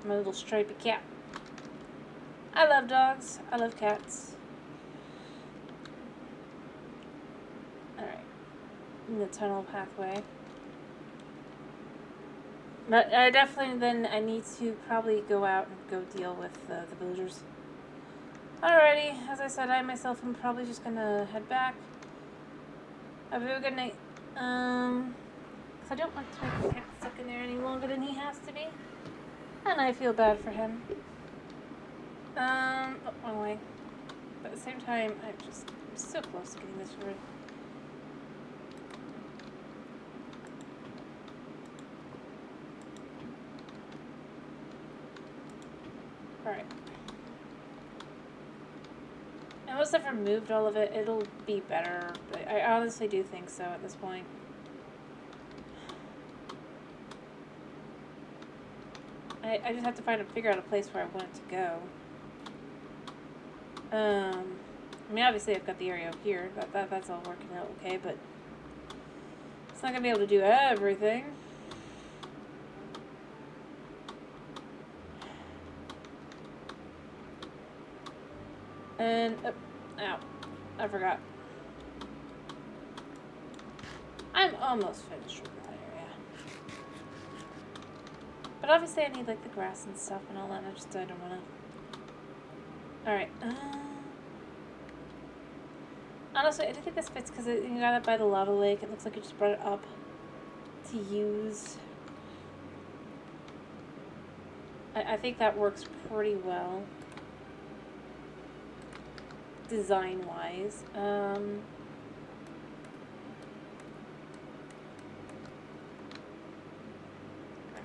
S1: My little stripy cat. I love dogs. I love cats. Alright. In the tunnel pathway. But I definitely I need to probably go out and go deal with the villagers. Alrighty, as I said, I myself am probably just gonna head back. Have a very good night. Because I don't want to make the cat stuck in there any longer than he has to be. And I feel bad for him. Oh, wrong way. But at the same time, I'm so close to getting this right. Alright. And once I've removed all of it, it'll be better. I honestly do think so at this point. I just have to figure out a place where I want it to go. I mean, obviously I've got the area over here. That's all working out okay, but it's not gonna be able to do everything. And ow, I forgot. I'm almost finished with that area. But obviously I need like the grass and stuff and all that. I don't wanna. Alright. Honestly, I do think this fits because you got it by the lava lake. It looks like you just brought it up to use. I think that works pretty well. design-wise.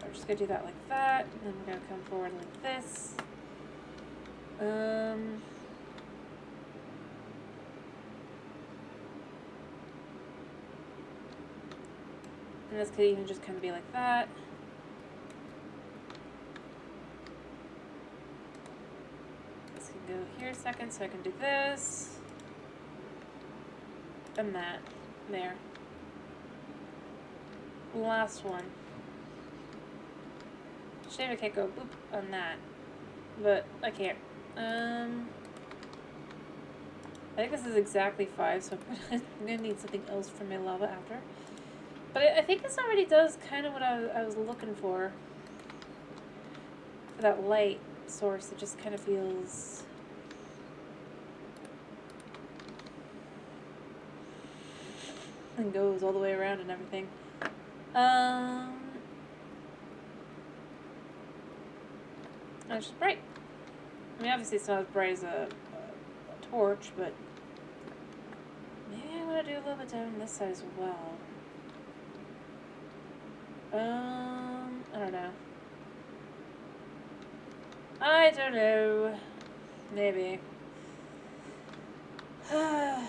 S1: We're just gonna do that like that, and then we're gonna come forward like this. And this could even just kind of be like that. This can go here a second, so I can do this. And that. There. Last one. Shame I can't go boop on that. But I can't. I think this is exactly 5, so I'm gonna need something else for my lava after. But I think this already does kind of what I was looking for that light source. It just kind of feels... and goes all the way around and everything. It's just bright. I mean, obviously it's not as bright as a torch, but maybe I want to do a little bit down this side as well. I don't know. I don't know. Maybe. I'd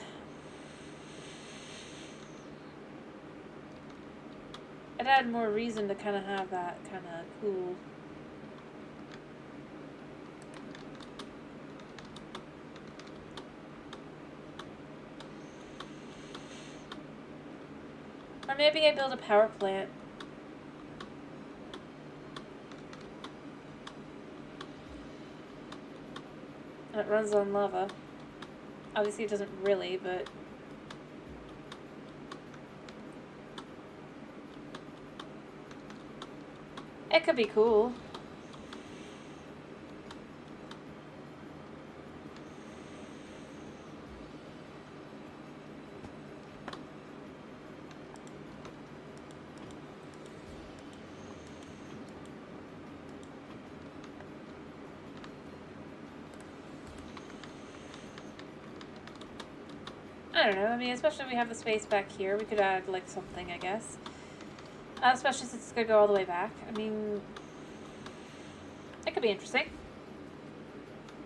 S1: add more reason to kind of have that kind of cool. Or maybe I build a power plant. And it runs on lava. Obviously it doesn't really, but... it could be cool. I don't know, I mean, especially if we have the space back here, we could add, like, something, I guess. Especially since it's gonna go all the way back. I mean, it could be interesting.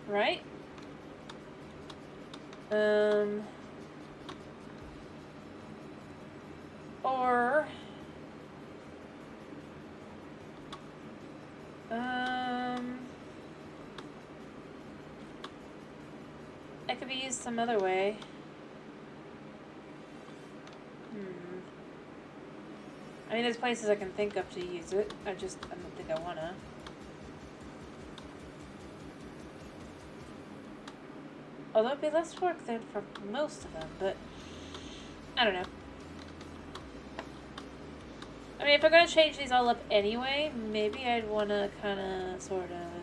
S1: Right? Or... it could be used some other way. I mean, there's places I can think of to use it. I don't think I wanna. Although it'd be less work than for most of them, but I don't know. I mean, if we're gonna change these all up anyway, maybe I'd wanna kinda, sort of,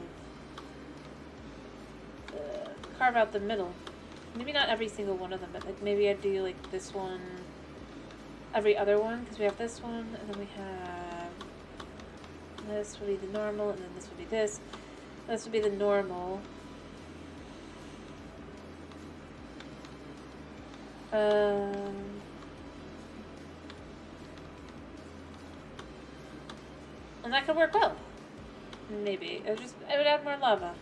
S1: carve out the middle. Maybe not every single one of them, but like maybe I'd do like this one, every other one, because we have this one, and then we have this would be the normal, and then this would be this. This would be the normal. And that could work well. Maybe. It would add more lava.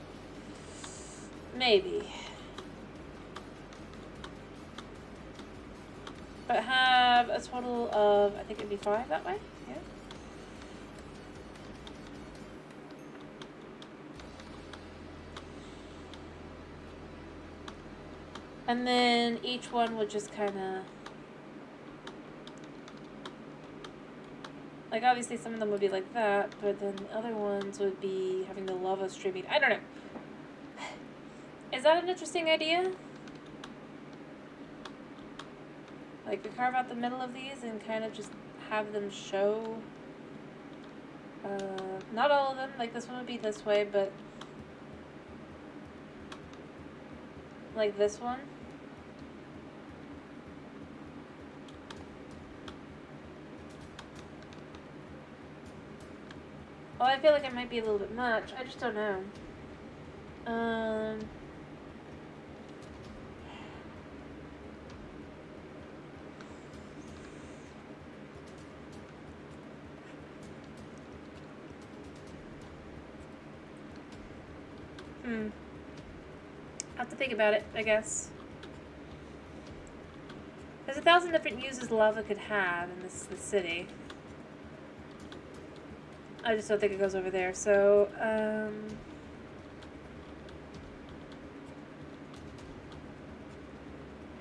S1: Maybe. But have a total of, I think it'd be 5 that way? Yeah. And then each one would just kind of... like, obviously some of them would be like that, but then the other ones would be having the lava streaming. I don't know. Is that an interesting idea? Like, we carve out the middle of these and kind of just have them show... not all of them. Like, this one would be this way, but... like this one. Well, I feel like it might be a little bit much. I just don't know. I have to think about it, I guess. There's 1,000 different uses lava could have in this city. I just don't think it goes over there, so,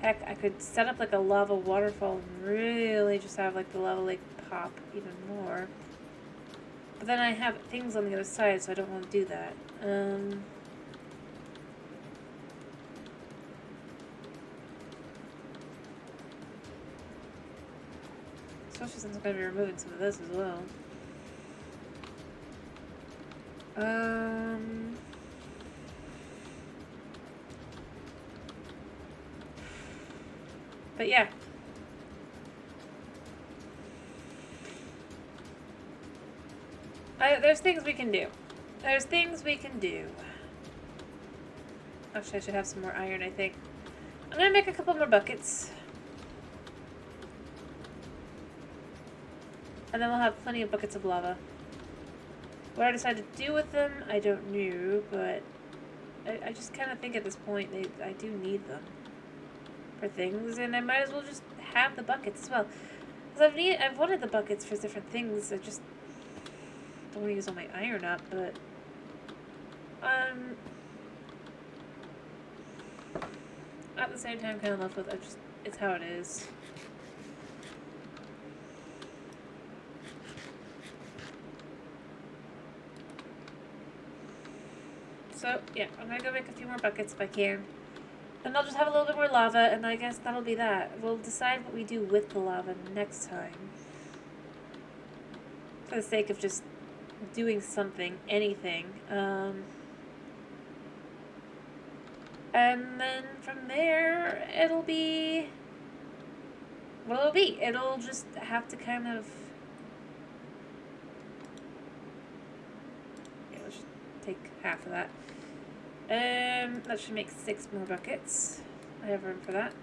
S1: heck, I could set up like a lava waterfall and really just have like the lava lake pop even more. But then I have things on the other side, so I don't want to do that. Especially since I'm going to be removing some of this as well. But yeah. There's things we can do. There's things we can do. Actually, I should have some more iron, I think. I'm going to make a couple more buckets. And then we'll have plenty of buckets of lava. What I decide to do with them, I don't know, but I just kind of think at this point I do need them for things, and I might as well just have the buckets as well. Because I've wanted the buckets for different things. I just don't want to use all my iron up, but at the same time, kind of left with it. It's how it is. So, yeah, I'm going to go make a few more buckets if I can. And I'll just have a little bit more lava, and I guess that'll be that. We'll decide what we do with the lava next time. For the sake of just doing something, anything. And then from there, it'll be... what it'll be. It'll just have to kind of... yeah, let's just take half of that. That should make 6 more buckets. I have room for that.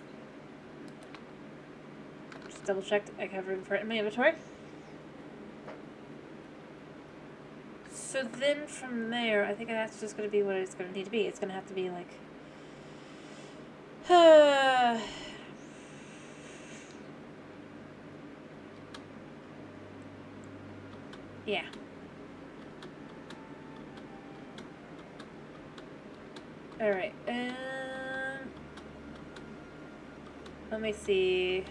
S1: Just double checked. I have room for it in my inventory. So then from there, I think that's just going to be what it's going to need to be. It's going to have to be like... yeah. Alright, let me see.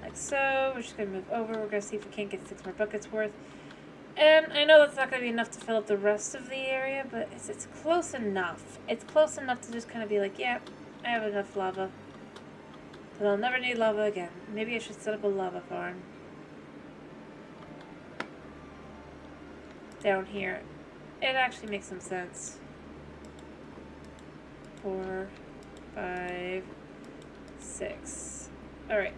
S1: Like so, we're just gonna move over. We're gonna see if we can't get 6 more buckets worth. And I know that's not gonna be enough to fill up the rest of the area, but it's close enough. It's close enough to just kind of be like, yeah, I have enough lava. But I'll never need lava again. Maybe I should set up a lava farm. Down here. It actually makes some sense. 4, 5, 6. Alright.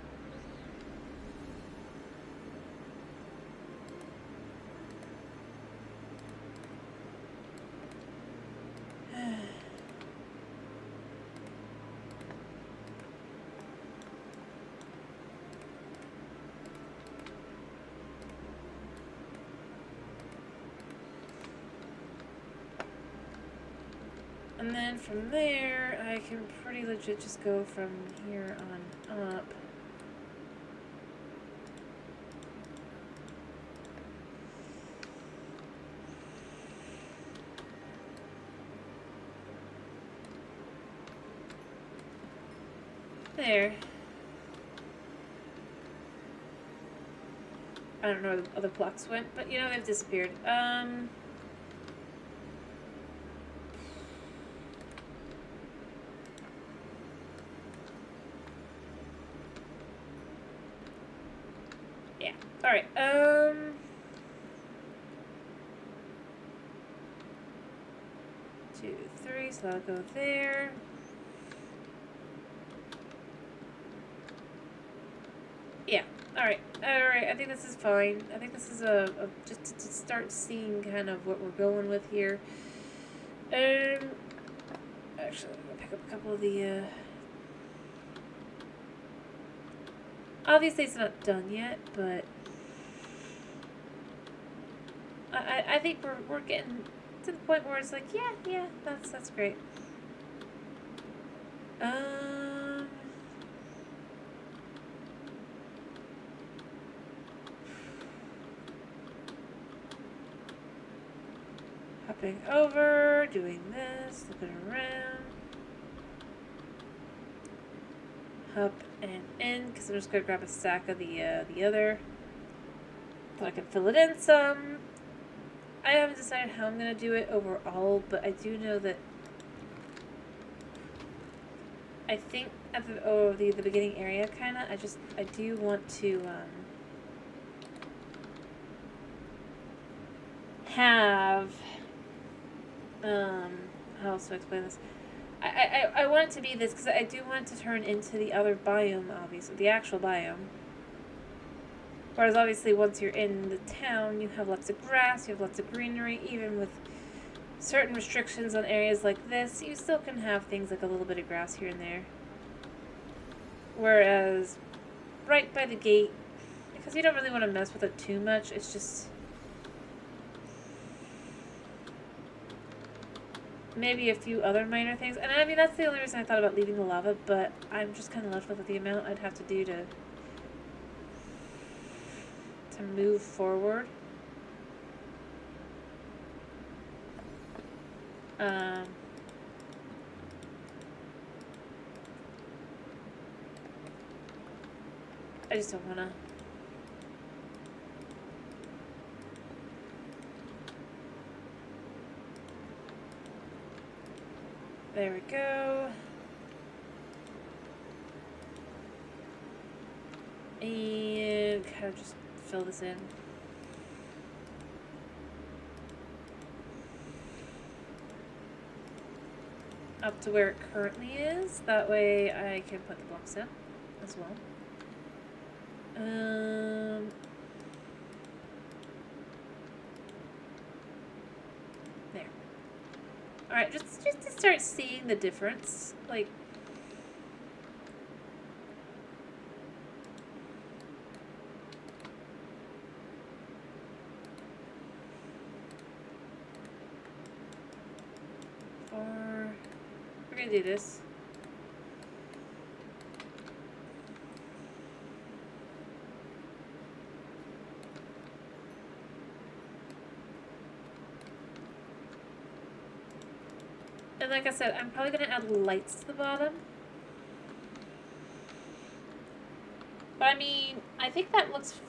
S1: And then from there, I can pretty legit just go from here on up. There. I don't know where the other blocks went, but you know, they've disappeared. Yeah. Alright, 2, 3, so I'll go there. Yeah. Alright. Alright, I think this is fine. I think this is just to start seeing kind of what we're going with here. Actually, I'm gonna pick up a couple of the, obviously it's not done yet, but I think we're getting to the point where it's like, yeah, that's great. Hopping over, doing this, looking around. Hop and in, because I'm just going to grab a stack of the other. So I can fill it in some. I haven't decided how I'm going to do it overall, but I do know that I think at the beginning area, kind of, I do want to have, how else do I explain this? I want it to be this, because I do want it to turn into the other biome, obviously, the actual biome. Whereas obviously once you're in the town, you have lots of grass, you have lots of greenery, even with certain restrictions on areas like this, you still can have things like a little bit of grass here and there. Whereas right by the gate, because you don't really want to mess with it too much, it's just maybe a few other minor things. And I mean, that's the only reason I thought about leaving the lava, but I'm just kind of left with the amount I'd have to do to move forward. I just don't want to. There we go. And kind of just fill this in. Up to where it currently is. That way I can put the blocks in as well. There. Alright, just to start seeing the difference. Like, we're gonna do this. And like I said, I'm probably going to add lights to the bottom. But I mean, I think that looks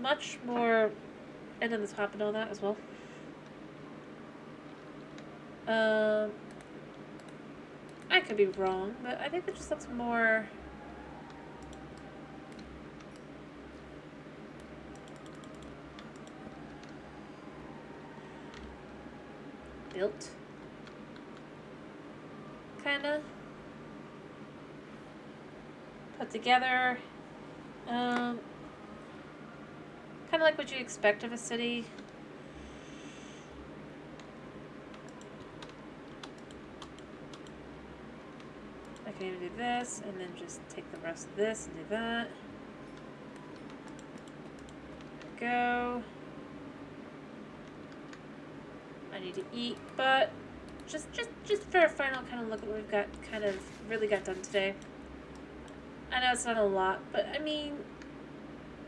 S1: much more... And then the top and all that as well. I could be wrong, but I think that just looks more... built. Kinda put together, kind of like what you expect of a city. I can even do this and then just take the rest of this and do that. Go. I need to eat, but just for a final kind of look at what we've got really got done today. I know it's not a lot, but I mean,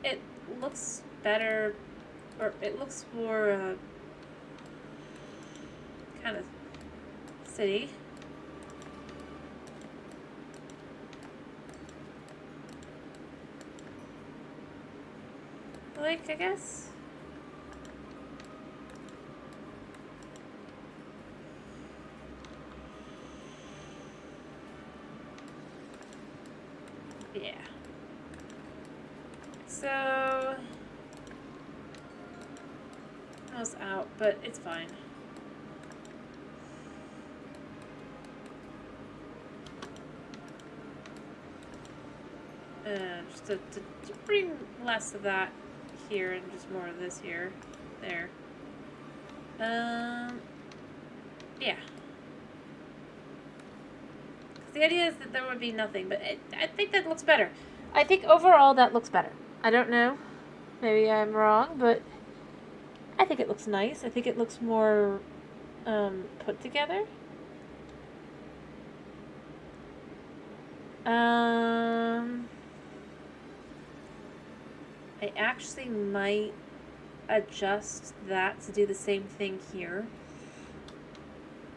S1: it looks better, or it looks more kind of city. Like, I guess. Yeah. So, almost out, but it's fine. Just to bring less of that here and just more of this here, there. Yeah. The idea is that there would be nothing, but I think that looks better. I think overall that looks better. I don't know. Maybe I'm wrong, but I think it looks nice. I think it looks more put together. I actually might adjust that to do the same thing here.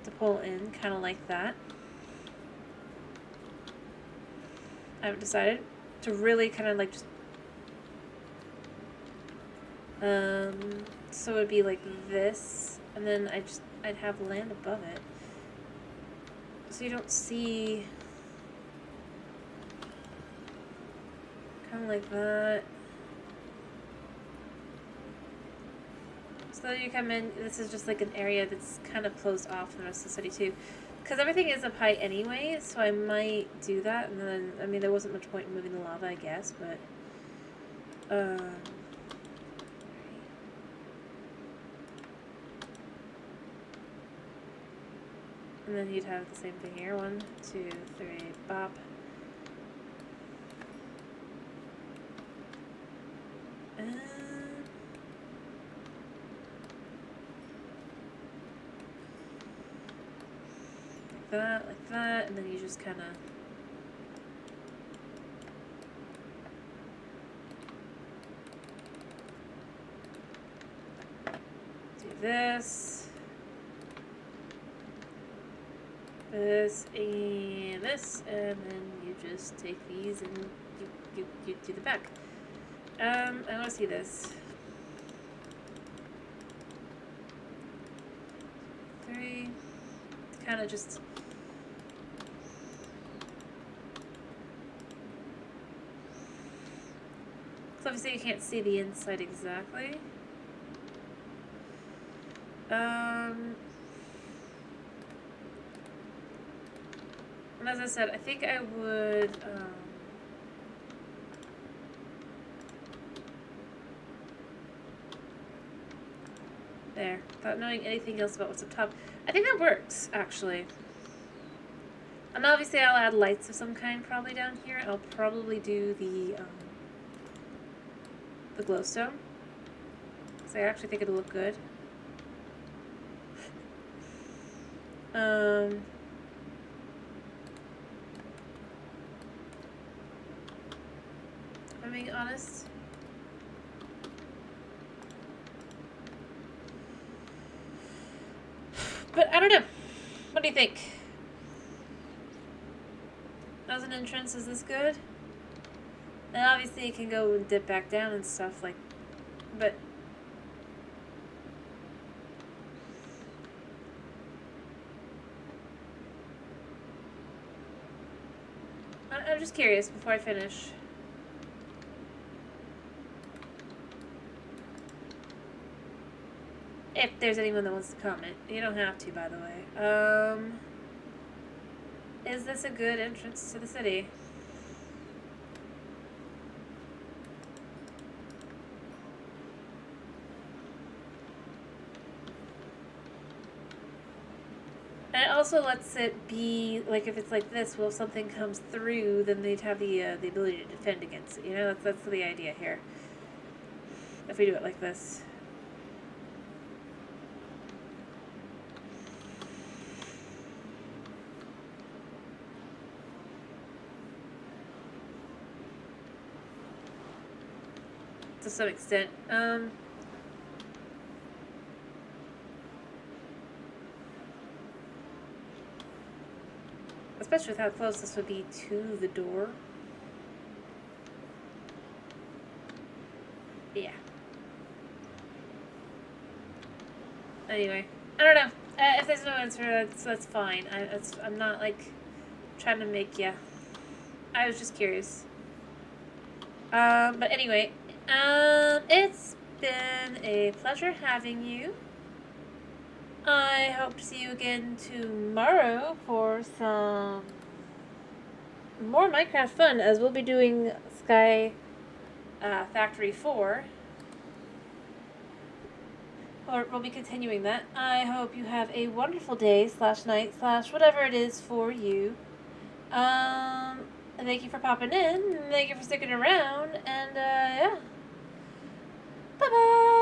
S1: To pull in, kind of like that. I haven't decided. To really kind of like just... so it would be like this, and then I'd have land above it. So you don't see... Kind of like that. So you come in, this is just like an area that's kind of closed off from the rest of the city too. Because everything is up high anyway, so I might do that, and then, I mean, there wasn't much point in moving the lava, I guess, but... And then you'd have the same thing here. 1, 2, 3, bop. And... like that, and then you just kind of... do this, and this, and then you just take these and you do the back. I want to see this. 3, kind of just... So obviously you can't see the inside exactly. And as I said, I think I would, there, without knowing anything else about what's up top. I think that works, actually. And obviously I'll add lights of some kind probably down here. I'll probably do the glowstone. So I actually think it'll look good. If I'm being honest. But I don't know. What do you think? As an entrance, is this good? And obviously you can go and dip back down and stuff like, but I'm just curious before I finish. If there's anyone that wants to comment. You don't have to, by the way. Is this a good entrance to the city? And it also lets it be, like, if it's like this, well, if something comes through, then they'd have the ability to defend against it. You know, that's the idea here. If we do it like this. To some extent. Especially with how close this would be to the door. Yeah. Anyway, I don't know. If there's no answer, that's fine. I'm not like trying to make ya. I was just curious. But anyway, it's been a pleasure having you. I hope to see you again tomorrow for some more Minecraft fun, as we'll be doing Sky Factory 4. Or we'll be continuing that. I hope you have a wonderful day / night / whatever it is for you. And thank you for popping in. Thank you for sticking around. And yeah. Bye-bye.